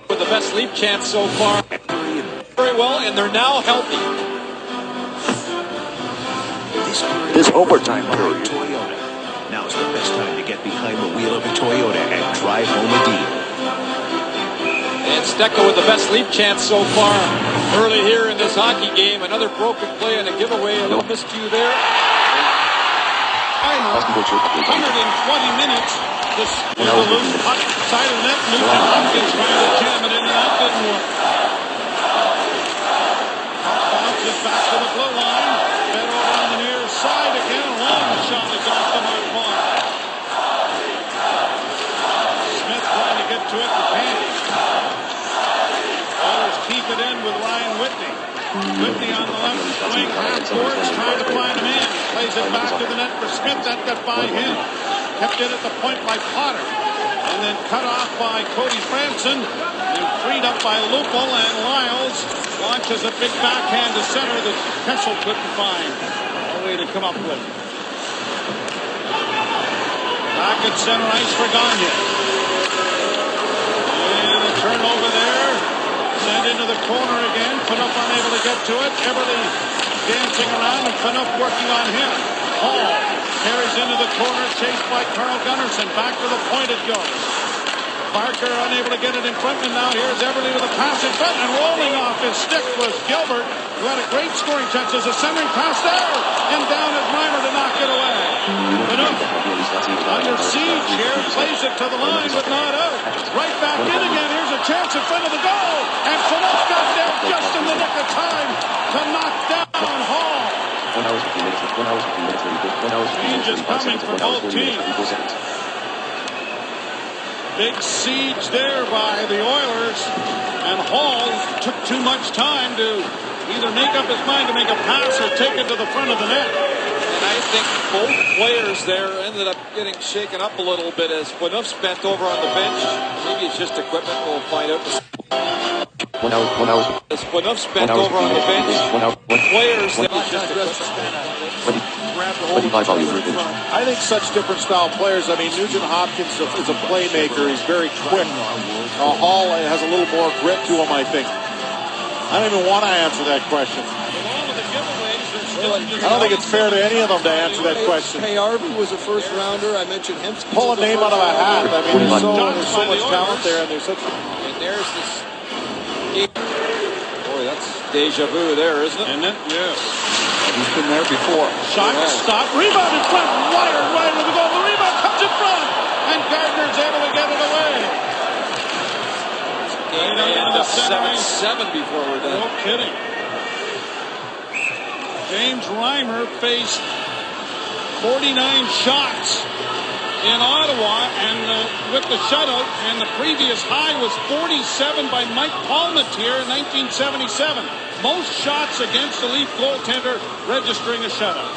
With the best leap chance so far. Very well, and they're now healthy. This overtime period. Toyota. Now's the best time to get behind the wheel of a Toyota and drive home a deal. And Stecco with the best leap chance so far early here in this hockey game. Another broken play and a giveaway. A little miscue there. 120 minutes. This was a loose puck side of the net. Nugent Hopkins trying to jam it in, and that didn't work. Puck bounces back to the blue line. Fed over on the near side again. A long shot is off the mark bar. Smith trying to get to it and can't. Oilers keep it in with Ryan Whitney. Whitney on the left wing, half court, trying to find him in. Plays it back to the net for Smith. That got by him. Kept it at the point by Potter. And then cut off by Cody Franson. And freed up by Lupul, and Lyles launches a big backhand to center that Kessel couldn't find a way to come up with. Back at center ice for Gagne. And a turnover there. Send into the corner again. Phaneuf unable to get to it. Everly dancing around, and Phaneuf working on him. Hall carries into the corner, chased by Carl Gunnarsson. Back to the point it goes. Parker unable to get it in front, and now here's Everly with a pass in front, and rolling off his stick was Gilbert, who had a great scoring chance as a centering pass there, and down is Reimer to knock it away. Phaneuf under siege here, plays it to the line, but not out. Right back in again. Here's a chance in front of the goal, and Phaneuf got there just in the nick of time to knock down Hall. 1 hour 15 minutes. 1 hour 15 minutes. 1 hour 15 minutes. Change is coming for both teams. Big siege there by the Oilers, and Hall took too much time to either make up his mind to make a pass or take it to the front of the net. And I think both players there ended up getting shaken up a little bit as Phaneuf's bent over on the bench. Maybe it's just equipment. We'll find out. 1 hour. As Phaneuf's bent over on the bench, players that I think such different style players. I mean, Nugent Hopkins is a playmaker. He's very quick. Hall has a little more grit to him, I think. I don't even want to answer that question. I don't think it's fair to any of them to answer that question. Hey, Arby was a first rounder. I mentioned him. Pull a name out of a hat. I mean, there's so much talent there, and there's such. And there's this. Boy, that's deja vu there, isn't it? Isn't it? Yes. He's been there before. Shot, stop, rebound in front, wired right with the goal. The rebound comes in front, and Gardner's able to get it away. Game end of 7-7 before we're done. No kidding. James Reimer faced 49 shots in Ottawa, and with the shutout, and the previous high was 47 by Mike Palmatier in 1977. Most shots against the Leaf goaltender registering a shutout.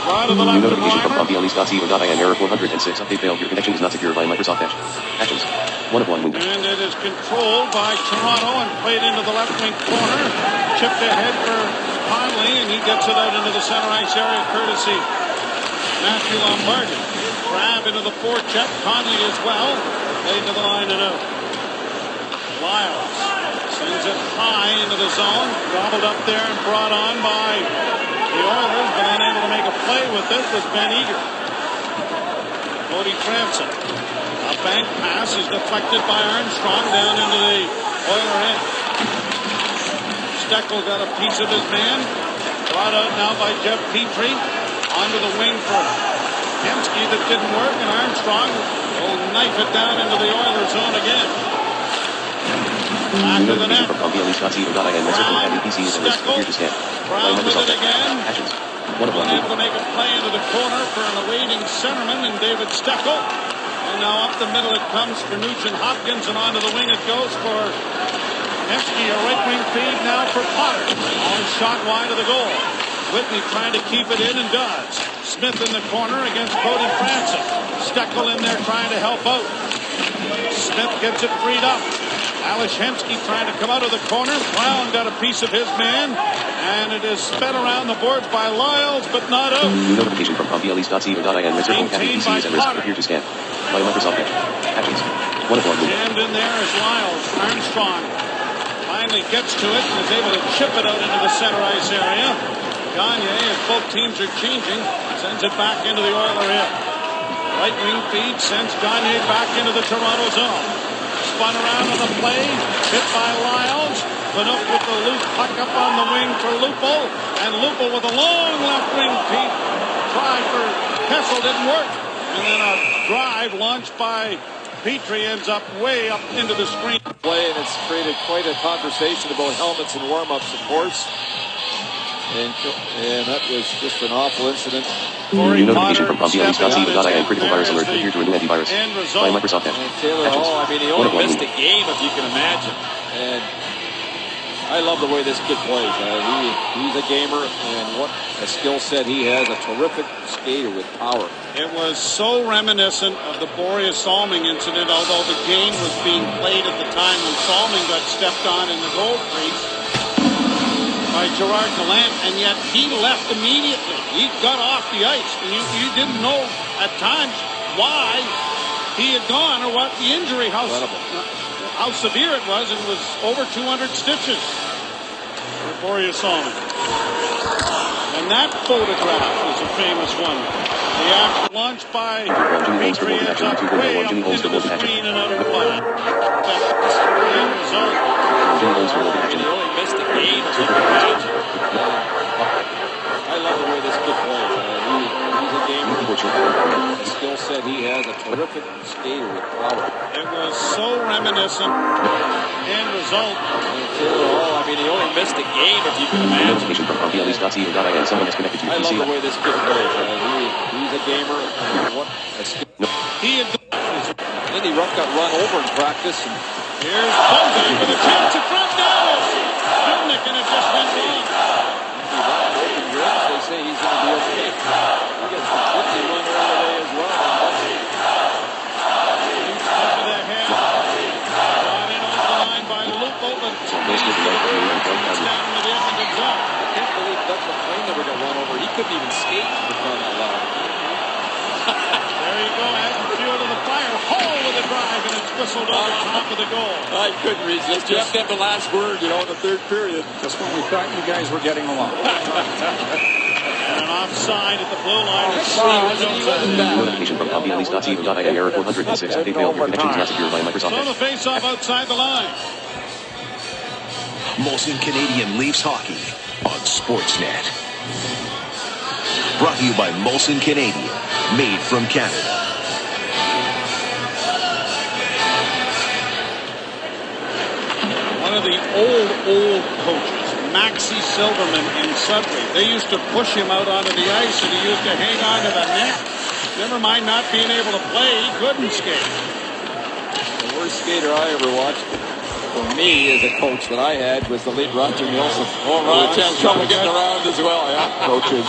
Right of the left of Notification from Reimer. BLE.co.in error 406. Update failed. Your connection is not secure by Microsoft Edge. Actions. 1 of 1 movement. And it is controlled by Toronto and played into the left wing corner. Chipped ahead for Conley, and he gets it out into the center ice area courtesy Matthew Lombardi. Grab into the forecheck. Conley as well. Played to the line and out. Lyles sends it high into the zone. Gobbled up there and brought on by the Oilers, but unable to make a play with it was Ben Eager. Cody Franson. A bank pass is deflected by Armstrong down into the Oiler end. Steckel got a piece of his man. Brought out now by Jeff Petrie. Onto the wing for Hemsky. That didn't work, and Armstrong will knife it down into the Oiler zone again. Back to the net. Brown with it again. Unable to make a play into the corner for an awaiting centerman and David Steckel. And now up the middle it comes for Nugent Hopkins, and onto the wing it goes for Hemsky. A right wing feed now for Potter. Long shot wide of the goal. Whitney trying to keep it in and does. Smith in the corner against Cody Franson. Steckel in there trying to help out. Smith gets it freed up. Ales Hemsky trying to come out of the corner. Brown got a piece of his man, and it is sped around the boards by Lyles, but not out. Notification from PomPLEs.co.in. Maintained by Potter. Here to scan. By Microsoft Edge. Actions. 1 of 1. Jammed in there is Lyles. Armstrong finally gets to it and is able to chip it out into the center ice area. Gagne, as both teams are changing, sends it back into the Oiler end. Right wing feed sends Gagne back into the Toronto zone. Spun around on the play, hit by Lyles. Panook with the loose puck up on the wing for Lupul, and Lupul with a long left wing feed. Try for Kessel, didn't work. And then a drive launched by Petrie ends up way up into the screen. Play, and it's created quite a conversation about helmets and warm-ups, of course. And that was just an awful incident. Notification from PomPLEs.co.in. Critical virus alert appeared to remove antivirus. By Microsoft Edge. And Taylor Hall, I mean, he only missed a game, if you can imagine. And I love the way this kid plays. He's a gamer, and what a skill set he has. A terrific skater with power. It was so reminiscent of the Boreas Salming incident, although the game was being played at the time when Salming got stepped on in the goal crease by Gerard Gallant, and yet he left immediately. He got off the ice, and you didn't know at times why he had gone or what the injury, how severe it was. It was over 200 stitches for Boreas Salming. And that photograph is a famous one. The act launched by Petrie ends up way up into the screen and out of play. That's the end result. He only missed a game, if you can imagine. I love the way this kid plays. He's a gamer. The skill set he has, a terrific skater with power. It was so reminiscent. End result. Taylor Hall, I mean, he only missed a game, if you can imagine. Notification from PomPLEs.co.in. Someone is connected to your I love PC. the way this kid plays. He's a gamer. What a skill. He had Lindy Ruff got run over in practice. And here's Bozak with a chance in front. Dallas. Sputnik, and it just went wrong. open grips, they say he's going to be okay. He gets completely run all the way as well. Huge touch of that head. Brought in over the line by Lupo, but down into the Edmonton zone. I can't believe Doug McLean never got run over. He couldn't even skate for crying out loud. There you go, adds fuel to the fire. Hall with a drive, and it's whistled over top of the goal. I couldn't resist. Just get the last word, in the third period. Just when we thought you guys were getting along. And an offside at the blue line. Notification from PomPLEs.co.in. Error 406. Update failed. Your connection is not secure by Microsoft So Edge. the face-off outside the line. Molson Canadian Leafs Hockey on Sportsnet. Brought to you by Molson Canadian, made from Canada. One of the old coaches, Maxie Silverman in Sudbury, they used to push him out onto the ice, and he used to hang on to the net. Never mind not being able to play, he couldn't skate. The worst skater I ever watched for me as a coach that I had was the late Roger Nielsen. Oh, Roger had trouble getting around as well, coaches.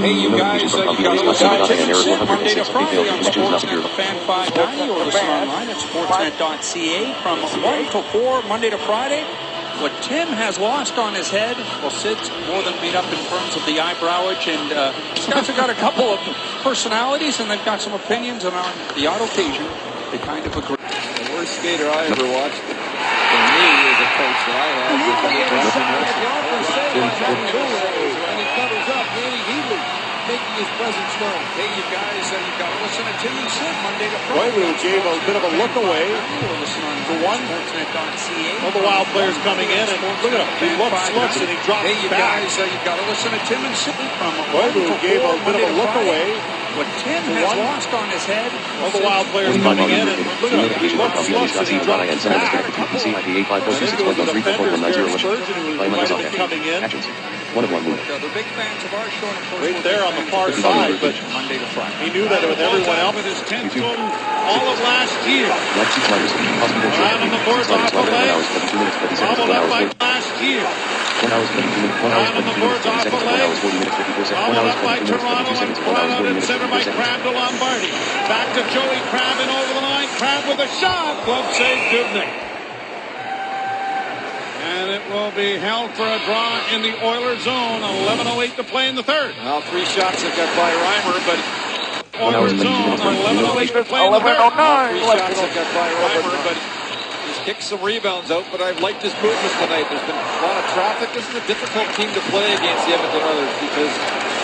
Hey, you guys, you got a little tickets in Monday to Friday on Sportsnet, the Fan 590, or listen online at sportsnet.ca from 1 to 4, Monday to Friday. What Tim has lost on his head, well, Sid's more than made up in terms of the eyebrowage, and these guys have got a couple of personalities, and they've got some opinions, and on the odd occasion, they kind of agree. The worst skater I ever watched for me as a coach that I had was the late Roger Nielsen. When he covers up, Danny Healy making his presence known. Hey, you guys, you've got to listen to Tim and Sid Monday to Friday. Koivu gave a bit of a look away to one. All the Wild players coming in, and look at him. He looks, and he drops back. Hey, you guys, you've got to listen to Tim and Sid. Koivu gave a bit of a look away. What Tim has lost on his head. All the Wild players coming in, and look at him. He looks, and he drops back. Coming in. One of one move. The big fans of our show, of course, Right there on the far side, but Monday to Friday. he knew that with everyone else. With his 10th goal all of last year. Like 6 sliders. Around on the boards off the leg. Followed up by last year. 1 hour 22 minutes. 1 hour 22 minutes 50 seconds. 1 hour 40 minutes 54 seconds. 1 Followed hour up by 22 minutes 52 Toronto seconds. and 1 hour out 40 in minutes center 54 by seconds. Crab to Lombardi. Back to Joey Crab and over the line. Crab with a shot. Glove save, Dubnyk. And it will be held for a draw in the Oilers zone. 11:08 to play in the third. Well, 3 shots have got by Reimer, but Oilers zone. 11:08 to play in the third. 3 shots have got by Reimer, but he's kicked some rebounds out, but I've liked his movement tonight. There's been a lot of traffic. This is a difficult team to play against the Edmonton Oilers because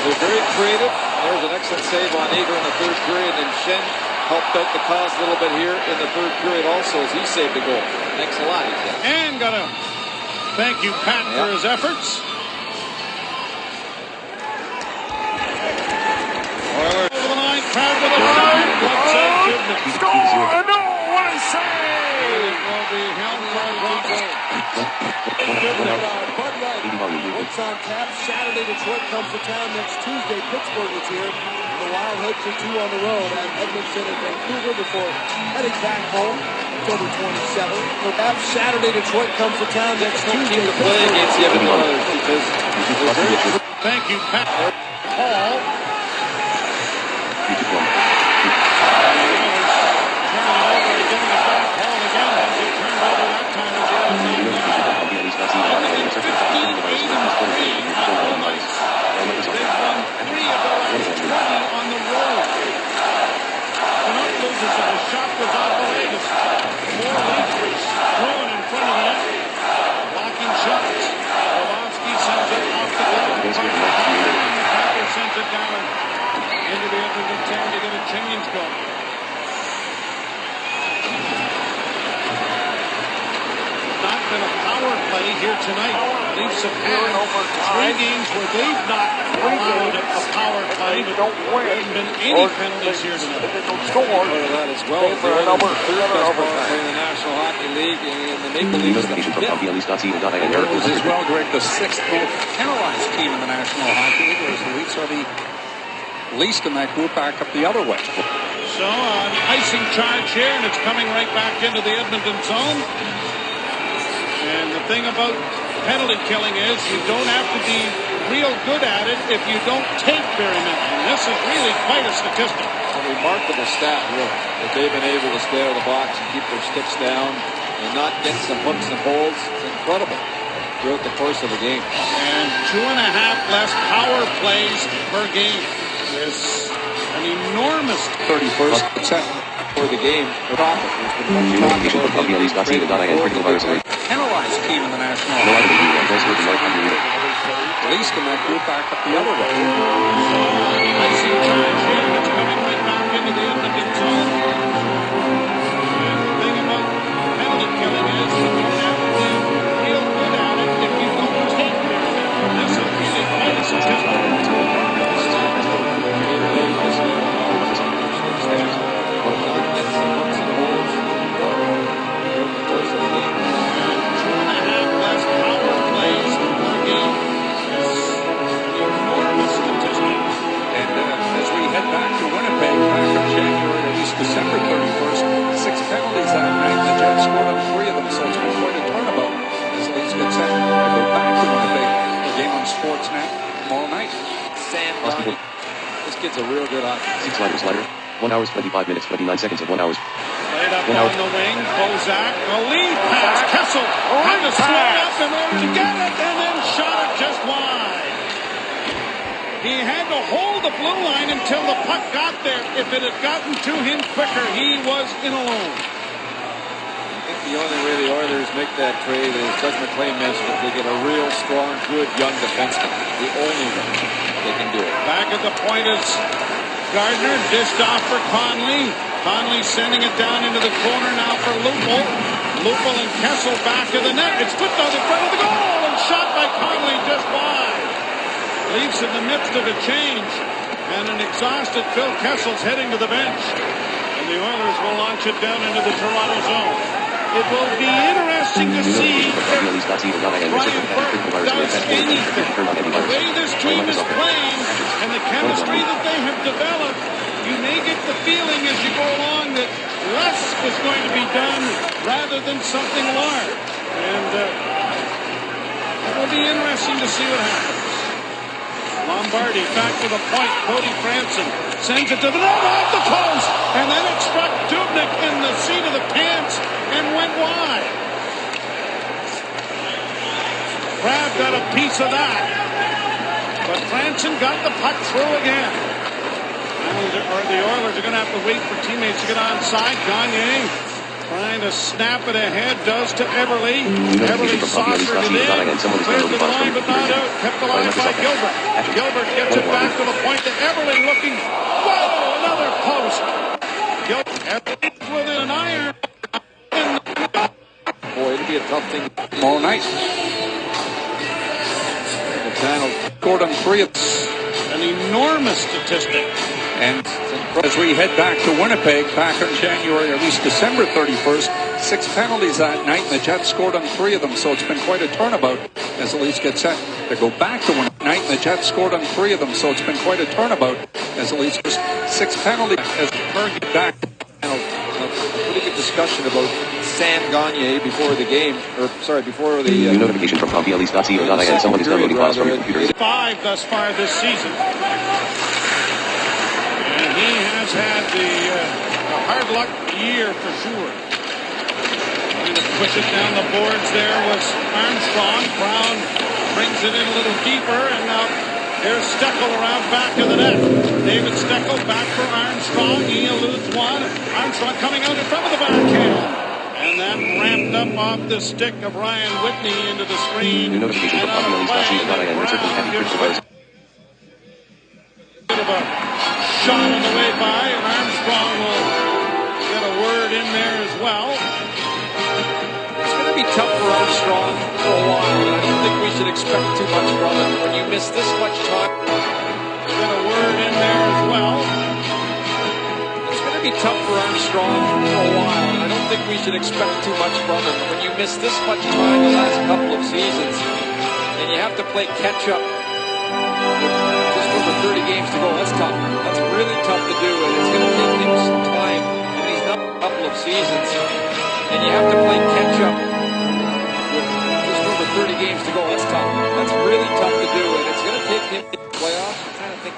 they're very creative. There's an excellent save on Eager in the third period, and Shen helped out the cause a little bit here in the third period also as he saved the goal. Thanks a lot. And got a thank you, Pat, for his efforts. Oilers over the line. Crab with a run. Glove save, Dubnyk. Score! No, what a save! It will be held for a draw. What's on tap? Saturday, Detroit comes to town. Next Tuesday, Pittsburgh is here. The Wild head to 2 on the road at Edmonton and Vancouver before heading back home October 27th. Saturday, Detroit comes to town. Next Tuesday, To play against the Edmonton Oilers because they're very Thank you, Pat. Paul. Into the Edmonton 10 to get a change going. Not been a power play here tonight. Leafs have had 3 games where they've not allowed a power play, but there hasn't been any penalties here tonight. part of that as well. The Oilers third best power play in the National Hockey League, and the Maple Leafs the Oilers as well, Greg, the 6th most penalized team in the National Hockey League, whereas the Leafs are the least in that group, back up the other way. So an icing charge here, and it's coming right back into the Edmonton zone. And the thing about penalty killing is you don't have to be real good at it if you don't take very many. And this is really quite a statistic. A remarkable stat, really, that they've been able to stay out of the box and keep their sticks down and not get some hooks and holds. It's incredible throughout the course of the game. And 2.5 less power plays per game is an enormous 31st for the game. Profit. penalized team in the National Hockey League. Least in that group, back up the other way. Icing charge here, it's coming right back into the Edmonton zone. And the thing about penalty killing is you don't have to be real good at it if you don't take very many. This is really quite a statistic. December 31st, 6 penalties that night. The Jets scored on 3 of them, so it's been quite a turnabout as the Leafs get set to go back to Winnipeg. The game on Sportsnet tomorrow night. Sam Ronnie. This kid's a real good hockey. 6 slider. 1 hour 25 minutes 29 seconds of 1 hour. Played up on the wing, Bozak, a lead pass, Kessel had to slow up in order to get it, and then shot it just wide. He had to hold the blue line until the puck got there. If it had gotten to him quicker, he was in alone. I think the only way the Oilers make that trade is, Doug McLean mentioned, if they get a real strong, good young defenseman. The only way they can do it. Back Back at the point is Gardner. Dished off for Conley. Conley sending it down into the corner now for Lupel. Lupel and Kessel back to the net. It's put on the front of the goal and shot by Conley just wide. Leafs in the midst of a change. And an exhausted Phil Kessel's heading to the bench. And the Oilers will launch it down into the Toronto zone. It will be interesting to see if Brian Burke does anything. The way this team is playing and the chemistry that they have developed, you may get the feeling as you go along that less is going to be done rather than something large. And it will be interesting to see what happens. Lombardi back to the point. Cody Franson sends it to the net off the post. And then it struck Dubnyk in the seat of the pants and went wide. Crab got a piece of that. But Franson got the puck through again. The Oilers are going to have to wait for teammates to get onside. Gagne trying to snap it ahead, does to Everly. Everly saucers it in. Cleared to the line, but not out. Kept alive by Gilbert. Gilbert gets it back to the point to Everly looking. Whoa, another post. Gilbert within an iron. Boy, it'll be a tough thing tomorrow night. The Channel Scored on 3 of an enormous statistic. And as we head back to Winnipeg, back on January, or at least December 31st, 6 penalties that night, and the Jets scored on 3 of them. So it's been quite a turnabout as the Leafs get set to go back to Winnipeg night, and the Jets scored on 3 of them. So it's been quite a turnabout as the Leafs 6 penalties as Berg get back. A pretty good discussion about Sam Gagne before the game, before the new notification from BLEs.co.in. Someone is downloading files from your computer. 5 thus far this season. And he has had the hard luck year for sure. Trying to push it down the boards there was Armstrong. Brown brings it in a little deeper, and now here's Steckel around back of the net. David Steckel back for Armstrong. He eludes one. Armstrong coming out in front of the backhand. And that ramped up off the stick of Ryan Whitney into the screen. New notification from BLEs.co.in. Bit of a shot on the way by, and Armstrong will get a word in there as well. It's going to be tough for Armstrong for a while. I don't think we should expect too much from him. When you miss this much time, Get a word in there as well. it's going to be tough for Armstrong for a while. I don't think we should expect too much from him. When you miss this much time the last couple of seasons, and you have to play catch up with just over 30 games to go, that's tough. That's really tough to do, and it's going to take him some time. And he's not a couple of seasons, and you have to play catch up with just over 30 games to go. That's tough. That's really tough to do, and it's going to take him to the playoffs. I'm trying to think.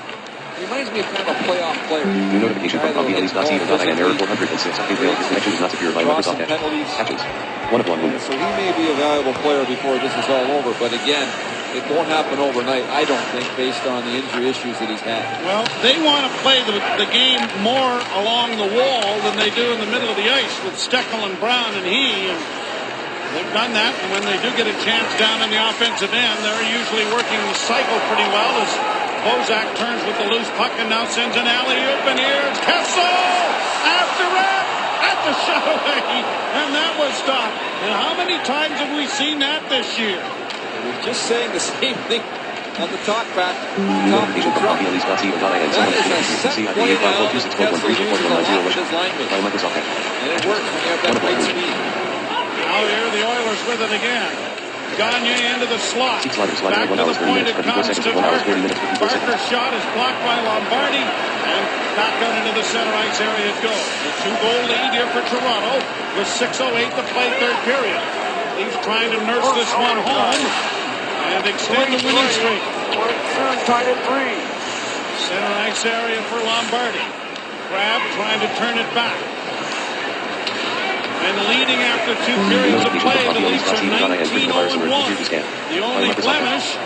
He reminds me of kind of a playoff player. New notification from BLEs.co.in. Error 406. Update failed. This connection is not secured by Microsoft Edge. Actions. 1 of 1 movement. So he may be a valuable player before this is all over, but again, it won't happen overnight, I don't think, based on the injury issues that he's had. Well, they want to play the game more along the wall than they do in the middle of the ice with Steckel and Brown and he. And they've done that, and when they do get a chance down in the offensive end, they're usually working the cycle pretty well as Bozak turns with the loose puck and now sends an alley-oop, and here's Kessel after it at the shot away, and that was stopped. And how many times have we seen that this year? We're just saying the same thing on the talk back. Notification from BLEs.co.in. Someone is downloading CIP 854261410 by Microsoft Edge. And it works when you have that great speed. Now here the Oilers with it again. Gagne into the slot. Back to the point it comes to Barker. Barker's shot is blocked by Lombardi. And back out into the center ice area it goes. The 2-goal lead here for Toronto with 6:08 to play third period. He's trying to nurse this one home and extend the winning streak. Tied at 3. Center ice area for Lombardi. Crab trying to turn it back. And leading after 2 periods of play, the Leafs are 19-0-1. The only blemish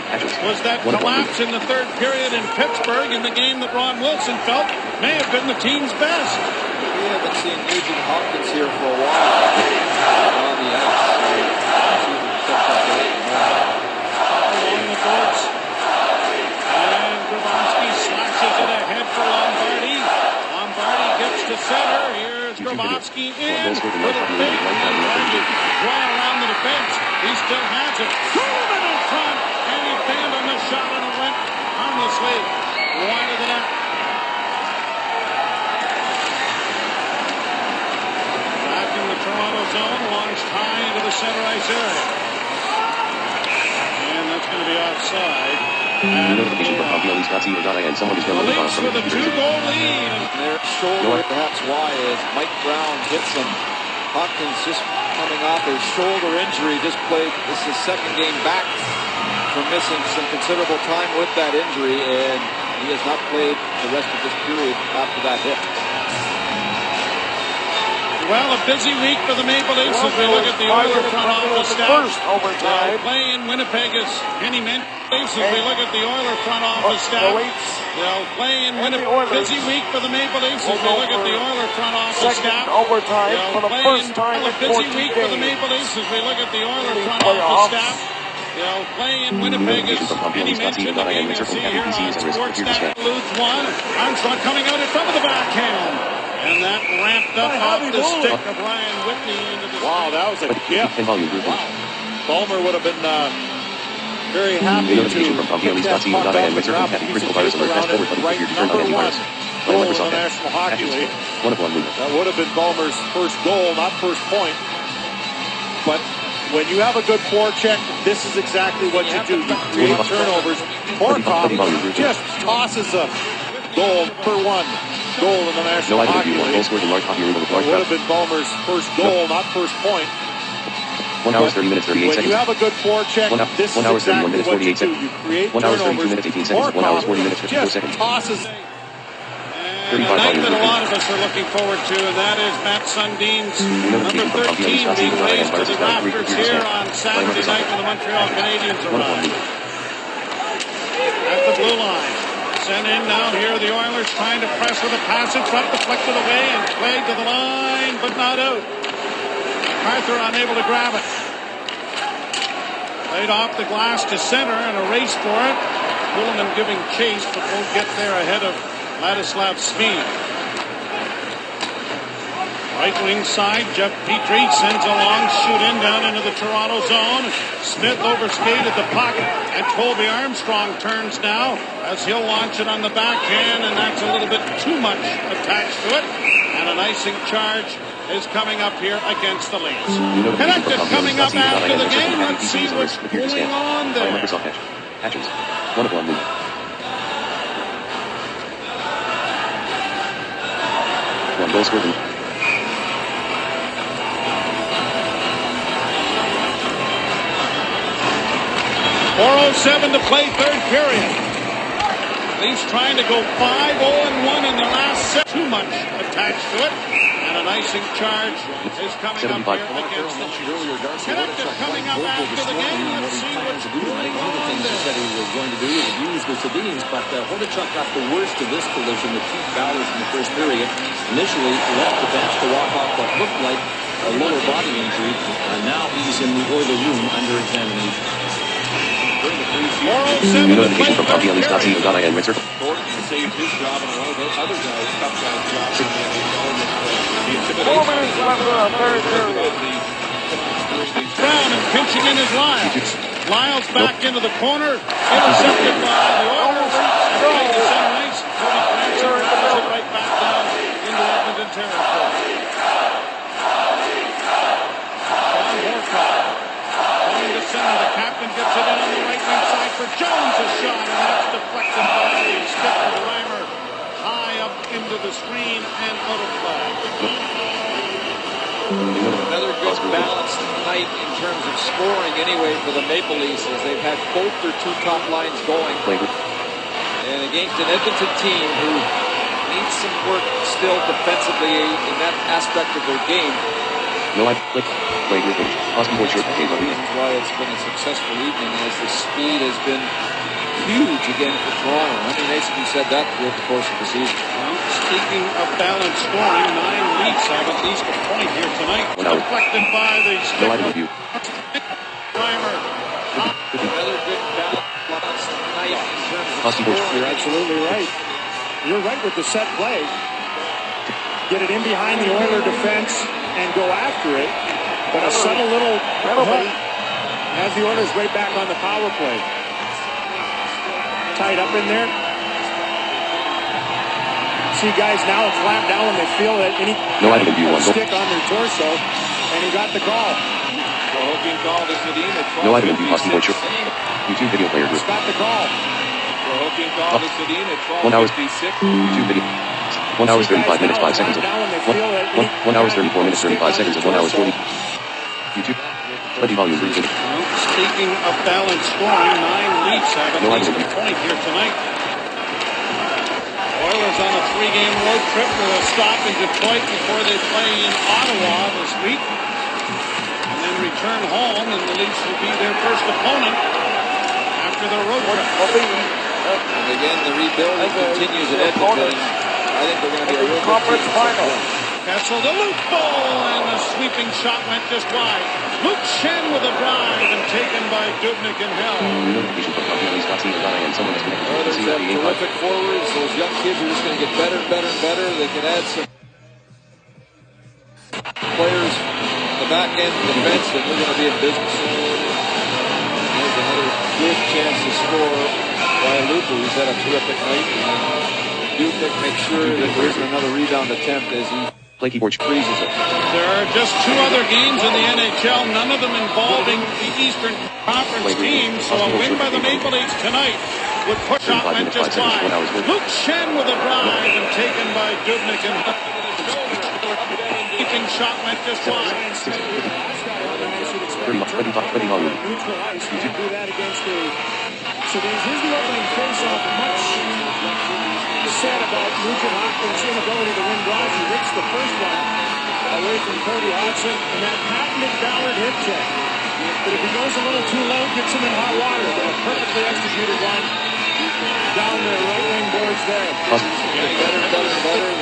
was that collapse in the third period in Pittsburgh in the game that Ron Wilson felt may have been the team's best. We haven't seen Nugent Hopkins here for a while on the ice. Along the boards. And Grabowski slashes Grabowski in. Little fake. Trying to draw around the defense. He still has it. Coleman in front. And he failed on the shot and it went harmlessly wide of the net. Back in the Toronto zone. Launched high into the center ice area. And that's going to be offside. Notification from BLE's.co.in and someone is going to the Leafs with a 2-goal lead. Their shoulder, perhaps why, as Mike Brown hits him. Hopkins just coming off his shoulder injury, just played, this is his second game back from missing some considerable time with that injury, and he has not played the rest of this period after that hit. Well, a busy week for the Maple Leafs as we look at the Oilers front office staff. They'll play in Winnipeg as Kenny mentioned. As we look at the Oilers front office staff. They'll play in Winnipeg. Busy week for the Maple Leafs as we look at the Oilers front office staff. They'll play in a busy week for the Maple Leafs as we look at the Oilers front office staff. They'll play in Winnipeg as Kenny mentioned. The game you'll see here on Sportsnet alludes one. Armstrong coming out in front of the backhand. And that ramped up off the stick of Ryan Whitney into the... Wow, that was a gift. Wow. Balmer would have been very happy to get that puck off the ground. He's right number one goal in the National Hockey League. That would have been Balmer's first goal, not first point. But when you have a good forecheck, this is exactly what you do. You create turnovers. Horcov just tosses a goal per one. Goal in the National Hockey League. Would have been Balmer's first goal, not first point. 1 hour, 30 minutes, 38 seconds. When you have a good forecheck, this is exactly what you do. You create 1 hour, 32 turnovers. minutes, 18 seconds. 1 hour, 40 minutes, 54 seconds. Tosses. And a night that a lot of us are looking forward to, and that is Matt Sundin's number 13 being raised to the rafters here on Saturday night when the Montreal Canadiens arrive. At the blue line. Sent in now here, the Oilers trying to press with a pass in front, deflected away, and played to the line, but not out. MacArthur unable to grab it. Played off the glass to center and a race for it. Kuhlman giving chase, but won't get there ahead of Ladislav Smee. Right wing side, Jeff Petrie sends a long shoot in down into the Toronto zone. Smith overskated the puck, and Colby Armstrong turns now as he'll launch it on the backhand, and that's a little bit too much attached to it. And an icing charge is coming up here against the Leafs. Connected coming up after the game. Let's see what's going on there. Hatches. 1 of 1 lead. 1 goal scored. 4:07 to play, third period. Leafs trying to go 5-0-1 in the last set. Too much attached to it. And an icing charge is coming up here against the Leafs. Connected coming up after the game. Let's see what's going one of the things he said he was going to do is abuse the Sedins, but Hordichuk got the worst of this collision with Keith Ballard in the first period. Initially left the bench to walk off what looked like a lower body injury, and now he's in the Oiler room under examination. Notification from BLE's.co.in and Rinser. Gordon saved his job and a lot of those other guys, tough guys' jobs in the NHL. Brown and pinching in his Lyles. Lyles back into the corner. Intercepted by the Oilers. And the center ice. Cody Cranston drives it right back down into Edmonton territory. Sean Horcov going to center. The captain gets it in on the right wing side for Jones. A shot, and that's deflected by the stick of Reimer. High up into the screen and out of play. Another good balanced night in terms of scoring anyway for the Maple Leafs as they've had both their two top lines going. And against an Edmonton team who needs some work still defensively in that aspect of their game. No, I played with him. Austin Boyd shirt came up. Reasons why it's been a successful evening as the speed has been huge again for Toronto. I mean, basically said that throughout the course of the season. Well, speaking of balanced scoring, 9 Leafs have at least a point here tonight. Deflected by the stick of Reimer. Another good balanced night in terms of Austin Boyd. scoring. You're absolutely right. You're right with the set play. get it in behind the Oiler defense and go after it. But a subtle little hook has the Oilers right back on the power play. Tied up in there. See guys now flat down when they feel that any stick on their torso, and he got the call. Hooking call to Sedin at 12:56. No item in view, Husky Butcher. YouTube video player group. Got the call. Hooking call to Sedin at 1 hour. 12:56. YouTube video. 1 hours 35 minutes 5 seconds. 1 hours 34 minutes 35 seconds and 1 hours 40. YouTube. Play volume briefing. Speaking of balanced scoring, 9 Leafs have at least a point here tonight. Oilers on a 3-game road trip with a stop in Detroit before they play in Ottawa this week. And then return home, and the Leafs will be their first opponent after their road trip. And again, the rebuilding continues at Edmonton. I think they're going to be a real conference final. Kessel, the loop ball, and the sweeping shot went just wide. Luke Shen with a drive and taken by Dubnyk and Hell. Notification from Company and someone is connected to Oilers the have CIA. terrific forwards. Those young kids are just going to get better and better and better. They can add some players on the back end of the defense, and we're going to be in business. There's another good chance to score by Lupu. He's had a terrific night. Dubnyk makes sure that there isn't another rebound attempt as he Play keyboard freezes it. There are just 2 other games in the NHL, none of them involving the Eastern Conference teams, so a win by the Maple Leafs tonight would push shot went just wide. Luke Shen with a drive and taken by Dubnyk and keeping shot went just wide. 30 volume. Do that against the... So here's the opening face-off. Much said about Nugent Hopkins' inability to win draws. He rips the first one away from Cody Hodgson, and that patented Ballard hip check. But if he goes a little too low, gets him in hot water. But a perfectly executed one down the right wing boards there. Better.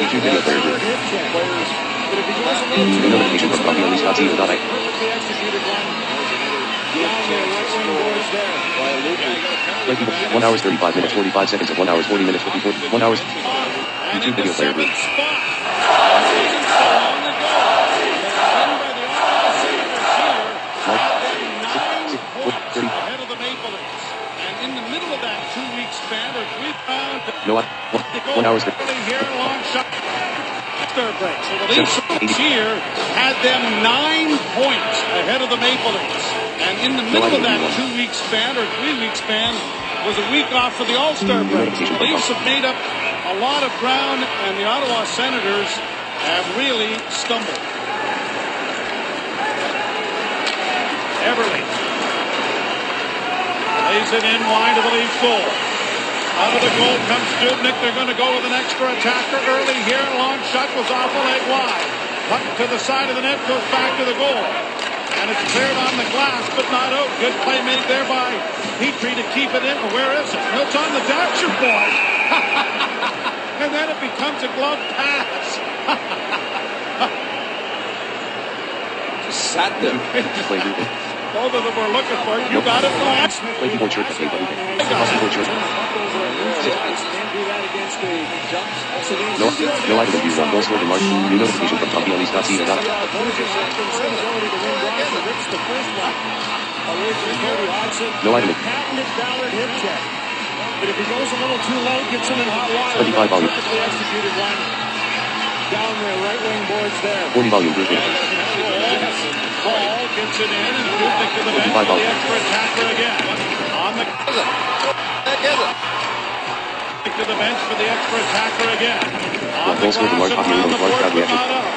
YouTube video player group. Hip check. But if he goes a little too low, Notification from Company perfectly executed one down the right wing boards there. Play keyboard. 1 hours 35 minutes 45 seconds and 1 hours 40 minutes 54. 1 hours. YouTube video player group. Ahead of the Maple Leafs. And in the middle of that 2-week span, or 3 pounds, No what? 1 hour. here, long shot. After break. So the Leafs here had them 9 points ahead of the Maple Leafs. And in the middle of that 2-week span, or 3-week span, was a week off for the All-Star break. So the Leafs have made up a lot of ground, and the Ottawa Senators have really stumbled. Everly lays it in wide of the Leafs goal. Out of the goal comes Dubnyk. They're going to go with an extra attacker early here. Long shot goes off a leg wide. Puck to the side of the net, goes back to the goal. And it's cleared on the glass, but not out. Good play made there by Petrie to keep it in. Where is it? No, it's on the dasher board. And then it becomes a glove pass. just sat there. Both of them were looking for it. You got it, Lance. Play keyboard short. Play keyboard short. No item in view. 1 goal scored in March. New notification from ComputerLease.ca. No item. Patented Ballard hip check. But if he goes a little too low, gets him in hot water. 25 volume. Perfectly executed one down the right wing boards there. 40 volume. Briefing. Ball gets it in and Dubnyk to the bench for the extra attacker again. On the to the bench for the extra attacker again. On the glass and found the board, but not out.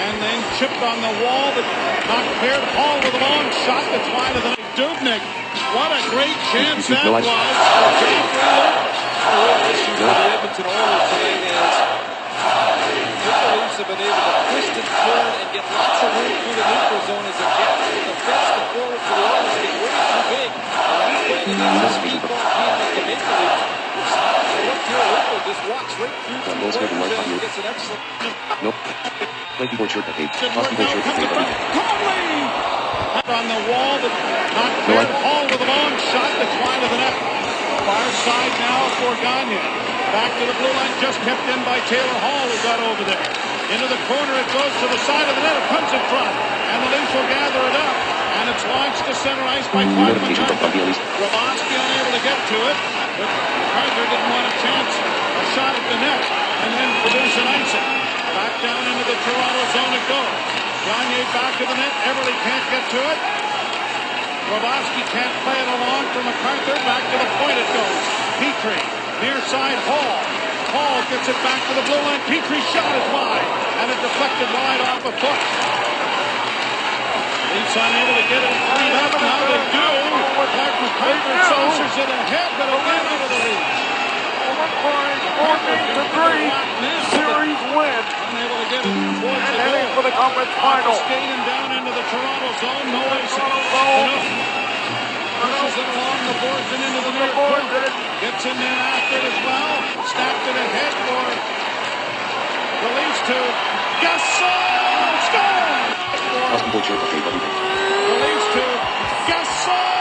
And then chipped on the wall, but not cleared. Hall with a long shot that's wide of the Dubnyk. What a great chance that was. The issue for the Edmonton Oilers tonight is the Leafs have been able to twist and turn and get lots of room through the neutral zone as the gap to the fence, the forward for the Oilers get way too big. And he's playing against a speedball team like the Maple Leafs. Look here, Lupo just walks right through the Oilers and gets an excellent... Nope. Play keyboard short. Play keyboard short. On the wall, but not cleared. Hall with a long shot that's wide of the net. Far side now for Gagne. Back to the blue line, just kept in by Taylor Hall, who got over there. Into the corner it goes to the side of the net. It comes in front. And the Leafs will gather it up. And it's launched to center ice by Clark McCarthy. Grabowski unable to get to it. But McCarthy didn't want a chance. A shot at the net. And then produce an icing. Back down into the Toronto zone it goes. Gagne back to the net. Everly can't get to it. Grabowski can't play it along for McCarthy. Back to the point it goes. Petrie. Near side Hall. Hall gets it back to the blue line. Petrie's shot is wide. And it deflected wide off a foot. Leafs unable to get it cleaned up. Now they do. Clark McCarthy saucers it ahead, but again into the Leafs. 14-3 series win. Unable to get it towards and the heading goal. for the conference final. Skating down into the Toronto zone. No icing. Pushes it along the boards and into the near corner. Gets in there after it as well. Snapped it ahead for the Leafs to Gasol. Score! The Leafs to Gasol.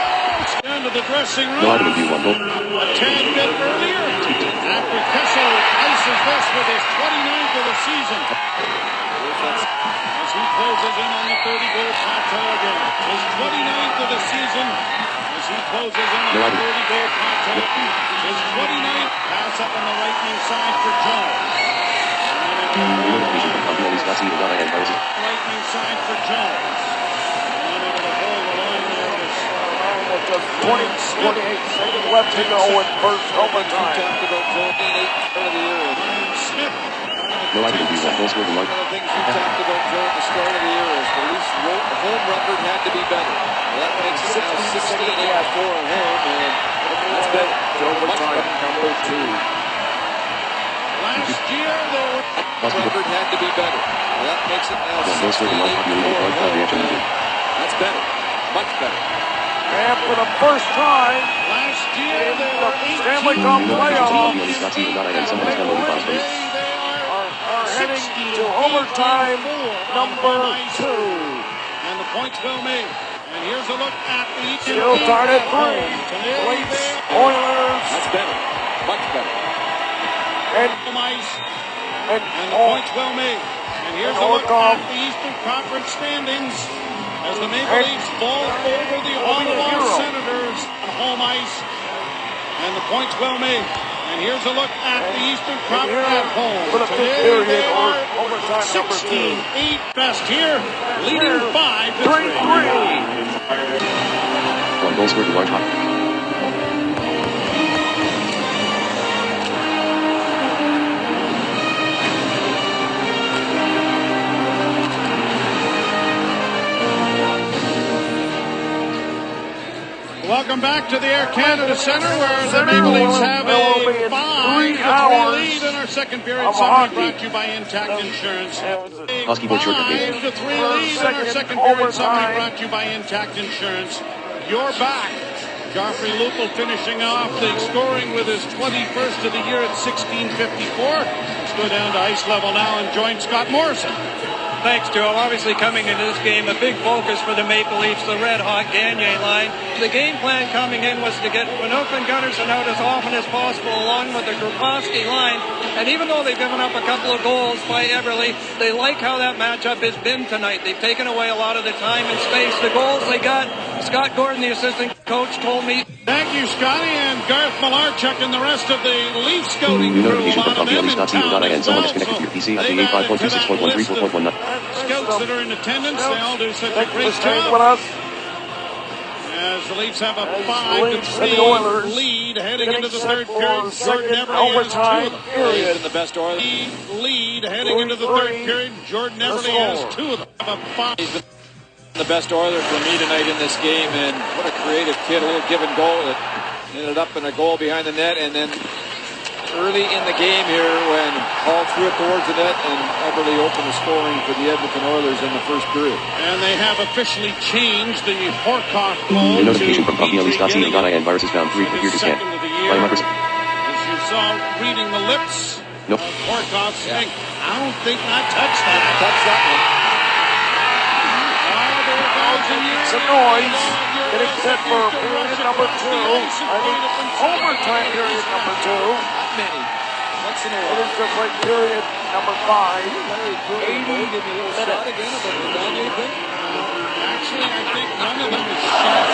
Into the dressing room. A tad bit earlier. After Kessel ices this with his 29th of the season. As he closes in on the 30-goal plateau again. His 29th of the season. As he closes in on the 30-goal plateau. His 29th pass up on the right-hand side for Jones. Right-hand side for Jones. And into the hole, the line there was just 28 seconds left to go in first overtime. Smith. No, I didn't do that. Those were the One of the things we talked about, Joe, at the start of the year is the Leafs' home record had to be better. Well, that makes it now 16-8-4 at home, and that's better. Overtime number 2. Last year, the record had to be better. Well, that makes it now 16-8-4 at home. That's better. Much better. And for the first time last year, in the Stanley Cup playoffs, are heading to overtime number 2. And the points well made. And here's a look at the still tied at 3. Leafs, Oilers. That's better. Much better. And the points well made. And here's a look at the Eastern Conference standings as the Maple Leafs fall over the Ottawa Senators on home ice. And the points well made. And here's a look at the Eastern Conference at home. For the fifth period or overtime number 16-8 best here, leading 5-3. One goal scored to large hop. Welcome back to the Air Canada Centre, where the Maple Leafs have a 5-3 lead in our second period. Summary brought to you by Intact Insurance. A 5-3 lead in our second period. Summary brought to you by Intact Insurance. You're back. Joffrey Lupul finishing off the scoring with his 21st of the year at 16:54. Let's go down to ice level now and join Scott Morrison. Thanks, Joe. Obviously coming into this game, a big focus for the Maple Leafs, the red-hot Gagne line. The game plan coming in was to get Phaneuf and Gunnarsson out as often as possible along with the Grabowski line. And even though they've given up a couple of goals by Everly, they like how that matchup has been tonight. They've taken away a lot of the time and space. The goals they got, Scott Gordon, the assistant coach, told me. Thank you, Scotty, and Garth Malarchuk and the rest of the Leaf scouting crew. A lot of them in town as well. So they've added to that list of scouts that are in attendance. They all do such a great job. As the Leafs have a 5-3 lead heading into the third period. Jordan Everly has 2 of them. In the best order. Lead heading into the third period. Jordan Everly has 2 of them. A 5. The best Oiler for me tonight in this game, and what a creative kid. A little give and go that ended up in a goal behind the net, and then early in the game here when Hall threw it towards the net and Everly opened the scoring for the Edmonton Oilers in the first period. And they have officially changed the Horcov goal. A notification from Papiali Stasi and Ghana and virus is found 3 computer scan. As you saw reading the lips of Horcov saying, I don't think I touched that. I touched that one. Some noise. Getting set for period number 2. I mean, overtime period number 2. Not many. Once in a while. It is the break period number 5. 80 give me a little shot again about the Gagne thing. Actually, I think none of them is shot.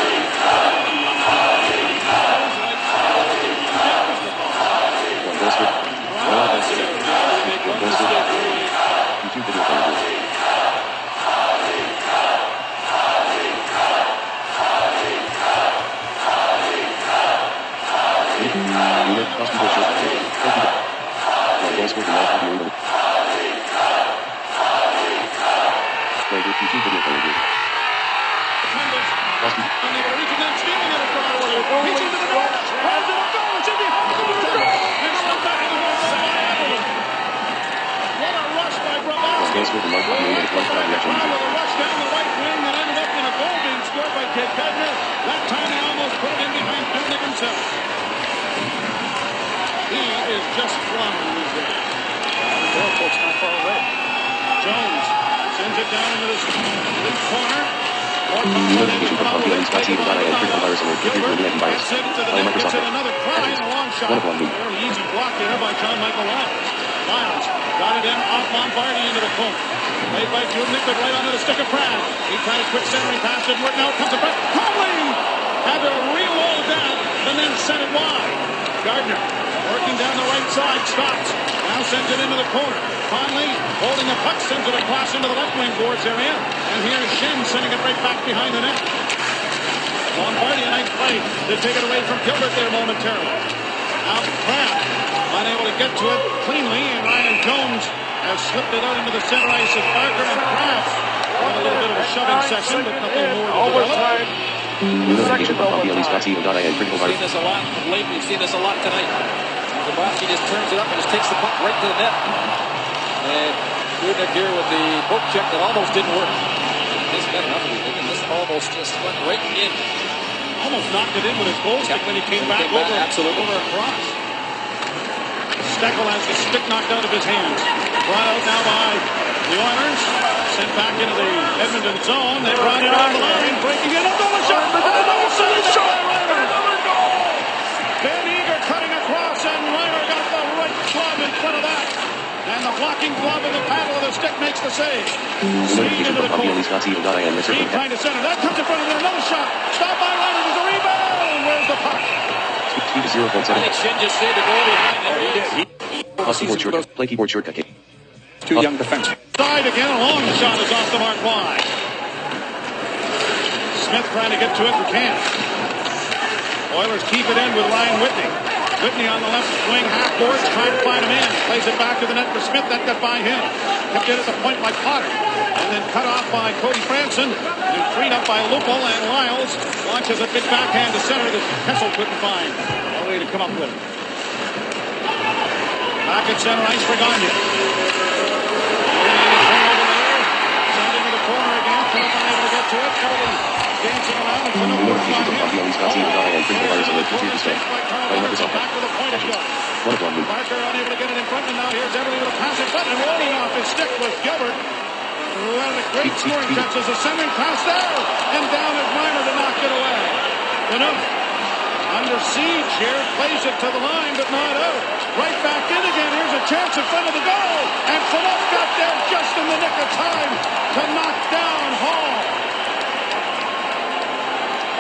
That time they almost put it in behind Pilnick himself. He is just flying these days. Airport's not far away. Jones sends it down into the lead corner. Gets it another try and a long shot. Very easy block there by John Michael Lyles. Lyles got it in off Lombardi into the corner. Played by Dubnik, but right onto the stick of Pratt. He tried a quick centering pass, didn't work. Now it comes to Pratt. Conley had to reload that and then sent it wide. Gardner working down the right side, stops. Now sends it into the corner. Conley holding the puck, sends it across into the left wing boards area. And here's Shen sending it right back behind the net. Lombardi, a nice play to take it away from Gilbert there momentarily. Now Pratt unable to get to it cleanly, and Ryan Jones has slipped it out into the center ice as Barker and Pratt have a little bit of a shoving session, but nothing more to develop. Notification from PLEs.co.ia and Critical We've seen this a lot of late. We've seen this a lot tonight. Zabowski just turns it up and just takes the puck right to the net. And Dubnik here with the poke check that almost didn't work. Just got enough of it. And this almost just went right in. Almost knocked it in with his goal stick when he came back over across. Steckel has the stick knocked out of his hands. Brought out now by the Oilers. Sent back into the Edmonton zone. They brought it on the line. Breaking it up. Another shot. Another shot. Another goal. Ben Eager cutting across, and Reimer got the right glove in front of that. And the blocking glove of the paddle of the stick makes the save. Speed into the corner. Speed trying to center. That comes in front of it. Another shot. Stop by Reimer. There's a rebound. Where's the puck? I think Shin just saved the goal behind there. He did. Play keyboard shortcut. Two young defensemen. Side again. A long shot is off the mark wide. Smith trying to get to it and can't. Oilers keep it in with Ryan Whitney. Whitney on the left wing half boards trying to find him in. Plays it back to the net for Smith. That got by him. Kept it at the point like Potter. And then cut off by Cody Franson. And freed up by Lupul, and Lyles launches a big backhand to center that Kessel couldn't find a way to come up with it. Back at center ice for Gagne. Send into the corner again. Philip unable to get to it. Everybody dancing around. And Philip works on him. Back to the point it goes. Barker unable to get it in front, and now here's Everly with a pass in front, and rolling off his stick was Gilbert, who had a great scoring chance as a centering pass there, and down is Reimer to knock it away. Enough. Under siege here, plays it to the line, but not out. Right back in again. Here's a chance in front of the goal, and Philip got there just in the nick of time to knock down Hall.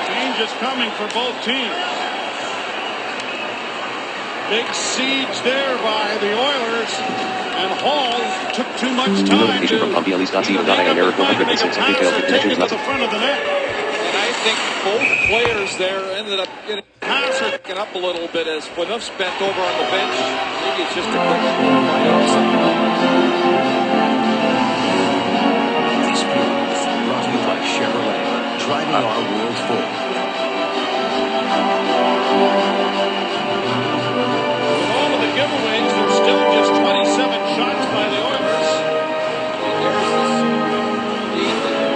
Change is coming for both teams. Big siege there by the Oilers, and Hall took too much time to get the front of the net. And I think both players there ended up getting picking up a little bit as Phaneuf's bent over on the bench. Maybe it's just a quick score by These feelings brought to you by Chevrolet, driving our world forward. Giveaways, and still just 27 shots by the Oilers. There's this lead there.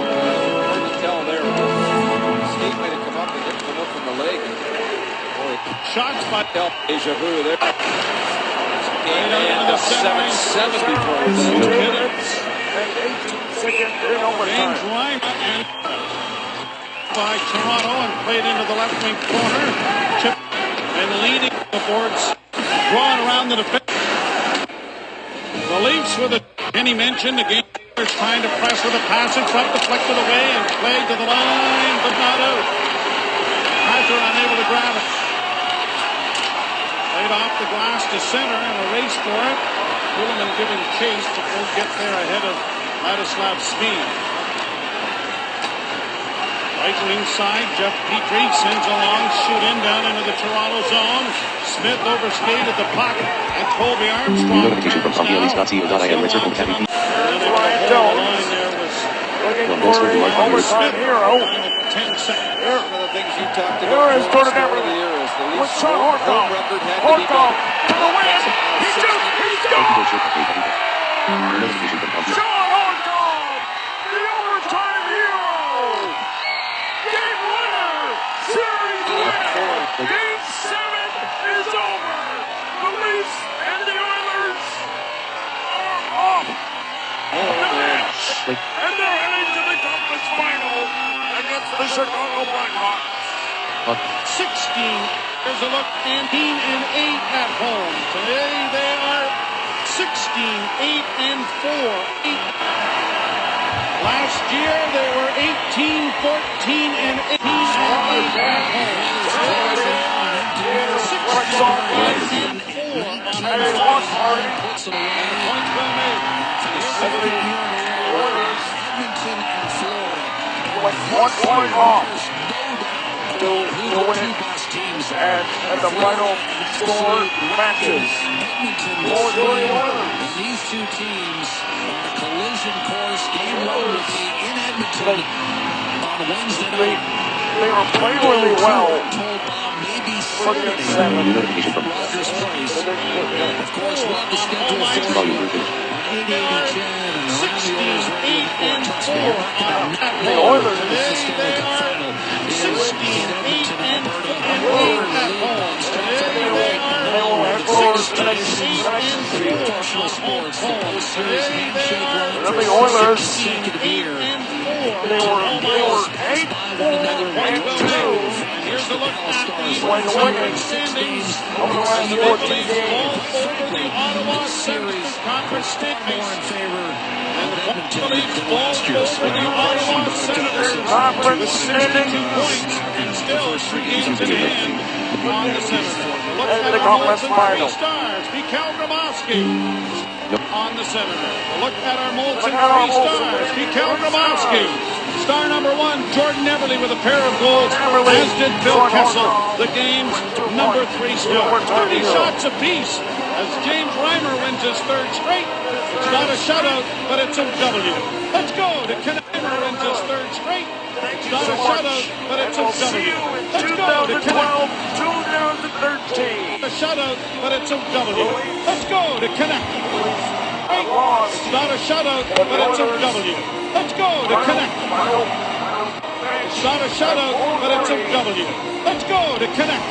Hard to tell there. Skate might have come up and hit Phaneuf from the leg. Boy, shots by Deja vu there. Game end of 7-7 before it's 2 minutes and 18 seconds in overtime. James Reimer and by Toronto and played into the left wing corner. Chip and leading the boards. Drawn around the defense. Leafs with a... Kenny mentioned the game is trying to press with a pass in front, deflected away, and played to the line, but not out. Arthur unable to grab it. Played off the glass to center and a race for it. Kuhlman giving chase, but won't get there ahead of Ladislav Smee. Right wing side, Jeff Petrie sends a long shoot in down into the Toronto zone. Smith overskated the puck, and Colby Armstrong turns down. And The line there was Homer Smith. 10 seconds. One of the things you talked Here about is before the Jordan start of the Eberle year is the with Leafs' Sean home Horcov. record had to be Horcov better. to the win. He shoots. He scores. Sean Horcov, the overtime hero. Game winner. Series winner. Game 7 is over. The Leafs and the Oilers are off the match. And they're heading to the conference final against the Chicago Blackhawks. 16. There's a look, 18-8 at home. Today they are 16-8-4. Last year they were 18-14-8 at home. 16-8-4 And a watch party. Points well made. Edmonton and Florida. Like 1 point off to win it. And the final score matches. And these two teams on a collision course. Game 1 will be in Edmonton on Wednesday night. They were playing really well. Told Bob maybe For the Saturday. 7. Rogers Place. Of course, we'll have the schedule for you. 880 Chad and around the Oilers radio report. Trust me, you're not going to The Oilers miss the Stanley Cup final. 16-8-4 and at home. They will have professional sports. The post-series handshake run And the for Oilers, 16th year. they were 8 and 2. Here's a look at the When winning standings over the last 14 games. over the Ottawa Series Conference standings. More in favor And of the Edmonton Leafs than fall last year's over the Ottawa Senators Conference with 62 standings. points and still 3 games in hand on the Senators. Look And at the our conference Molson final. Stars. Mikhail Grabowski on the Senators. Look at our Molson Look at our Free Molson Stars. Free Mikhail Stars. Grabowski. Star number 1, Jordan Eberle with a pair of goals, Eberle. as did Phil Sean Kessel, Horcov. the game's number 3 star. 30 shots apiece as James Reimer wins his 3rd straight. It's not a shutout, but it's a W. Let's go to Reimer wins his 3rd straight. It's not a shutout, but it's a We'll see W. you in Let's go to 2012, 2013. a shutout, but it's a W. Let's go to Connect. Lost. It's not a shutout, but it's a W. Let's go to Connect. It's not a shutout, but it's a W. Let's go to Connect.